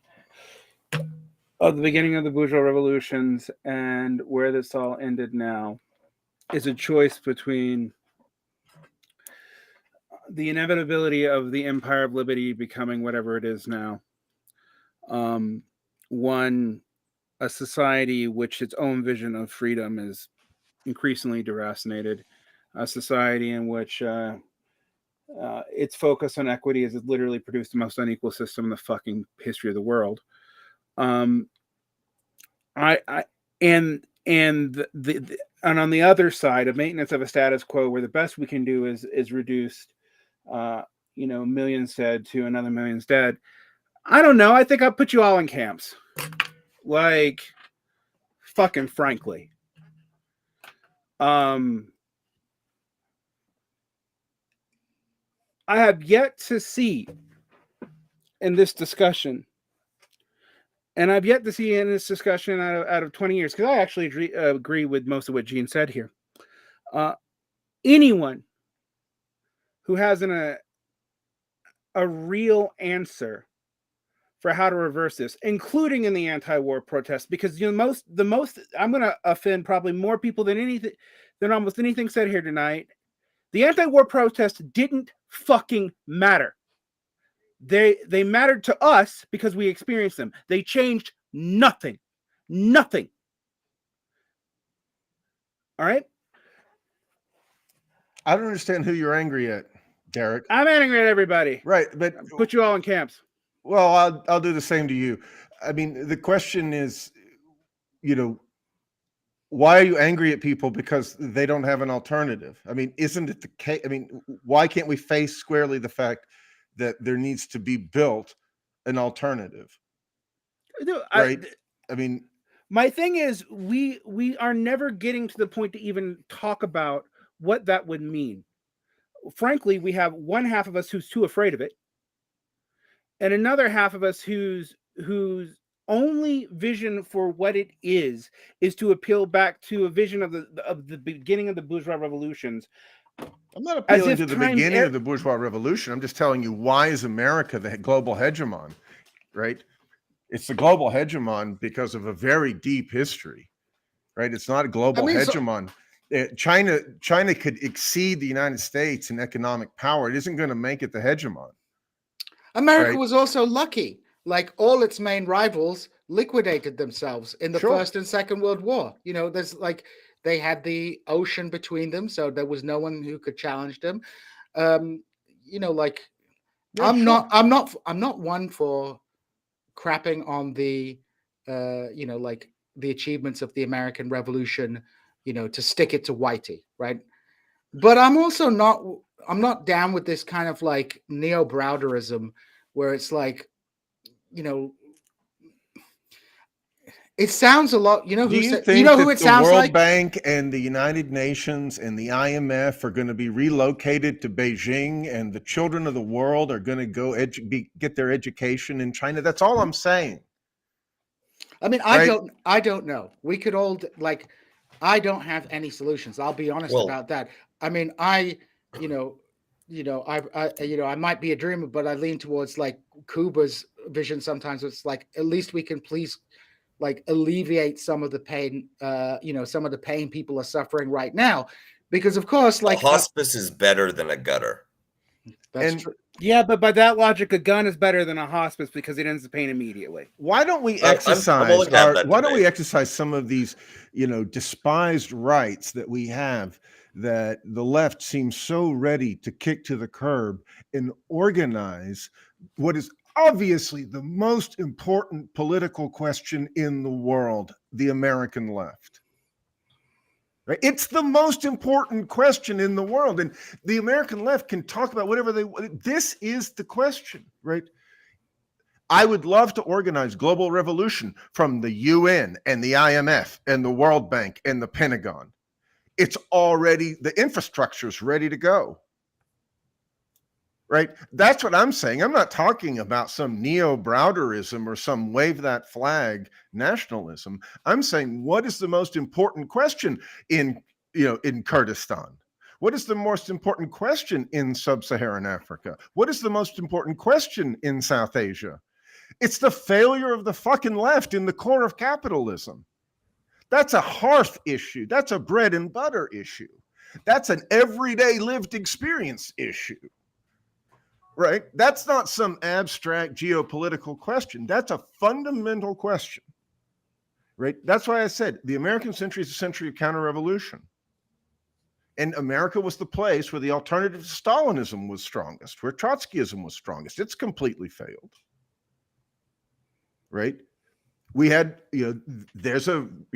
the beginning of the bourgeois revolutions and where this all ended now is a choice between the inevitability of the Empire of Liberty becoming whatever it is now, a society which its own vision of freedom is increasingly deracinated, a society in which its focus on equity has literally produced the most unequal system in the fucking history of the world. And on the other side, a maintenance of a status quo where the best we can do is reduce, millions dead to another millions dead. I don't know. I think I'll put you all in camps. Like, fucking frankly. I have yet to see in this discussion, and I've yet to see in this discussion out of 20 years, because I actually agree with most of what Gene said here, anyone who has a real answer for how to reverse this, including in the anti-war protests, because the most I'm going to offend probably more people than almost anything said here tonight. The anti-war protests didn't fucking matter. They mattered to us because we experienced them. They changed nothing. Nothing. All right? I don't understand who you're angry at, Derek. I'm angry at everybody. Right, but Put you all in camps. well, I'll do the same to you. I mean, the question is, why are you angry at people because they don't have an alternative? I mean, isn't it the case? I mean, why can't we face squarely the fact that there needs to be built an alternative? Right? I mean, my thing is, we are never getting to the point to even talk about what that would mean. Frankly, we have one half of us who's too afraid of it, and another half of us whose only vision for what it is to appeal back to a vision of the beginning of the bourgeois revolutions. I'm not appealing to the beginning of the bourgeois revolution. I'm just telling you, why is America the global hegemon, right? It's the global hegemon because of a very deep history, right? It's not a global hegemon. China could exceed the United States in economic power. It isn't going to make it the hegemon. America was also lucky. Like all its main rivals liquidated themselves in the First and Second World War. There's like they had the ocean between them, so there was no one who could challenge them. I'm not one for crapping on the the achievements of the American Revolution, to stick it to Whitey, right? But I'm not down with this kind of like neo-Browderism where it's like, it sounds a lot. Do you think the World Bank and the United Nations and the IMF are going to be relocated to Beijing, and the children of the world are going to go get their education in China? That's all I'm saying. I mean, I don't know. We could all I don't have any solutions. I'll be honest about that. I mean, I might be a dreamer, but I lean towards like Kuba's vision sometimes. It's like, at least we can please like alleviate some of the pain, some of the pain people are suffering right now. Because of course, like a hospice is better than a gutter. That's true. Yeah, but by that logic, a gun is better than a hospice because it ends the pain immediately. Why don't we exercise? Why don't we exercise some of these, despised rights that we have, that the left seems so ready to kick to the curb, and organize what is obviously the most important political question in the world, the American left. Right? It's the most important question in the world, and the American left can talk about whatever they want. This is the question, right? I would love to organize global revolution from the UN and the IMF and the World Bank and the Pentagon. It's already, the infrastructure's ready to go. Right? That's what I'm saying. I'm not talking about some neo-Browderism or some wave that flag nationalism. I'm saying, what is the most important question in Kurdistan? What is the most important question in sub-Saharan Africa? What is the most important question in South Asia? It's the failure of the fucking left in the core of capitalism. That's a hearth issue. That's a bread and butter issue. That's an everyday lived experience issue. Right? That's not some abstract geopolitical question. That's a fundamental question. Right? That's why I said the American century is a century of counter-revolution. And America was the place where the alternative to Stalinism was strongest, where Trotskyism was strongest. It's completely failed. Right? We had,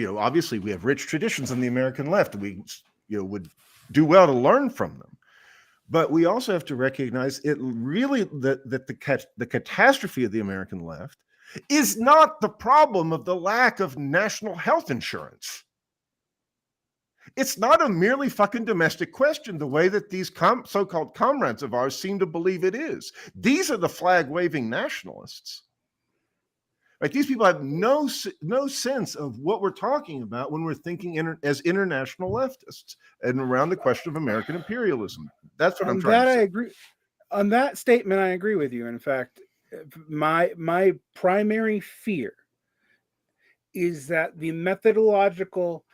obviously we have rich traditions on the American left. We, would do well to learn from them. But we also have to recognize it really that the catastrophe of the American left is not the problem of the lack of national health insurance. It's not a merely fucking domestic question the way that these so-called comrades of ours seem to believe it is. These are the flag-waving nationalists. Right? These people have no sense of what we're talking about when we're thinking as international leftists and around the question of American imperialism. That's what I'm trying to say. I agree. On that statement, I agree with you. In fact, my primary fear is that the methodological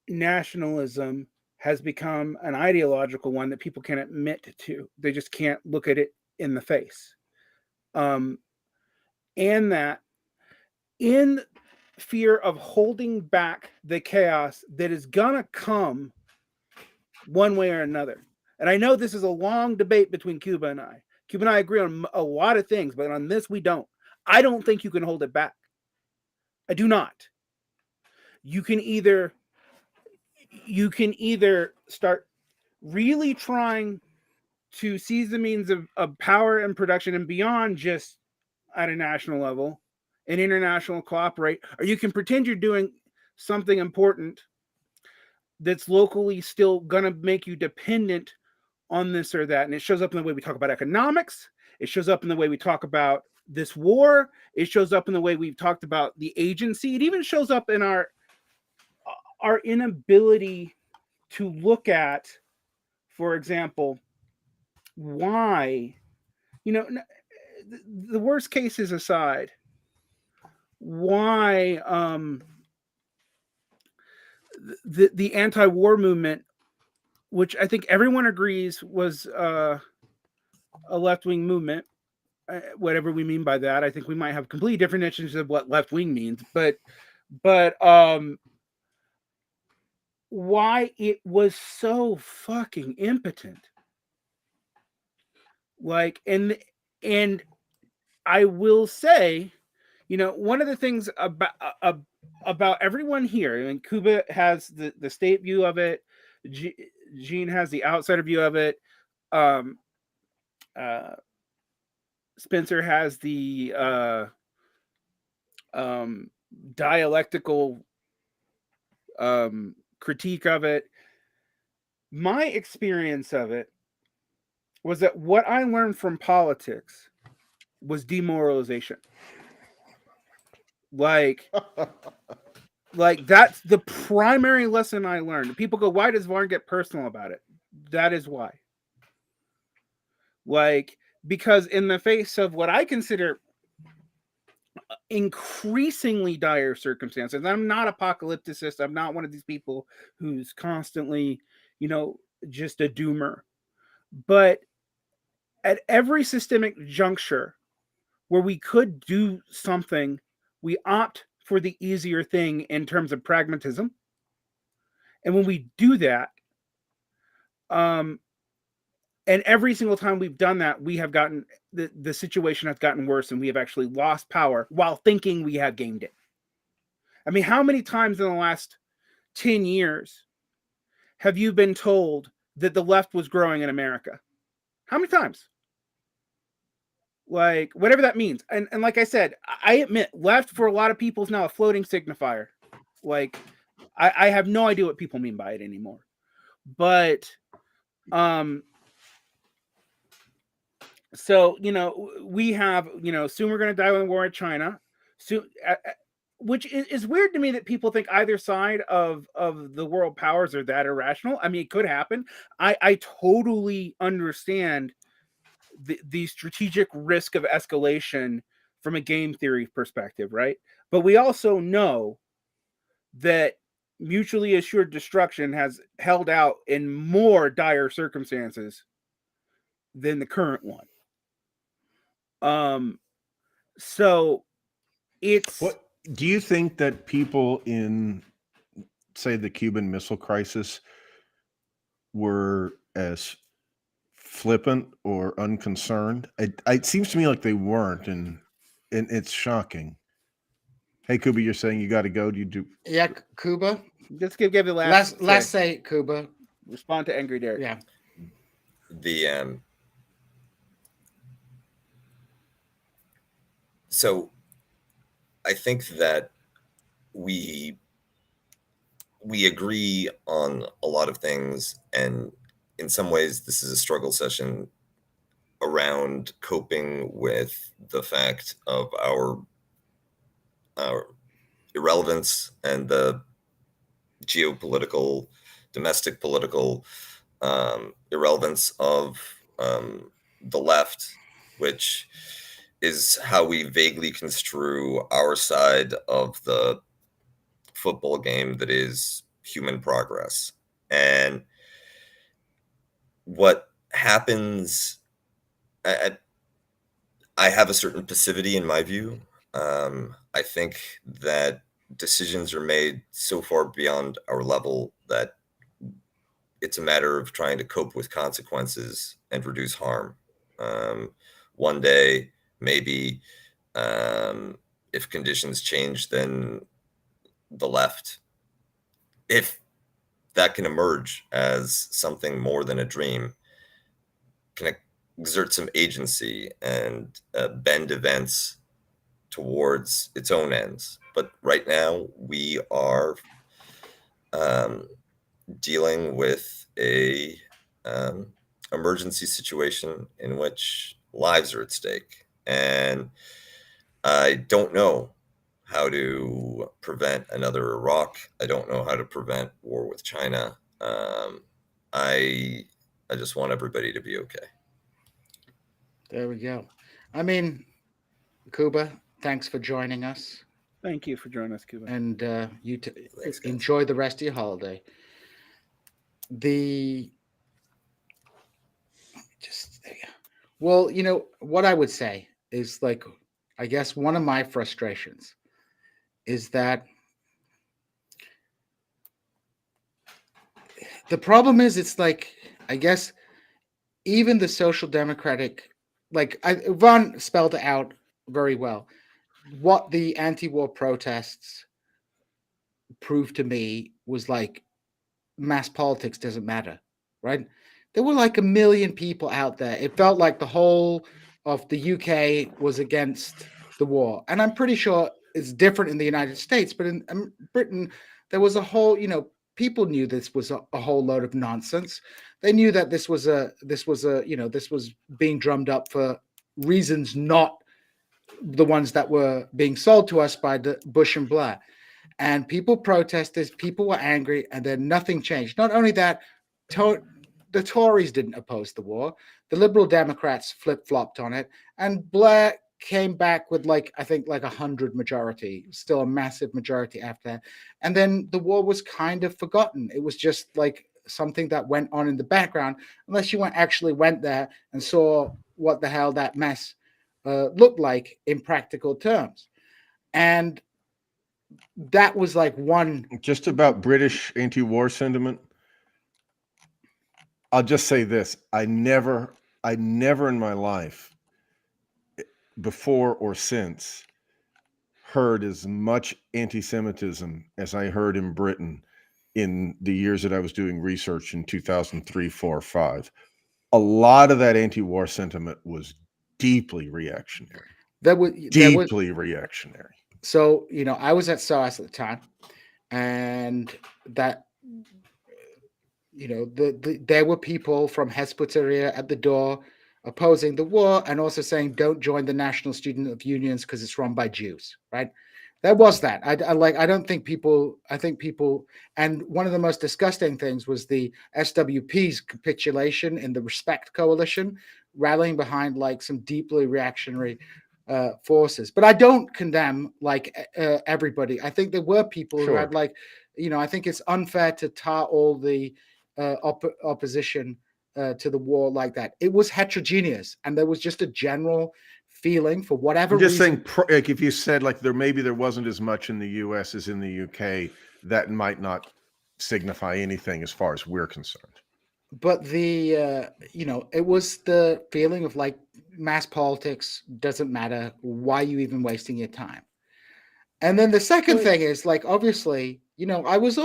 nationalism has become an ideological one that people can admit to. They just can't look at it in the face. And that in fear of holding back the chaos that is going to come one way or another. And I know this is a long debate between Cuba and I. Cuba and I agree on a lot of things, but on this we don't. I don't think you can hold it back. I do not. You can either start really trying to seize the means of power and production and beyond just at a national level and international cooperate, or you can pretend you're doing something important that's locally still going to make you dependent on this or that. And it shows up in the way we talk about economics. It shows up in the way we talk about this war. It shows up in the way we've talked about the agency. It even shows up in our inability to look at, for example, why, the worst cases aside, why the anti-war movement, which I think everyone agrees was a left-wing movement, whatever we mean by that. I think we might have completely different definitions of what left-wing means, but why it was so fucking impotent. Like, and I will say, one of the things about everyone here, and Cuba has the state view of it, Gene has the outsider view of it, Spencer has the dialectical critique of it. My experience of it was that what I learned from politics was demoralization. Like that's the primary lesson I learned. People go, why does Varn get personal about it? That is why. Like, because in the face of what I consider increasingly dire circumstances, I'm not apocalypticist. I'm not one of these people who's constantly, just a doomer. But at every systemic juncture where we could do something, we opt for the easier thing in terms of pragmatism. And when we do that, and every single time we've done that, we have gotten the situation has gotten worse, and we have actually lost power while thinking we have gained it. I mean, how many times in the last 10 years have you been told that the left was growing in America? How many times? Like, whatever that means. And like I said, I admit, left for a lot of people is now a floating signifier. Like, I have no idea what people mean by it anymore. But, so, we have, soon we're going to die with the war in China. Soon, which is weird to me that people think either side of the world powers are that irrational. I mean, it could happen. I totally understand the strategic risk of escalation from a game theory perspective, right? But we also know that mutually assured destruction has held out in more dire circumstances than the current one. So it's... What do you think that people in, say, the Cuban Missile Crisis were as flippant or unconcerned? It seems to me like they weren't, and it's shocking. Hey, Cuba, you're saying you got to go. Do you do? Yeah, Cuba. Let's give the last say Cuba. Respond to Angry Derek. Yeah. So I think that we agree on a lot of things, and in some ways this is a struggle session around coping with the fact of our irrelevance and the geopolitical, domestic political irrelevance of the left, which is how we vaguely construe our side of the football game that is human progress. And what happens, I have a certain passivity in my view. I think that decisions are made so far beyond our level that it's a matter of trying to cope with consequences and reduce harm. One day, maybe, if conditions change, then the left, if that can emerge as something more than a dream, can exert some agency and bend events towards its own ends. But right now, we are dealing with a emergency situation in which lives are at stake. And I don't know how to prevent another Iraq. I don't know how to prevent war with China. I just want everybody to be okay. There we go. I mean, Cuba, thanks for joining us. Thank you for joining us, Cuba. And Thanks, guys. enjoy the rest of your holiday. Well, what I would say is, like, I guess one of my frustrations is that the problem is, it's like, I guess even the social democratic, like, Ron spelled it out very well. What the anti-war protests proved to me was, like, mass politics doesn't matter, right? There were like 1 million people out there. It felt like the whole of the UK was against the war. And I'm pretty sure it's different in the United States, but in Britain, there was a whole, people knew this was a whole load of nonsense. They knew that this was being drummed up for reasons not the ones that were being sold to us by the Bush and Blair. And people protested, people were angry, and then nothing changed. Not only that, the Tories didn't oppose the war. The Liberal Democrats flip-flopped on it. And Blair came back with, I think 100 majority, still a massive majority after that. And then the war was kind of forgotten. It was just like something that went on in the background, unless you actually went there and saw what the hell that mess looked like in practical terms. And that was like one. Just about British anti-war sentiment. I'll just say this. I never in my life, before or since, heard as much anti-Semitism as I heard in Britain in the years that I was doing research in 2003, 4, 5. A lot of that anti-war sentiment was deeply reactionary. Deeply reactionary. So, I was at SOAS at the time, and that, there were people from Hezbollah at the door opposing the war and also saying, don't join the National Student Unions because it's run by Jews, right? There was that. I think people, and one of the most disgusting things was the SWP's capitulation in the Respect Coalition, rallying behind some deeply reactionary forces. But I don't condemn everybody. I think there were people who had I think it's unfair to tar all the opposition to the war like that. It was heterogeneous, and there was just a general feeling for whatever reason. I'm just saying, if you said there wasn't as much in the US as in the UK, that might not signify anything as far as we're concerned. But the it was the feeling of mass politics doesn't matter. Why are you even wasting your time? And then the second thing is obviously, I was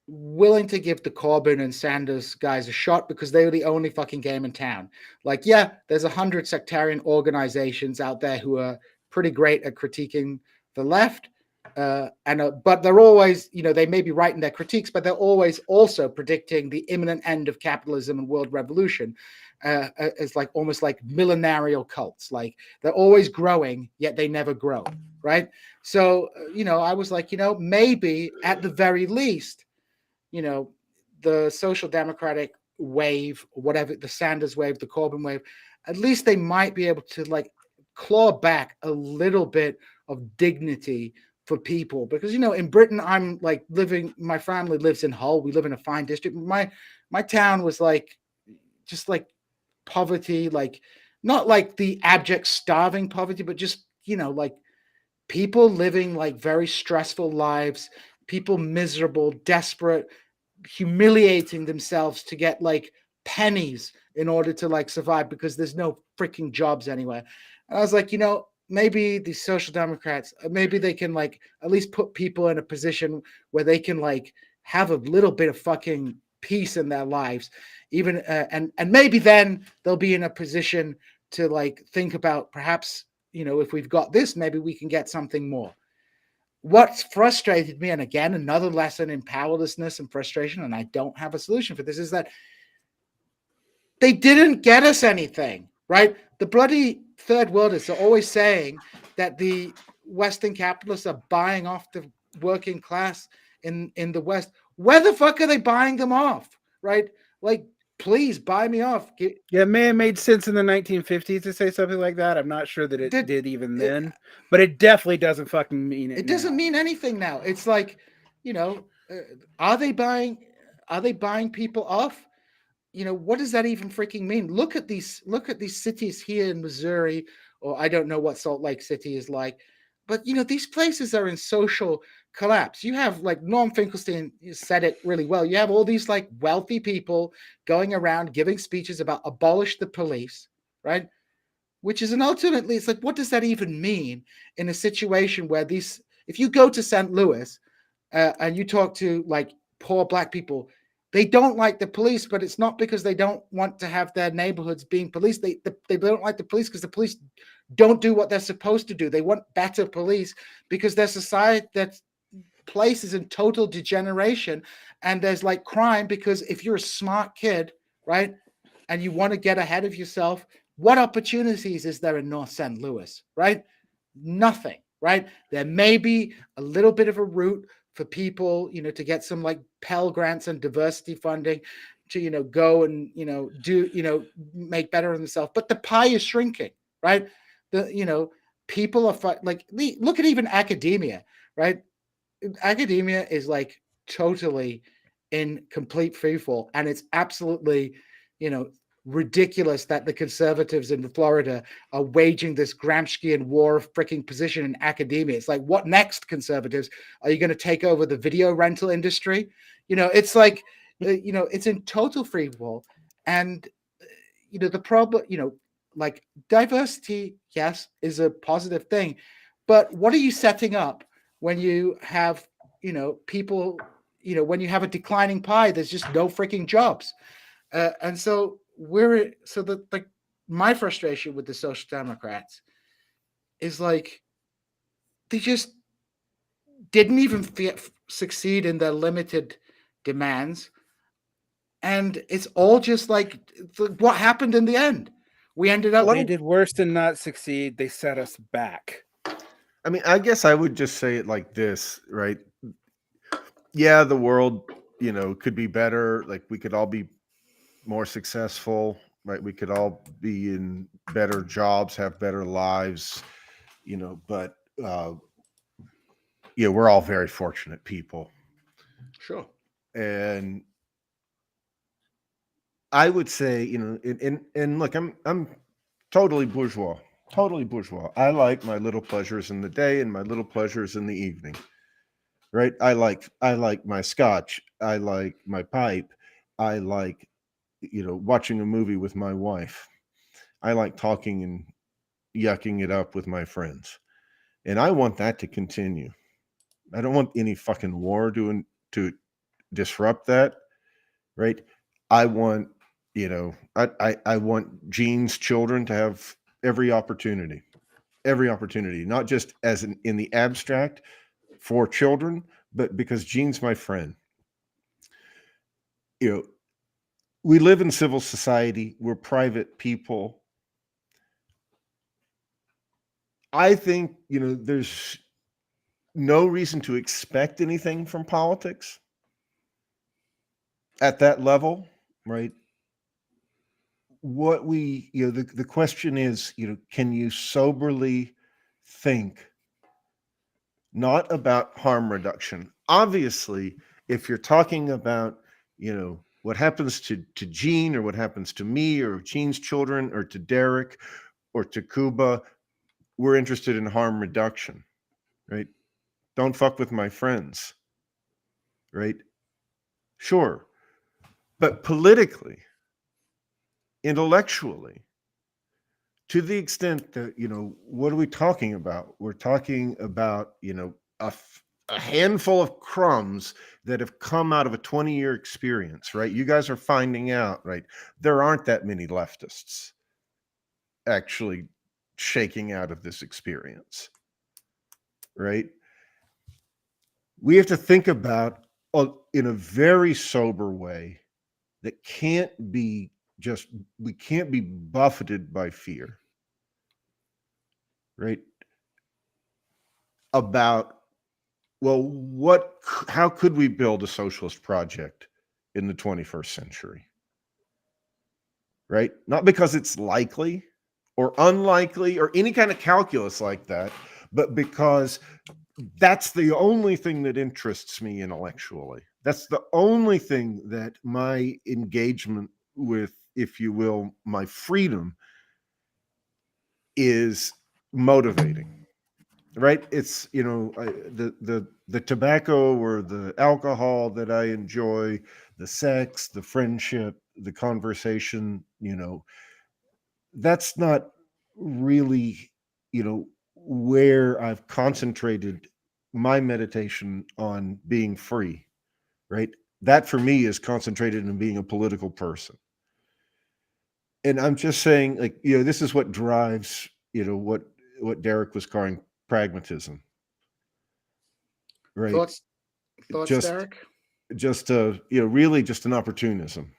willing to give the Corbyn and Sanders guys a shot because they were the only fucking game in town. There's 100 sectarian organizations out there who are pretty great at critiquing the left. But they're always, they may be right in their critiques, but they're always also predicting the imminent end of capitalism and world revolution. as like almost like millenarial cults. Like they're always growing, yet they never grow, right? So, I was like, maybe at the very least, the social democratic wave, whatever, the Sanders wave, the Corbyn wave, at least they might be able to like claw back a little bit of dignity for people. Because, in Britain, I'm like my family lives in Hull. We live in a fine district. My town was like, just like poverty, like not like the abject starving poverty, but just, like people living like very stressful lives, people miserable, desperate, humiliating themselves to get like pennies in order to like survive because there's no freaking jobs anywhere. And I was like, maybe these social democrats, maybe they can like at least put people in a position where they can like have a little bit of fucking peace in their lives, even and maybe then they'll be in a position to like think about perhaps, if we've got this, maybe we can get something more. What frustrated me, and again, another lesson in powerlessness and frustration, and I don't have a solution for this, is that they didn't get us anything, right? The bloody third worlders are always saying that the Western capitalists are buying off the working class in the West. Where the fuck are they buying them off, right? Like, please buy me off. Yeah, it may have made sense in the 1950s to say something like that. I'm not sure that it did even then, but it definitely doesn't fucking mean it. It doesn't mean anything now. It's like, are they buying people off? What does that even freaking mean? Look at these cities here in Missouri, or I don't know what Salt Lake City is like, but these places are in social collapse. You have like Norm Finkelstein said it really well. You have all these like wealthy people going around giving speeches about abolish the police, right? Which is ultimately, it's like, what does that even mean in a situation where if you go to St. Louis and you talk to like poor black people, they don't like the police, but it's not because they don't want to have their neighborhoods being policed. They don't like the police because the police don't do what they're supposed to do. They want better police because their society, that place is in total degeneration, and there's like crime because if you're a smart kid, right, and you want to get ahead of yourself, what opportunities is there in North St. Louis, right? Nothing, right? There may be a little bit of a route for people, to get some like Pell Grants and diversity funding to, go and, do, make better of themselves. But the pie is shrinking, right? People are like, look at even academia, right? Academia is like totally in complete freefall. And it's absolutely, ridiculous that the conservatives in Florida are waging this Gramscian war of freaking position in academia. It's like, what next, conservatives? Are you going to take over the video rental industry? It's like, it's in total free fall. And, the problem, like diversity, yes, is a positive thing. But what are you setting up when you have, people, when you have a declining pie, there's just no freaking jobs. And so my frustration with the Social Democrats is like, they just didn't even succeed in their limited demands. And it's all just like what happened in the end. We ended up. They did worse than not succeed. They set us back. I mean, I guess I would just say it like this, right? Yeah, the world, could be better. Like we could all be more successful, right? We could all be in better jobs, have better lives, but we're all very fortunate people. Sure. And I would say, and look, I'm totally bourgeois. Totally bourgeois. I like my little pleasures in the day and my little pleasures in the evening. Right? I like my scotch. I like my pipe. I like, watching a movie with my wife. I like talking and yucking it up with my friends. And I want that to continue. I don't want any fucking war to disrupt that. Right? I want, I want Jean's children to have every opportunity, not just as in the abstract for children, but because Jean's my friend. we live in civil society. We're private people. I think, there's no reason to expect anything from politics at that level, right? What the question is, can you soberly think not about harm reduction? Obviously, if you're talking about, what happens to Gene, or what happens to me, or Gene's children, or to Derek, or to Cuba, we're interested in harm reduction, right? Don't fuck with my friends, right? Sure. But politically, intellectually, to the extent that, what are we talking about? We're talking about, a handful of crumbs that have come out of a 20-year experience, right? You guys are finding out, right? There aren't that many leftists actually shaking out of this experience, right? We have to think about, in a very sober way, that we can't be buffeted by fear, right? About, well, how could we build a socialist project in the 21st century, right? Not because it's likely or unlikely or any kind of calculus like that, but because that's the only thing that interests me intellectually. That's the only thing that my engagement with, if you will, my freedom is motivating, right? It's, the tobacco or the alcohol that I enjoy, the sex, the friendship, the conversation, that's not really, where I've concentrated my meditation on being free, right? That for me is concentrated in being a political person. And I'm just saying, like, this is what drives, what Derek was calling pragmatism, right? Thoughts, Just, Derek? really just an opportunism,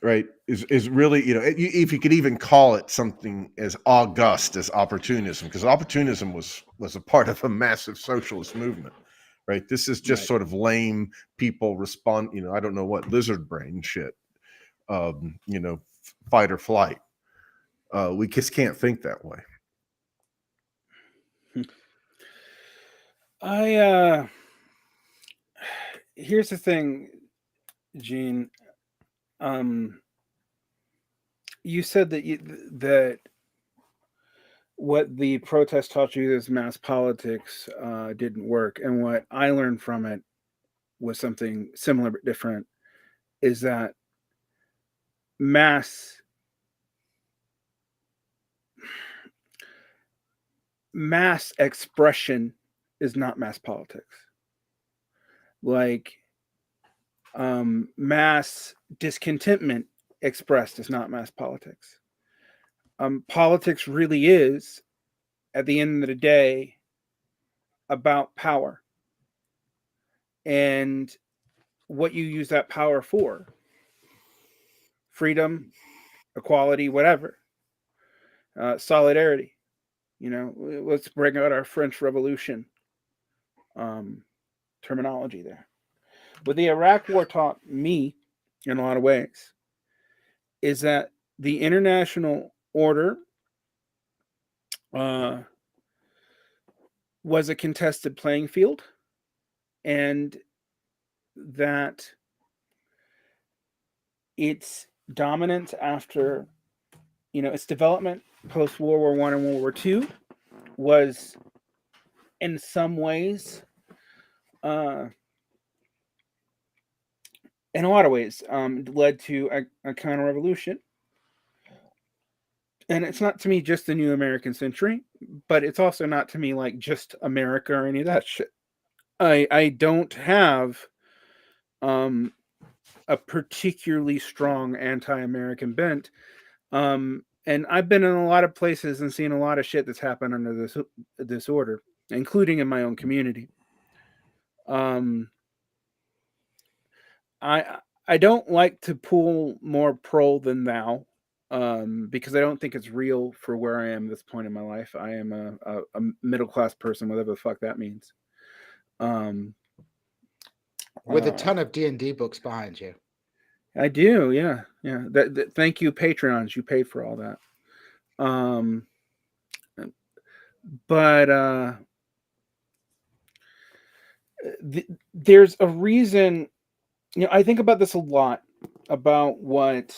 right? Is really, if you could even call it something as august as opportunism, because opportunism was a part of a massive socialist movement, right? This is just Right. sort of lame people respond, I don't know what, lizard brain shit, fight or flight. We just can't think that way. Here's the thing, Gene. You said that what the protest taught you as mass politics didn't work, and what I learned from it was something similar but different. Is that mass expression is not mass politics. Like, mass discontentment expressed is not mass politics. Politics really is, at the end of the day, about power and what you use that power for. Freedom, equality, whatever. Solidarity. Let's bring out our French Revolution terminology there. What the Iraq War taught me, in a lot of ways, is that the international order was a contested playing field, and that its dominance after, its development post World War I and World War II was, in some ways, in a lot of ways, led to a counter-revolution. And it's not to me just the new American century, but it's also not to me like just America or any of that shit. I don't have a particularly strong anti-American bent. And I've been in a lot of places and seen a lot of shit that's happened under this order, including in my own community. I don't like to pull more pro than thou, because I don't think it's real for where I am at this point in my life. I am a middle class person, whatever the fuck that means. With a ton of D&D books behind you. I do, yeah. Thank you, Patreons. You paid for all that. But there's a reason. I think about this a lot, about what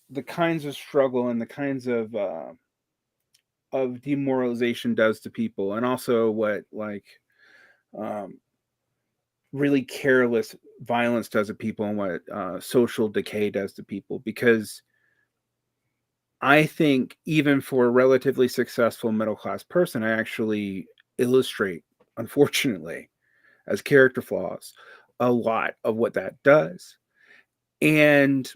the kinds of struggle and the kinds of demoralization does to people, and also what really careless violence does to people, and what social decay does to people. Because I think even for a relatively successful middle-class person, I actually illustrate, unfortunately, as character flaws, a lot of what that does. And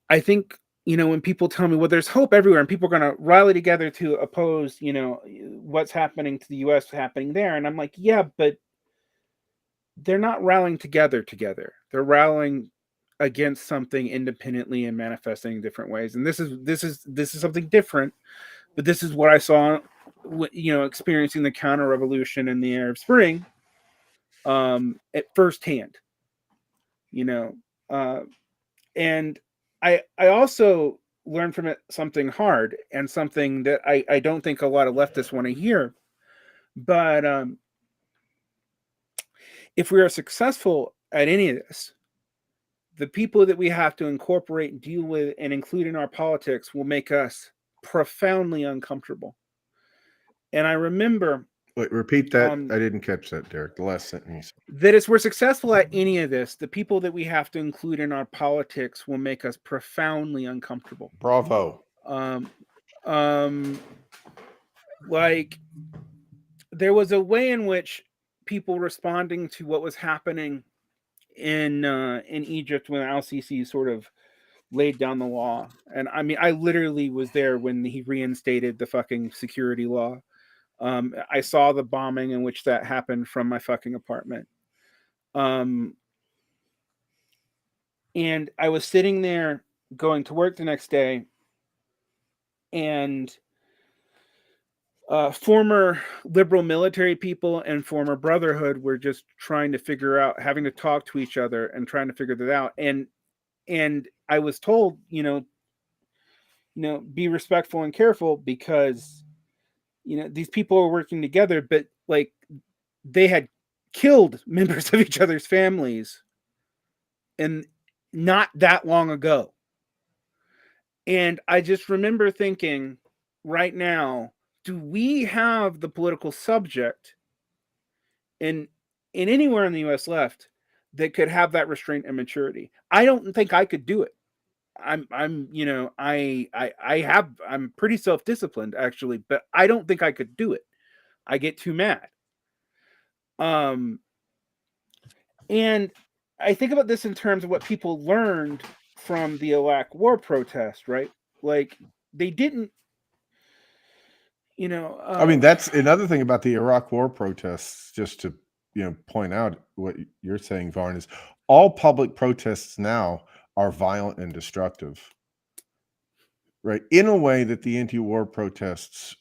I think, when people tell me, well, there's hope everywhere and people are going to rally together to oppose, what's happening to the US happening there. And I'm like, yeah, but they're not rallying together. They're rallying against something independently and manifesting in different ways. And this is something different, but this is what I saw, experiencing the counter revolution in the Arab Spring, at firsthand, and I also learned from it something hard, and something that I don't think a lot of leftists want to hear. But if we are successful at any of this, the people that we have to incorporate and deal with and include in our politics will make us profoundly uncomfortable. And I remember... Wait, repeat that. I didn't catch that, Derek. The last sentence. That if we're successful at any of this, the people that we have to include in our politics will make us profoundly uncomfortable. Bravo. Like, there was a way in which people responding to what was happening in Egypt when Al-Sisi sort of laid down the law. And I mean, I literally was there when he reinstated the fucking security law. I saw the bombing in which that happened from my fucking apartment. And I was sitting there going to work the next day, and former liberal military people and former Brotherhood were just trying to figure out, having to talk to each other and trying to figure that out. And I was told, be respectful and careful, because these people are working together, but like, they had killed members of each other's families and not that long ago. And I just remember thinking, right now, do we have the political subject in anywhere in the US left that could have that restraint and maturity? I don't think I could do it. I'm pretty self-disciplined, actually, but I don't think I could do it. I get too mad. And I think about this in terms of what people learned from the Iraq war protest, right? Like, they didn't, I mean, that's another thing about the Iraq war protests, just to, point out what you're saying, Varn, is all public protests now are violent and destructive, right? In a way that the anti-war protests,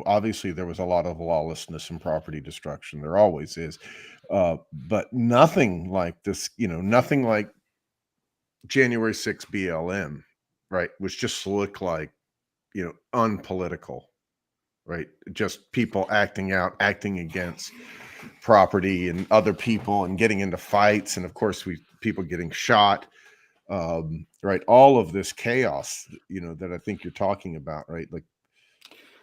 obviously there was a lot of lawlessness and property destruction. There always is. But nothing like this, nothing like January 6th BLM, right? Which just looked like, unpolitical, right? Just people acting against property and other people and getting into fights. And of course, people getting shot, right? All of this chaos, that I think you're talking about, right? Like,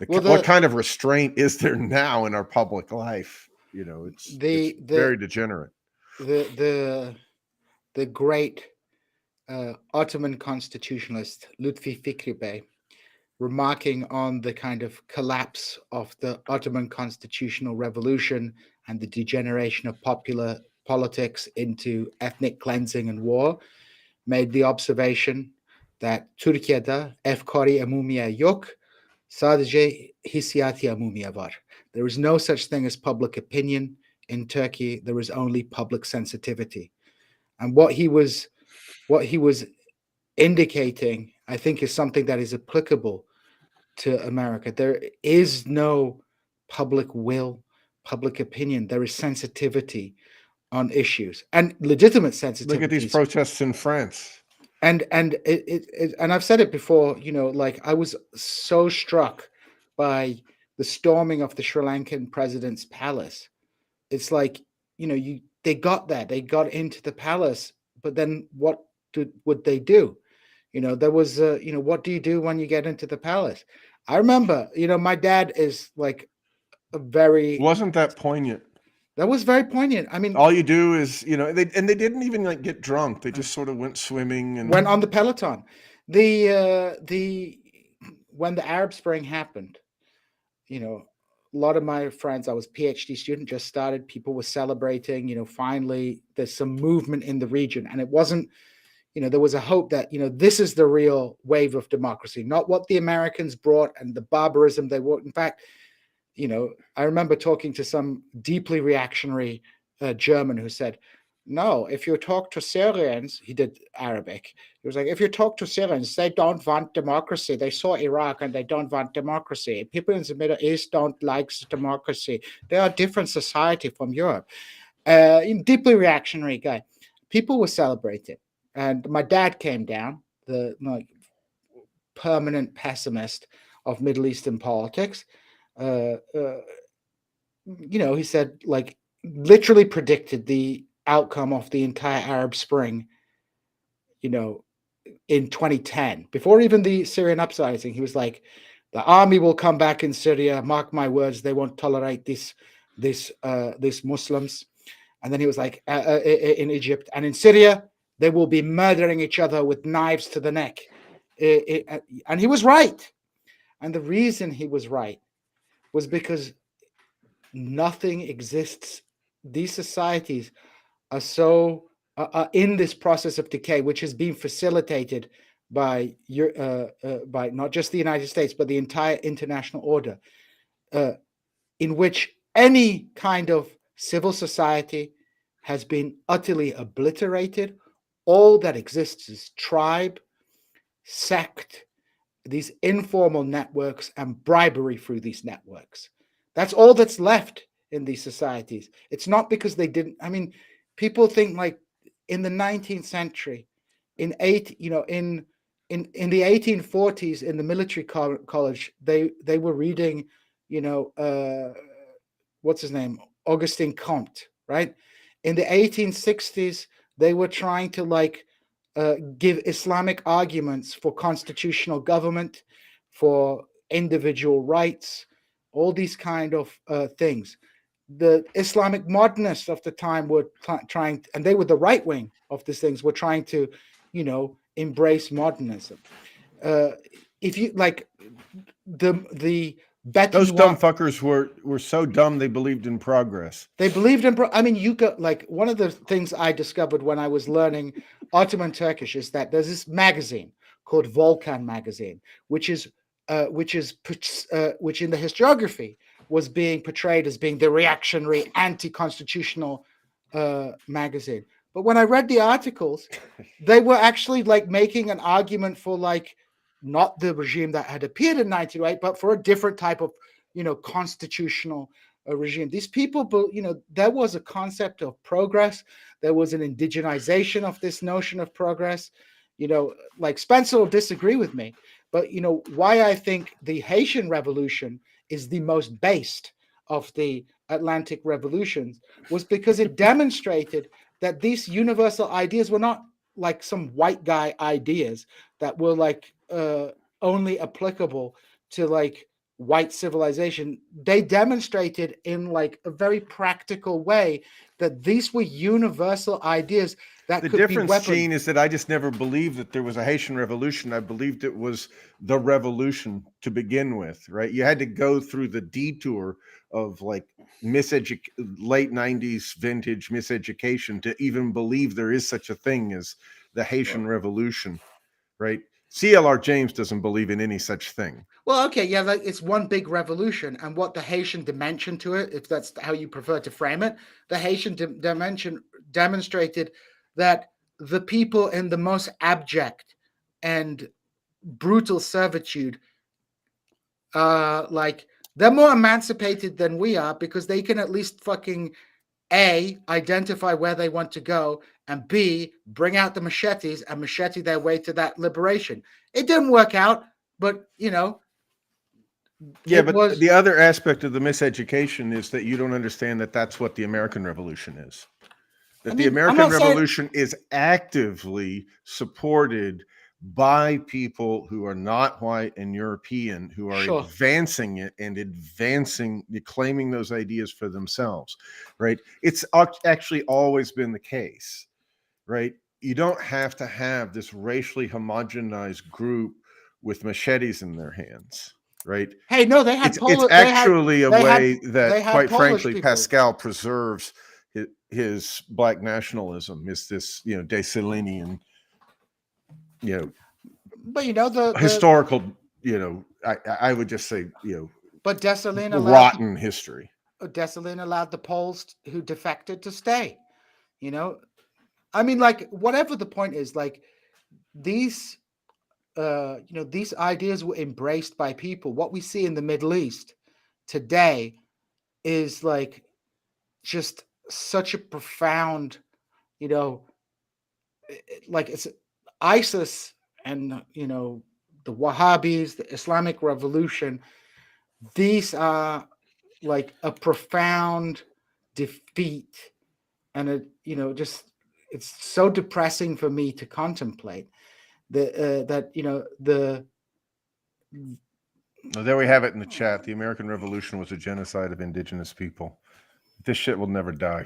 what kind of restraint is there now in our public life? It's very degenerate. The great Ottoman constitutionalist Lutfi Fikri Bey, remarking on the kind of collapse of the Ottoman constitutional revolution and the degeneration of popular politics into ethnic cleansing and war, made the observation that Türkiye'de efkari amumiye yok, sadece hissiyati amumiye var. There is no such thing as public opinion in Turkey. There is only public sensitivity. And what he was what he was indicating, I think, is something that is applicable to America. There is no public will, public opinion. There is sensitivity on issues, and legitimate sensitivities. Look at these protests in France. And and I've said it before, like, I was so struck by the storming of the Sri Lankan president's palace. It's like, they got there, they got into the palace, but then what would they do? There was, what do you do when you get into the palace? I remember, my dad is like a very. Wasn't that poignant? That was very poignant. I mean, all you do is, they didn't even like get drunk. They just sort of went swimming and went on the Peloton. When the Arab Spring happened, a lot of my friends, I was a PhD student, just started, people were celebrating, finally there's some movement in the region. And it wasn't, there was a hope that, this is the real wave of democracy, not what the Americans brought and the barbarism they brought. In fact, I remember talking to some deeply reactionary German who said, no, if you talk to Syrians, he did Arabic. He was like, if you talk to Syrians, they don't want democracy. They saw Iraq and they don't want democracy. People in the Middle East don't like democracy. They are a different society from Europe. Deeply reactionary guy. People were celebrating. And my dad came down, the permanent pessimist of Middle Eastern politics. He said, like, literally predicted the outcome of the entire Arab Spring, in 2010, before even the Syrian uprising. He was like, the army will come back in Syria, mark my words, they won't tolerate this Muslims. And then he was like, in Egypt and in Syria, they will be murdering each other with knives to the neck. And he was right. And the reason he was right was because nothing exists. These societies are so in this process of decay, which has been facilitated by not just the United States, but the entire international order, in which any kind of civil society has been utterly obliterated. All that exists is tribe, sect, these informal networks, and bribery through these networks. That's all that's left in these societies. It's not because they didn't. I mean, people think, like, in the 19th century, in the 1840s, in the military college, they were reading, what's his name, Auguste Comte, right? In the 1860s, they were trying to give Islamic arguments for constitutional government, for individual rights, all these kind of things. The Islamic modernists of the time were trying, and they were the right wing of these things, were trying to, embrace modernism. If you like the those dumb fuckers were so dumb they believed in progress. They believed in. I mean, you got, like, one of the things I discovered when I was learning Ottoman Turkish is that there's this magazine called Volkan magazine, which in the historiography was being portrayed as being the reactionary, anti-constitutional magazine. But when I read the articles, they were actually making an argument for not the regime that had appeared in 1908, but for a different type of, constitutional regime. These people, there was a concept of progress. There was an indigenization of this notion of progress. Spencer will disagree with me, but why I think the Haitian Revolution is the most based of the Atlantic revolutions was because it demonstrated that these universal ideas were not like some white guy ideas that were only applicable to white civilization. They demonstrated in a very practical way that these were universal ideas that the could difference, be weapons. Gene, is that I just never believed that there was a Haitian Revolution. I believed it was the revolution to begin with, right? You had to go through the detour of late 90s vintage miseducation to even believe there is such a thing as the Haitian Revolution, right? CLR James doesn't believe in any such thing. Well, okay, yeah, it's one big revolution, and what the Haitian dimension to it, if that's how you prefer to frame it, the Haitian dimension demonstrated that the people in the most abject and brutal servitude, like, they're more emancipated than we are because they can at least fucking A, identify where they want to go, and B, bring out the machetes and machete their way to that liberation. It didn't work out, but Yeah, it but was. the other aspect of the miseducation is that you don't understand that that's what the American Revolution is. That the I'm American not saying. Revolution is actively supported by people who are not white and European, who are Sure. advancing it and claiming those ideas for themselves, right? It's actually always been the case, right? You don't have to have this racially homogenized group with machetes in their hands, right? Hey, no, they had It's actually a way they that, had quite Polish frankly, people. Pascal preserves his black nationalism, is this, Dessalinian, But the historical, I would just say, but Dessalines rotten history. allowed the Poles who defected to stay. I mean, like, whatever the point is, like, these these ideas were embraced by people. What we see in the Middle East today is like just such a profound, like, it's ISIS and the Wahhabis, the Islamic Revolution. These are like a profound defeat, and just, it's so depressing for me to contemplate that Well, there we have it in the chat. The American Revolution was a genocide of indigenous people. This shit will never die.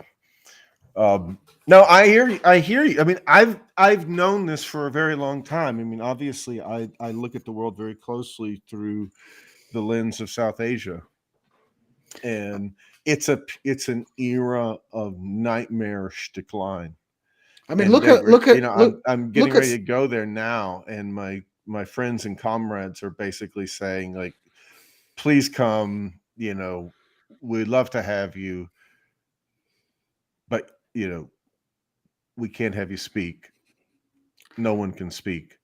No, I hear you. I mean, I've known this for a very long time. I mean, obviously, I look at the world very closely through the lens of South Asia, and it's an era of nightmarish decline. I mean, I'm getting ready to go there now, and my friends and comrades are basically saying, like, please come, we'd love to have you, but we can't have you speak. No one can speak.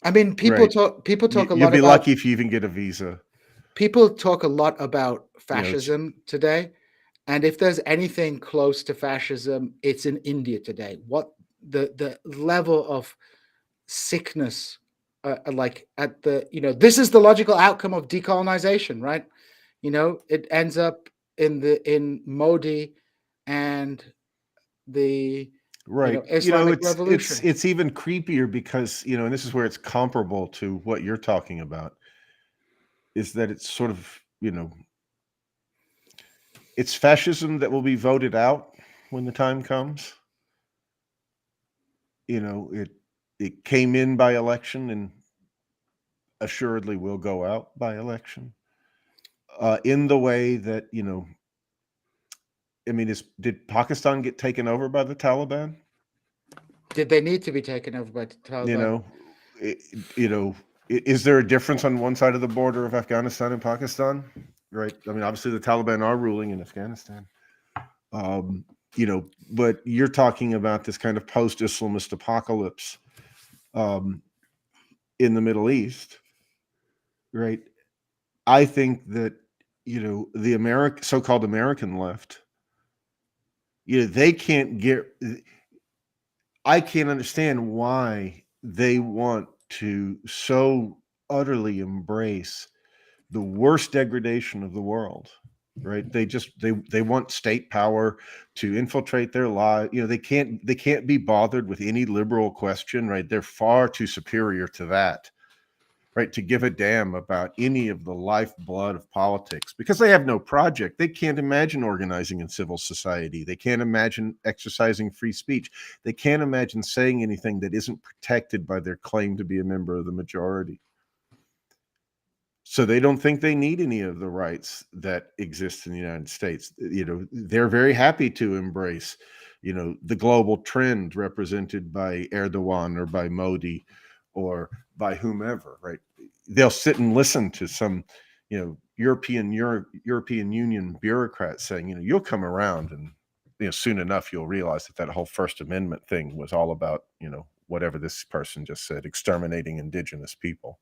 I mean, people Right. talk a lot about. You'll be lucky if you even get a visa. People talk a lot about fascism today, and if there's anything close to fascism, it's in India today. What the level of sickness, like, at the this is the logical outcome of decolonization, right? It ends up in Modi and the Right. Islamic Revolution. It's even creepier because, and this is where it's comparable to what you're talking about, is that it's sort of, it's fascism that will be voted out when the time comes. It came in by election and assuredly will go out by election. In the way that, I mean, did Pakistan get taken over by the Taliban? Did they need to be taken over by the Taliban? Is there a difference on one side of the border of Afghanistan and Pakistan? Right. I mean, obviously the Taliban are ruling in Afghanistan. But you're talking about this kind of post-Islamist apocalypse in the Middle East, right? I think that, the so-called American left, they can't I can't understand why they want to so utterly embrace the worst degradation of the world, right? They want state power to infiltrate their lives. They can't be bothered with any liberal question, right? They're far too superior to that, right? To give a damn about any of the lifeblood of politics, because they have no project. They can't imagine organizing in civil society. They can't imagine exercising free speech. They can't imagine saying anything that isn't protected by their claim to be a member of the majority. So they don't think they need any of the rights that exist in the United States. They're very happy to embrace, the global trend represented by Erdogan or by Modi or by whomever, right? They'll sit and listen to some, European Union bureaucrats saying, you'll come around and, soon enough you'll realize that whole First Amendment thing was all about, whatever this person just said, exterminating indigenous people,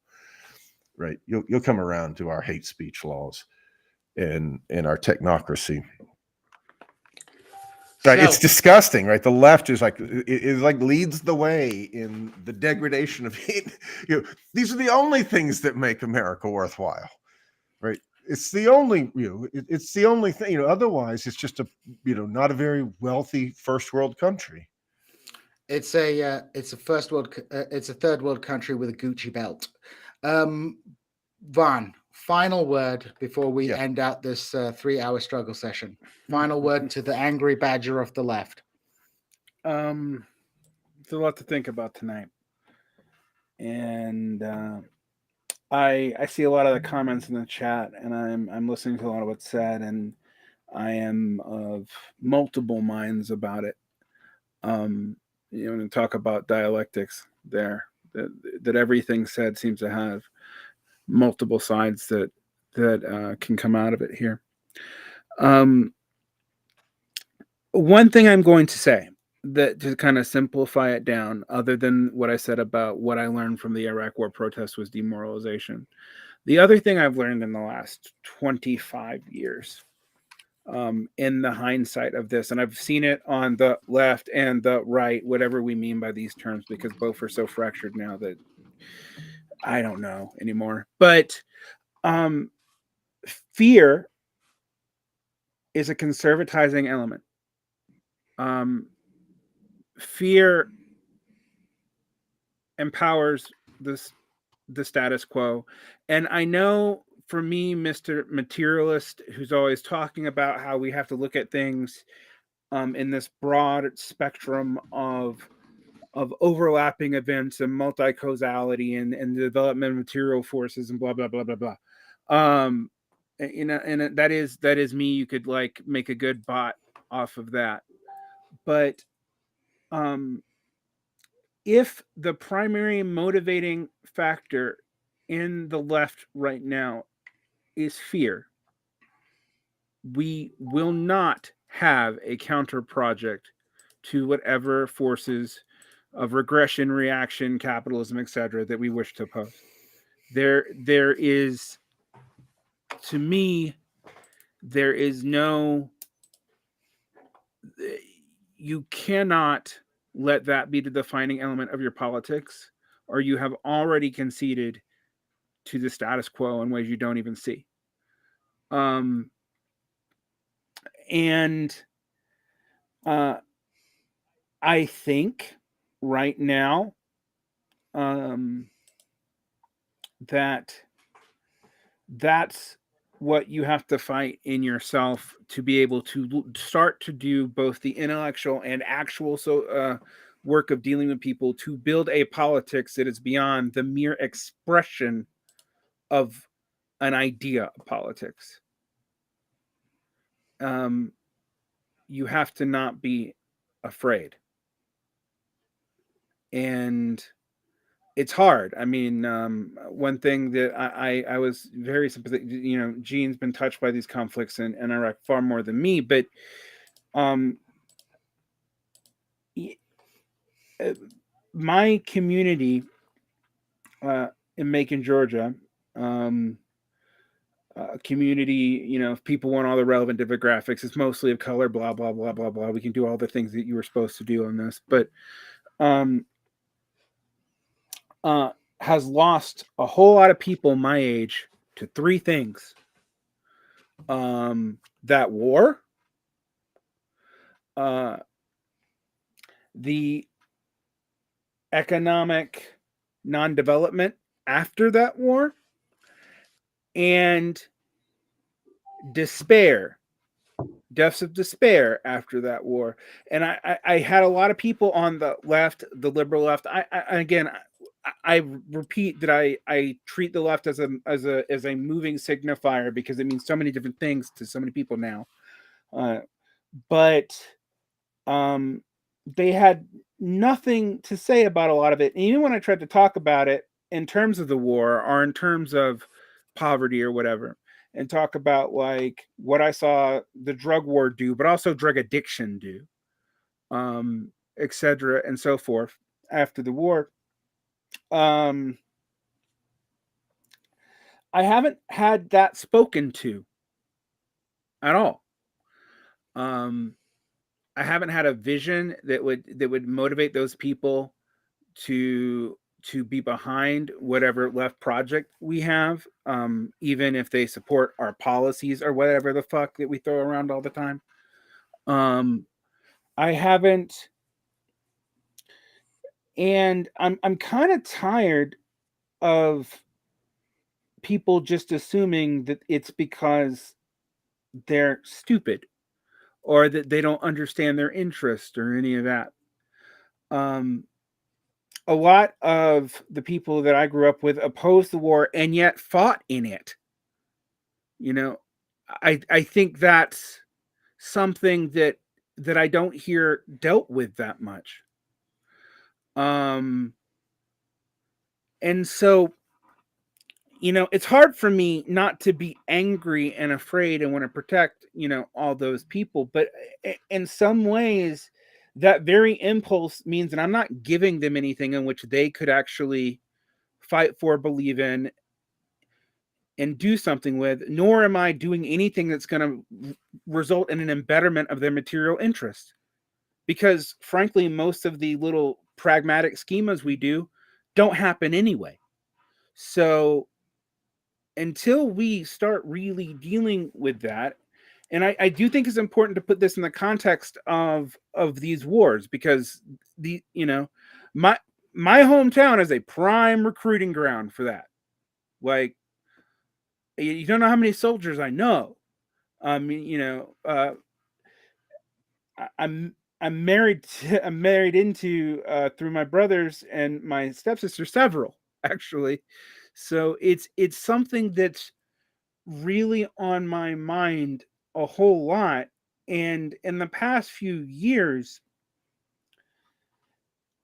right? You'll come around to our hate speech laws and our technocracy. Right, So, it's disgusting, right? The left is like leads the way in the degradation of these are the only things that make America worthwhile, right? It's the only it's the only thing. Otherwise, it's just a not a very wealthy first world country. it's a third world country with a Gucci belt. Vaughn, final word before we end out this 3-hour struggle session. Final word to the angry badger of the left. It's a lot to think about tonight, and I see a lot of the comments in the chat, and I'm listening to a lot of what's said, and I am of multiple minds about it. To talk about dialectics there, that everything said seems to have multiple sides that can come out of it here. One thing I'm going to say, that to kind of simplify it down, other than what I said about what I learned from the Iraq War protests, was demoralization. The other thing I've learned in the last 25 years, in the hindsight of this, and I've seen it on the left and the right, whatever we mean by these terms, because both are so fractured now that I don't know anymore. But fear is a conservatizing element. Fear empowers the status quo. And I know, for me, Mr. Materialist, who's always talking about how we have to look at things in this broad spectrum of overlapping events and multi-causality and the development of material forces and blah blah blah blah blah. And that is me. You could make a good bot off of that. But if the primary motivating factor in the left right now is fear, we will not have a counter project to whatever forces of regression, reaction, capitalism, etc., that we wish to oppose. There is, to me, there is no. You cannot let that be the defining element of your politics, or you have already conceded to the status quo in ways you don't even see. And I think right now that's what you have to fight in yourself to be able to start to do both the intellectual and actual work of dealing with people, to build a politics that is beyond the mere expression of an idea of politics. You have to not be afraid. And it's hard. I mean, one thing that I was very sympathetic, Gene's been touched by these conflicts in Iraq far more than me, but my community in Macon, Georgia, community, if people want all the relevant demographics, it's mostly of color, blah, blah, blah, blah, blah. We can do all the things that you were supposed to do on this, but has lost a whole lot of people my age to three things. That war, the economic non-development after that war, and despair, deaths of despair after that war. And I had a lot of people on the left, the liberal left. I repeat that I treat the left as a moving signifier, because it means so many different things to so many people now. But they had nothing to say about a lot of it. And even when I tried to talk about it in terms of the war or in terms of poverty or whatever, and talk about what I saw the drug war do, but also drug addiction do, etc., and so forth. after the war. I haven't had that spoken to at all. I haven't had a vision that would motivate those people to be behind whatever left project we have, even if they support our policies or whatever the fuck that we throw around all the time. I haven't, and I'm kind of tired of people just assuming that it's because they're stupid or that they don't understand their interest or any of that. A lot of the people that I grew up with opposed the war and yet fought in it. You know, I think that's something that I don't hear dealt with that much. And so, you know, it's hard for me not to be angry and afraid and want to protect, you know, all those people. But in some ways, that very impulse means that I'm not giving them anything in which they could actually fight for, believe in, and do something with, nor am I doing anything that's going to result in an embetterment of their material interest. Because frankly, most of the little pragmatic schemas we do don't happen anyway. So until we start really dealing with that, and I do think it's important to put this in the context of these wars, because the, you know, my hometown is a prime recruiting ground for that. Like, you don't know how many soldiers I know. You know, I'm married I'm married into through my brothers and my stepsister, several actually. So it's something that's really on my mind a whole lot. And in the past few years,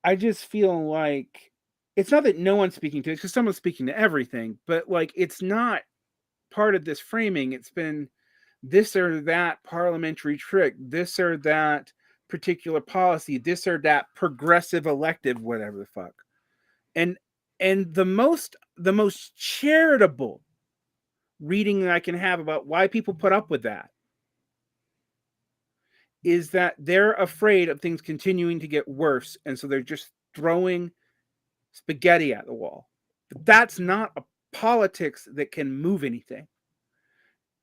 I just feel like it's not that no one's speaking to it, because someone's speaking to everything, but like it's not part of this framing. It's been this or that parliamentary trick, this or that particular policy, this or that progressive elective, whatever the fuck. And the most charitable reading that I can have about why people put up with that is that they're afraid of things continuing to get worse, and so they're just throwing spaghetti at the wall. But that's not a politics that can move anything.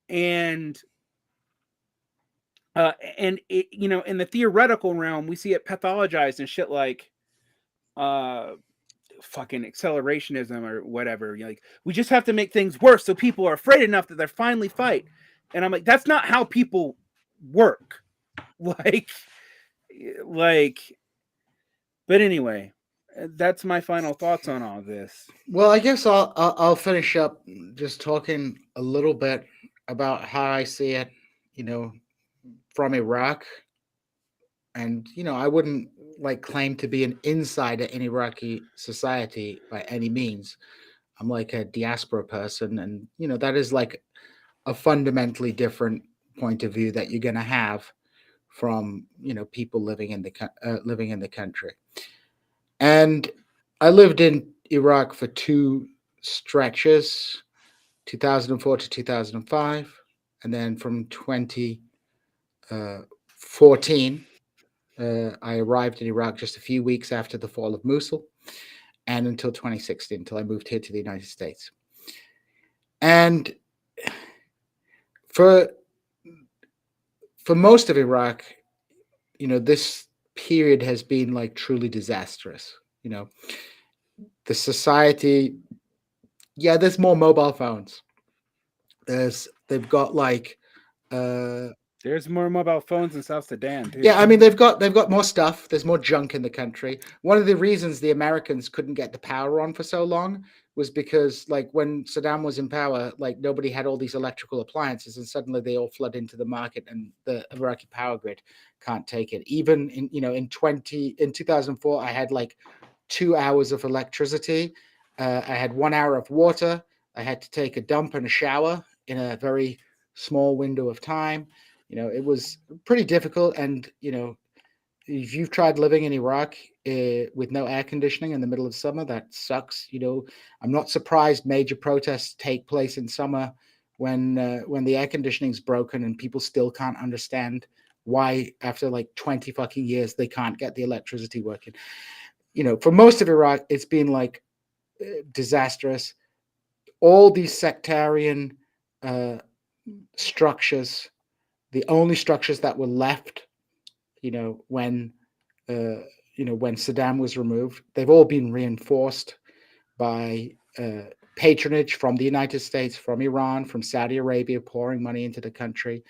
And it, you know, in the theoretical realm, we see it pathologized in shit like fucking accelerationism or whatever. You're like, we just have to make things worse so people are afraid enough that they're finally fight. And I'm like, that's not how people work. Like, but anyway, that's my final thoughts on all this. Well, I guess I'll finish up just talking a little bit about how I see it, you know, from Iraq. And, you know, I wouldn't like claim to be an insider in Iraqi society by any means. I'm like a diaspora person, and, you know, that is like a fundamentally different point of view that you're going to have from, you know, people living in the country. And I lived in Iraq for two stretches, 2004 to 2005, and then from 2014, I arrived in Iraq just a few weeks after the fall of Mosul, and until 2016, until I moved here to the United States. And for most of Iraq, you know, this period has been like truly disastrous. You know, the society, yeah, there's more mobile phones. They've got like there's more mobile phones in South Sudan too. Yeah, I mean they've got more stuff. There's more junk in the country. One of the reasons the Americans couldn't get the power on for so long was because, like, when Saddam was in power, like nobody had all these electrical appliances, and suddenly they all flood into the market, and the Iraqi power grid can't take it. Even in, you know, in 2004, I had like 2 hours of electricity. I had 1 hour of water. I had to take a dump and a shower in a very small window of time. You know, it was pretty difficult, and, you know, if you've tried living in Iraq with no air conditioning in the middle of summer, that sucks. I'm not surprised major protests take place in summer when the air conditioning's broken and people still can't understand why after like 20 fucking years they can't get the electricity working. For most of Iraq, it's been like disastrous. All these sectarian structures, the only structures that were left, when Saddam was removed, they've all been reinforced by patronage from the United States, from Iran, from Saudi Arabia, pouring money into the country.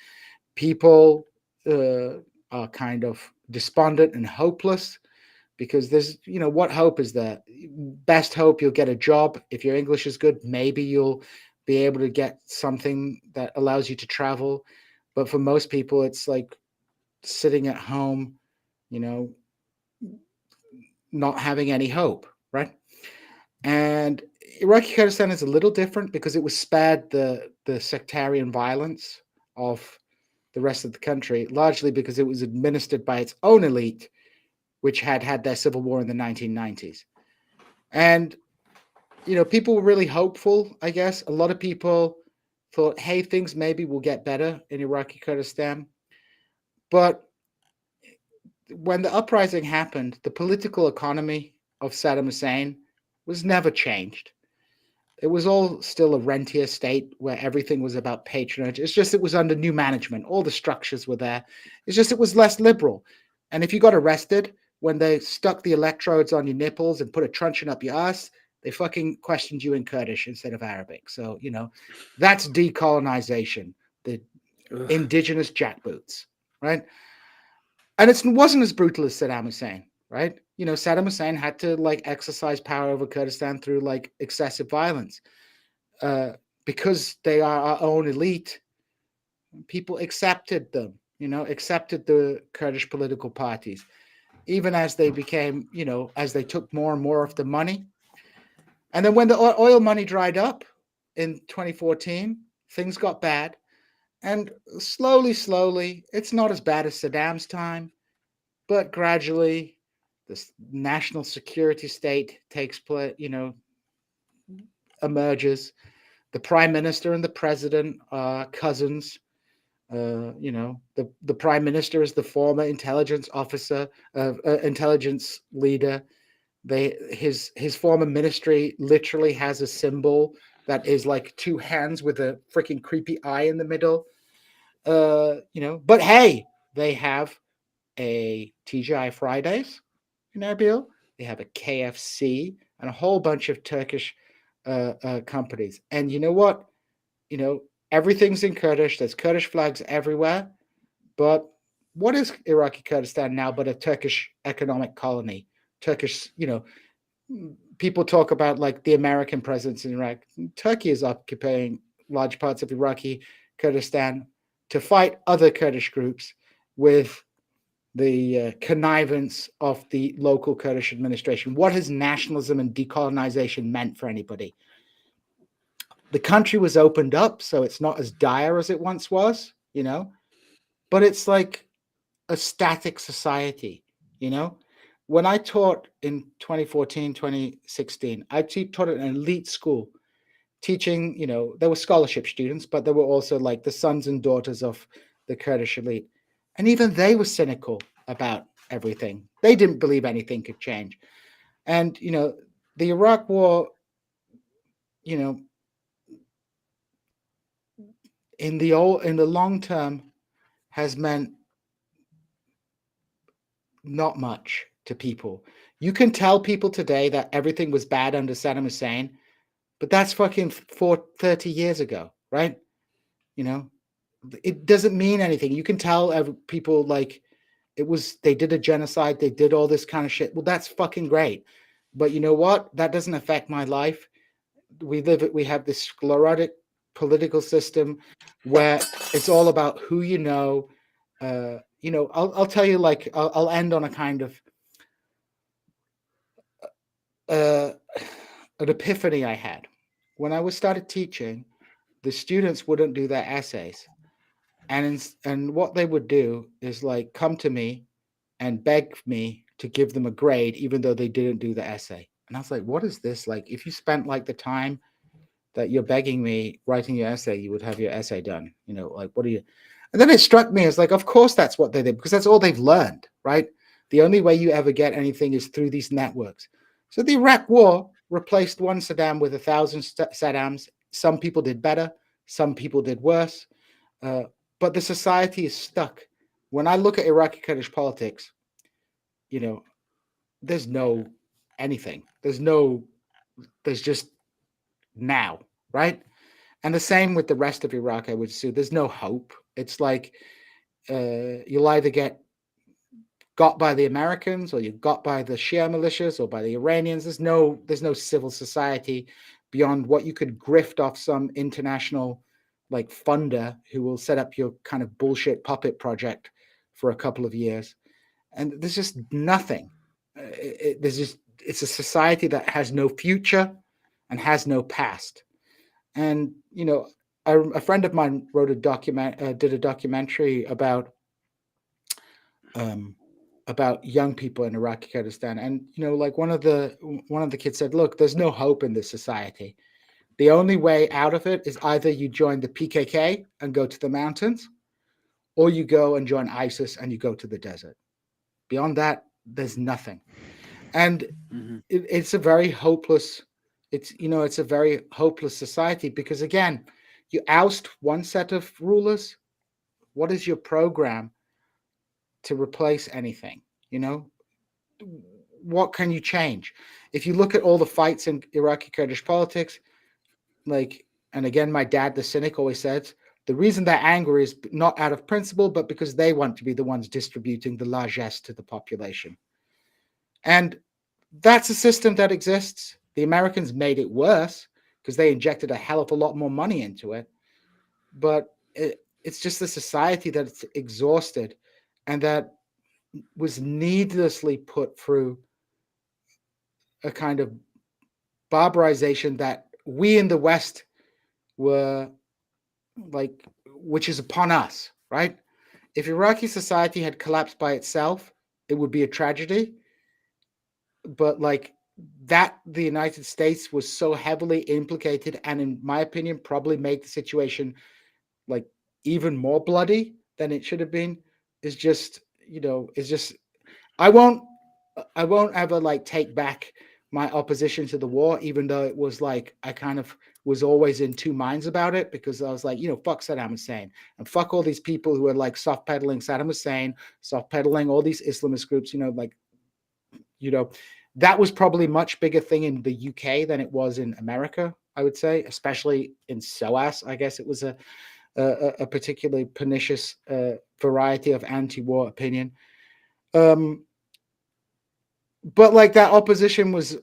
People are kind of despondent and hopeless because there's, what hope is there? Best hope you'll get a job. If your English is good, maybe you'll be able to get something that allows you to travel. But for most people, it's like sitting at home, not having any hope, right? And Iraqi Kurdistan is a little different because it was spared the sectarian violence of the rest of the country, largely because it was administered by its own elite, which had their civil war in the 1990s. And, people were really hopeful, I guess. A lot of people thought, hey, things maybe will get better in Iraqi Kurdistan. But when the uprising happened, the political economy of Saddam Hussein was never changed. It was all still a rentier state where everything was about patronage. It's just it was under new management. All the structures were there. It's just it was less liberal. And if you got arrested when they stuck the electrodes on your nipples and put a truncheon up your ass, they fucking questioned you in Kurdish instead of Arabic. So, that's decolonization, the indigenous jackboots, right? And it wasn't as brutal as Saddam Hussein, right? Saddam Hussein had to exercise power over Kurdistan through excessive violence. Because they are our own elite, people accepted them, accepted the Kurdish political parties, even as they became, as they took more and more of the money. And then when the oil money dried up in 2014, things got bad. And slowly, it's not as bad as Saddam's time, but gradually, this national security state takes place, emerges. The prime minister and the president are cousins. The prime minister is the former intelligence officer, intelligence leader. His former ministry literally has a symbol that is like two hands with a freaking creepy eye in the middle. But hey, they have a TGI Fridays in Erbil. They have a KFC and a whole bunch of Turkish companies. And you know what? Everything's in Kurdish. There's Kurdish flags everywhere. But what is Iraqi Kurdistan now but a Turkish economic colony? Turkish, people talk about the American presence in Iraq. Turkey is occupying large parts of Iraqi Kurdistan to fight other Kurdish groups with the connivance of the local Kurdish administration. What has nationalism and decolonization meant for anybody? The country was opened up, so it's not as dire as it once was, but it's like a static society, When I taught in 2014, 2016, I taught at an elite school, teaching, there were scholarship students, but there were also the sons and daughters of the Kurdish elite. And even they were cynical about everything. They didn't believe anything could change. And, the Iraq war, in the long term has meant not much to people. You can tell people today that everything was bad under Saddam Hussein, but that's fucking 30 years ago, right? It doesn't mean anything. You can tell people they did a genocide, they did all this kind of shit. Well, that's fucking great. But you know what? That doesn't affect my life. We have this sclerotic political system where it's all about who you know. I'll tell you, I'll end on a kind of an epiphany I had. When I started teaching, the students wouldn't do their essays. And what they would do is come to me and beg me to give them a grade, even though they didn't do the essay. And I was like, what is this? Like, if you spent like the time that you're begging me writing your essay, you would have your essay done. You know, like, what are you? And then it struck me as like, of course that's what they did, because that's all they've learned, right? The only way you ever get anything is through these networks. So the Iraq War replaced one Saddam with 1,000 Saddams. Some people did better, some people did worse, but the society is stuck. When I look at Iraqi Kurdish politics, you know, there's no anything. There's just now, right? And the same with the rest of Iraq, I would assume. There's no hope. It's like you'll either get got by the Americans, or you got by the Shia militias, or by the Iranians. There's no civil society beyond what you could grift off some international like funder who will set up your kind of bullshit puppet project for a couple of years. And there's just nothing. It's a society that has no future and has no past. And you know, a friend of mine wrote did a documentary about young people in Iraqi Kurdistan, and you know, like one of the kids said, "Look, there's no hope in this society. The only way out of it is either you join the PKK and go to the mountains, or you go and join ISIS and you go to the desert. Beyond that, there's nothing." And it's a very hopeless. It's a very hopeless society, because again, you oust one set of rulers. What is your program to replace anything? You know, what can you change? If you look at all the fights in Iraqi Kurdish politics, like, and again, my dad, the cynic, always says, the reason they're angry is not out of principle, but because they want to be the ones distributing the largesse to the population. And that's a system that exists. The Americans made it worse because they injected a hell of a lot more money into it. But it's just a society that's exhausted and that was needlessly put through a kind of barbarization that we in the West were like, which is upon us, right? If Iraqi society had collapsed by itself, it would be a tragedy. But like that, the United States was so heavily implicated, and in my opinion, probably made the situation like even more bloody than it should have been. Is just, you know, is just, I won't ever like take back my opposition to the war, even though it was like, I kind of was always in two minds about it, because I was like, you know, fuck Saddam Hussein and fuck all these people who are like soft peddling Saddam Hussein, soft peddling all these Islamist groups, you know, like, you know, that was probably a much bigger thing in the UK than it was in America, I would say, especially in SOAS. I guess it was a particularly pernicious variety of anti-war opinion. But like that opposition was,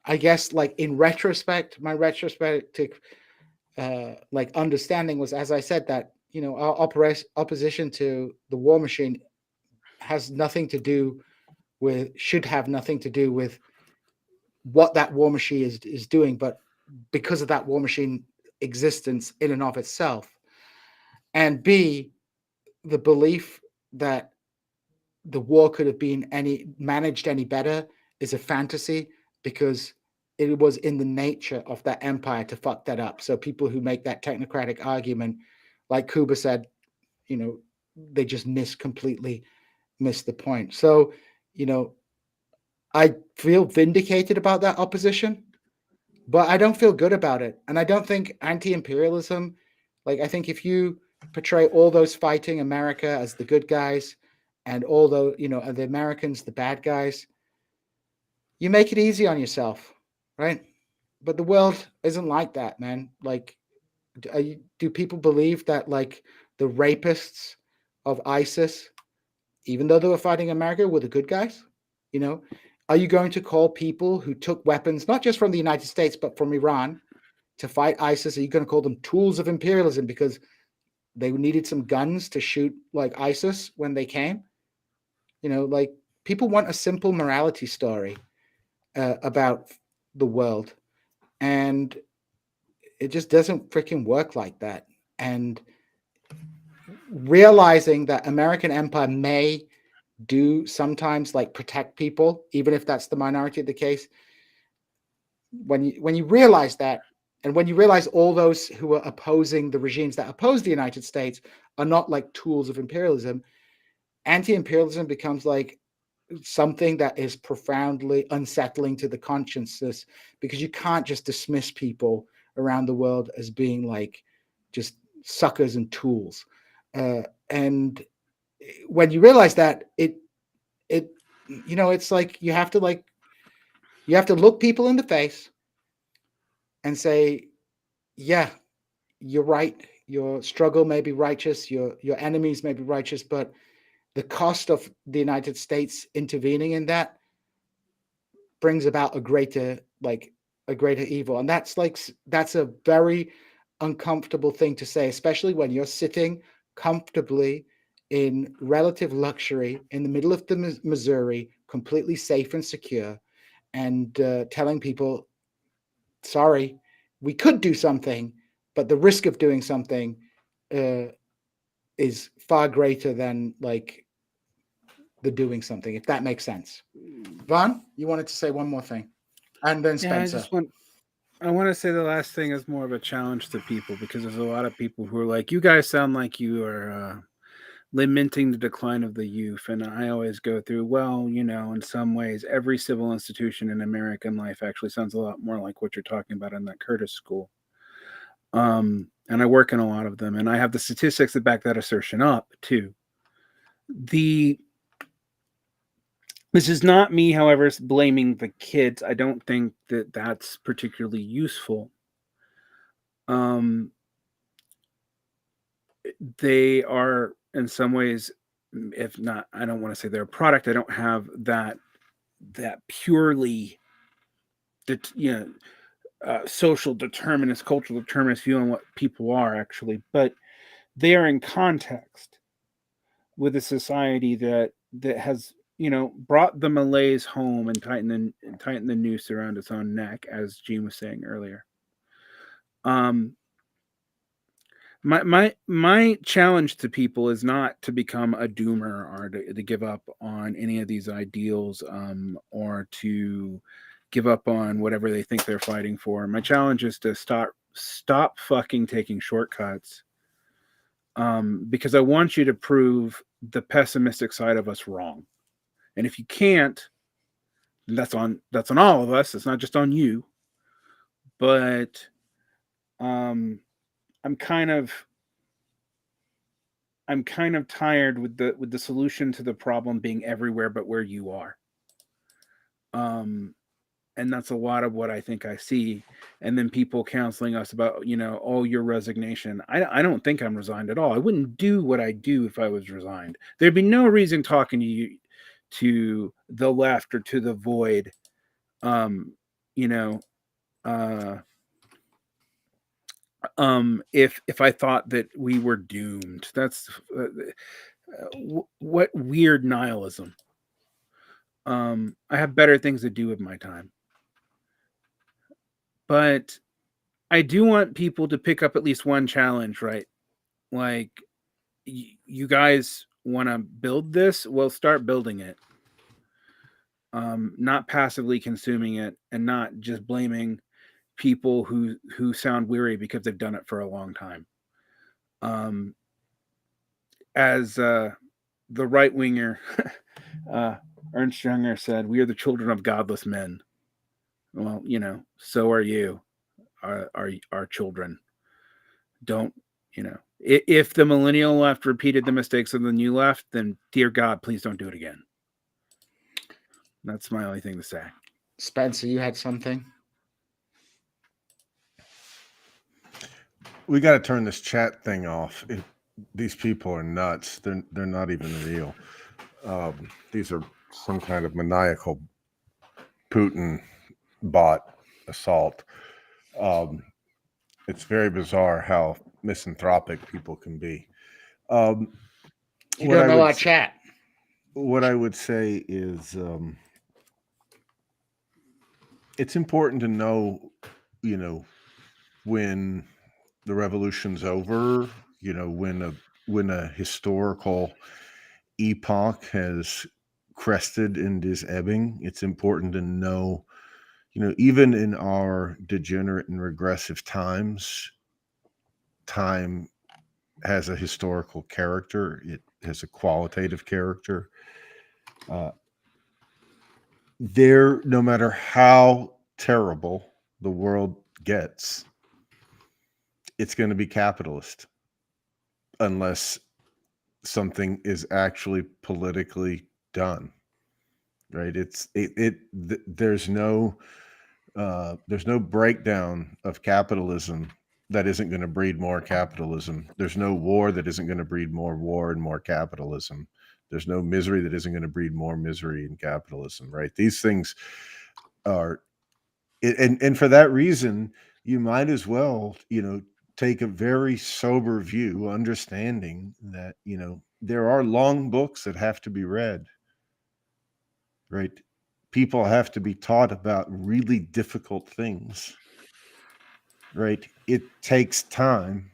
I guess, like in retrospect, my retrospective like understanding was, as I said, that, you know, our opposition to the war machine has nothing to do with, should have nothing to do with what that war machine is doing, but because of that war machine existence in and of itself. And B, the belief that the war could have been managed any better is a fantasy, because it was in the nature of that empire to fuck that up. So people who make that technocratic argument, like Kuba said, you know, they just completely miss the point. So, you know, I feel vindicated about that opposition, but I don't feel good about it. And I don't think anti-imperialism, like, I think if you portray all those fighting America as the good guys and all the, you know, the Americans, the bad guys, you make it easy on yourself, right? But the world isn't like that, man. Like, do people believe that like the rapists of ISIS, even though they were fighting America, were the good guys? You know, are you going to call people who took weapons, not just from the United States, but from Iran to fight ISIS, are you going to call them tools of imperialism because they needed some guns to shoot like ISIS when they came? You know, like, people want a simple morality story about the world, and it just doesn't freaking work like that. And realizing that American empire may do sometimes like protect people, even if that's the minority of the case. When you realize that, and when you realize all those who are opposing the regimes that oppose the United States are not like tools of imperialism, anti-imperialism becomes like something that is profoundly unsettling to the consciousness, because you can't just dismiss people around the world as being like just suckers and tools. And when you realize that, it it's like you have to look people in the face and say, yeah, you're right. Your struggle may be righteous. Your enemies may be righteous, but the cost of the United States intervening in that brings about a greater evil. And that's a very uncomfortable thing to say, especially when you're sitting comfortably in relative luxury in the middle of the Missouri, completely safe and secure, and telling people, sorry, we could do something, but the risk of doing something is far greater than like the doing something, if that makes sense. Vaughn, you wanted to say one more thing, and then Spencer. I want to say the last thing is more of a challenge to people, because there's a lot of people who are like, you guys sound like you are lamenting the decline of the youth. And I always go through, well, in some ways, every civil institution in American life actually sounds a lot more like what you're talking about in that Curtis school. And I work in a lot of them, and I have the statistics that back that assertion up too. This is not me, however, blaming the kids. I don't think that that's particularly useful. They are, in some ways, if not, I don't want to say they're a product. I don't have that purely, social determinist, cultural determinist view on what people are actually, but they are in context with a society that has brought the malaise home and tightened the noose around its own neck, as Gene was saying earlier. My challenge to people is not to become a doomer or to give up on any of these ideals, or to give up on whatever they think they're fighting for. My challenge is to stop fucking taking shortcuts, because I want you to prove the pessimistic side of us wrong. And if you can't, that's on all of us. It's not just on you. But I'm kind of tired with the solution to the problem being everywhere but where you are. And that's a lot of what I think I see. And then people counseling us about, oh, your resignation. I don't think I'm resigned at all. I wouldn't do what I do if I was resigned. There'd be no reason talking to you, to the left or to the void. If I thought that we were doomed. That's what weird nihilism. I have better things to do with my time. But I do want people to pick up at least one challenge, right? Like, you guys want to build this? Well, start building it. Not passively consuming it, and not just blaming people who sound weary because they've done it for a long time. As the right winger Ernst Jünger said, "We are the children of godless men." Well, so are you, our children. Don't, if the millennial left repeated the mistakes of the new left, then dear God, please don't do it again. That's my only thing to say. Spencer, you had something? We got to turn this chat thing off. These people are nuts. They're not even real. These are some kind of maniacal Putin bot assault. It's very bizarre how misanthropic people can be. You don't know our chat. What I would say is, it's important to know, when the revolution's over, when a historical epoch has crested and is ebbing. It's important to know, even in our degenerate and regressive times, time has a historical character. It has a qualitative character. No matter how terrible the world gets, it's going to be capitalist unless something is actually politically done, right? There's no breakdown of capitalism that isn't going to breed more capitalism. There's no war that isn't going to breed more war and more capitalism. There's no misery that isn't going to breed more misery and capitalism, right? These things are, and for that reason, you might as well, take a very sober view, understanding that, there are long books that have to be read, right? People have to be taught about really difficult things, right? It takes time.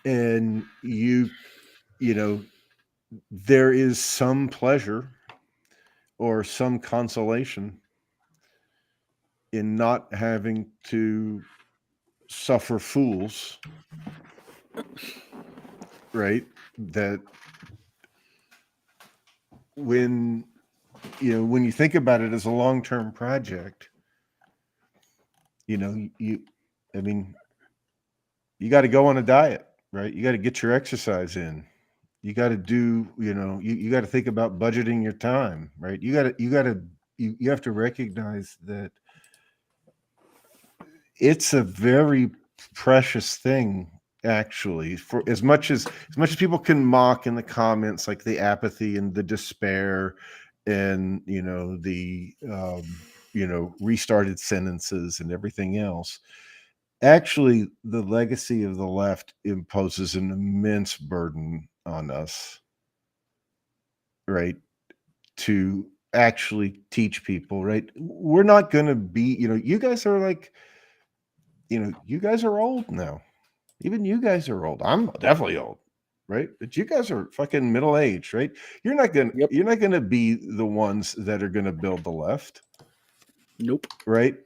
And there is some pleasure or some consolation in not having to suffer fools, right? That when you think about it as a long-term project, you got to go on a diet, right? You got to get your exercise in. You got to do, you got to think about budgeting your time, right? You have to recognize that it's a very precious thing, actually, for as much as people can mock in the comments, like the apathy and the despair and the restarted sentences and everything else. Actually, the legacy of the left imposes an immense burden on us, right? To actually teach people, right? We're not going to be, you guys are like, you guys are old now. Even you guys are old. I'm definitely old, right? But you guys are fucking middle aged, right? You're not gonna be the ones that are gonna build the left. Nope. Right?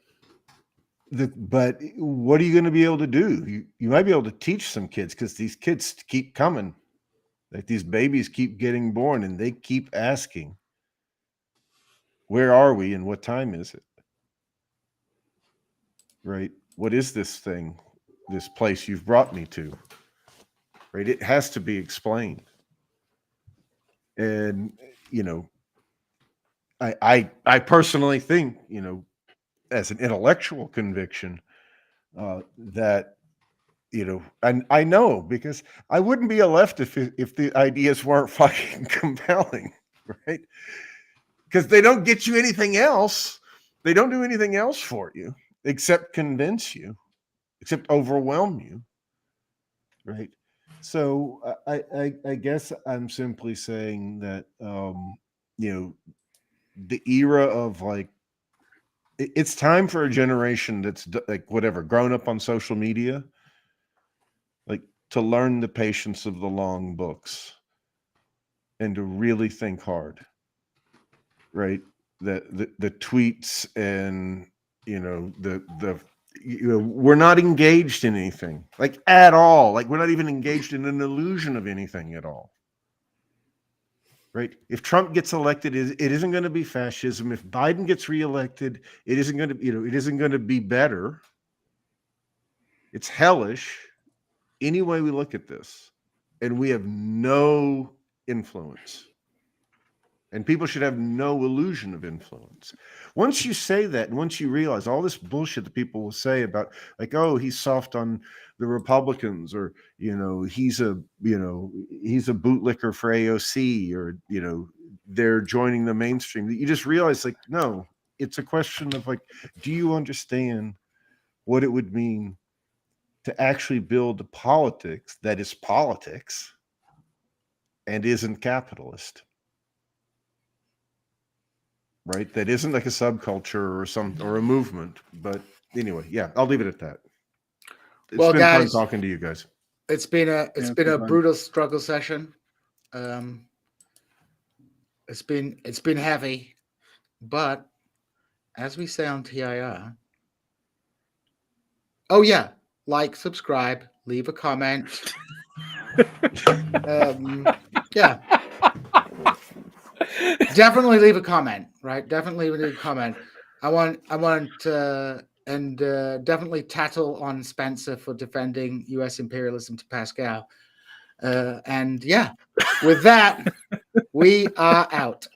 But what are you gonna be able to do? You might be able to teach some kids, because these kids keep coming. Like, these babies keep getting born and they keep asking, where are we and what time is it? Right? What is this thing, this place you've brought me to? Right? It has to be explained. And I personally think, as an intellectual conviction, that and I know, because I wouldn't be a left if the ideas weren't fucking compelling, right? Because they don't get you anything else. They don't do anything else for you except convince you, except overwhelm you, right? So I guess I'm simply saying that the era of, like, it's time for a generation that's like, whatever, grown up on social media, like, to learn the patience of the long books and to really think hard, right? The tweets and we're not engaged in anything, like, at all. Like, we're not even engaged in an illusion of anything at all. Right? If Trump gets elected, it isn't going to be fascism. If Biden gets reelected, it isn't going to, it isn't going to be better. It's hellish any way we look at this. And we have no influence. And people should have no illusion of influence. Once you say that, and once you realize all this bullshit that people will say about, like, oh, he's soft on the Republicans, or he's a bootlicker for AOC, or they're joining the mainstream, you just realize, like, no, it's a question of, like, do you understand what it would mean to actually build a politics that is politics and isn't capitalist? Right? That isn't like a subculture or a movement. But anyway, yeah, I'll leave it at that. It's been fun talking to you guys. It's been a brutal struggle session. It's been heavy, but as we say on TIR, oh yeah, like, subscribe, leave a comment. Yeah, definitely leave a comment, right? Definitely leave a comment. I want, and definitely tattle on Spencer for defending U.S. imperialism to Pascal. And yeah, with that, we are out.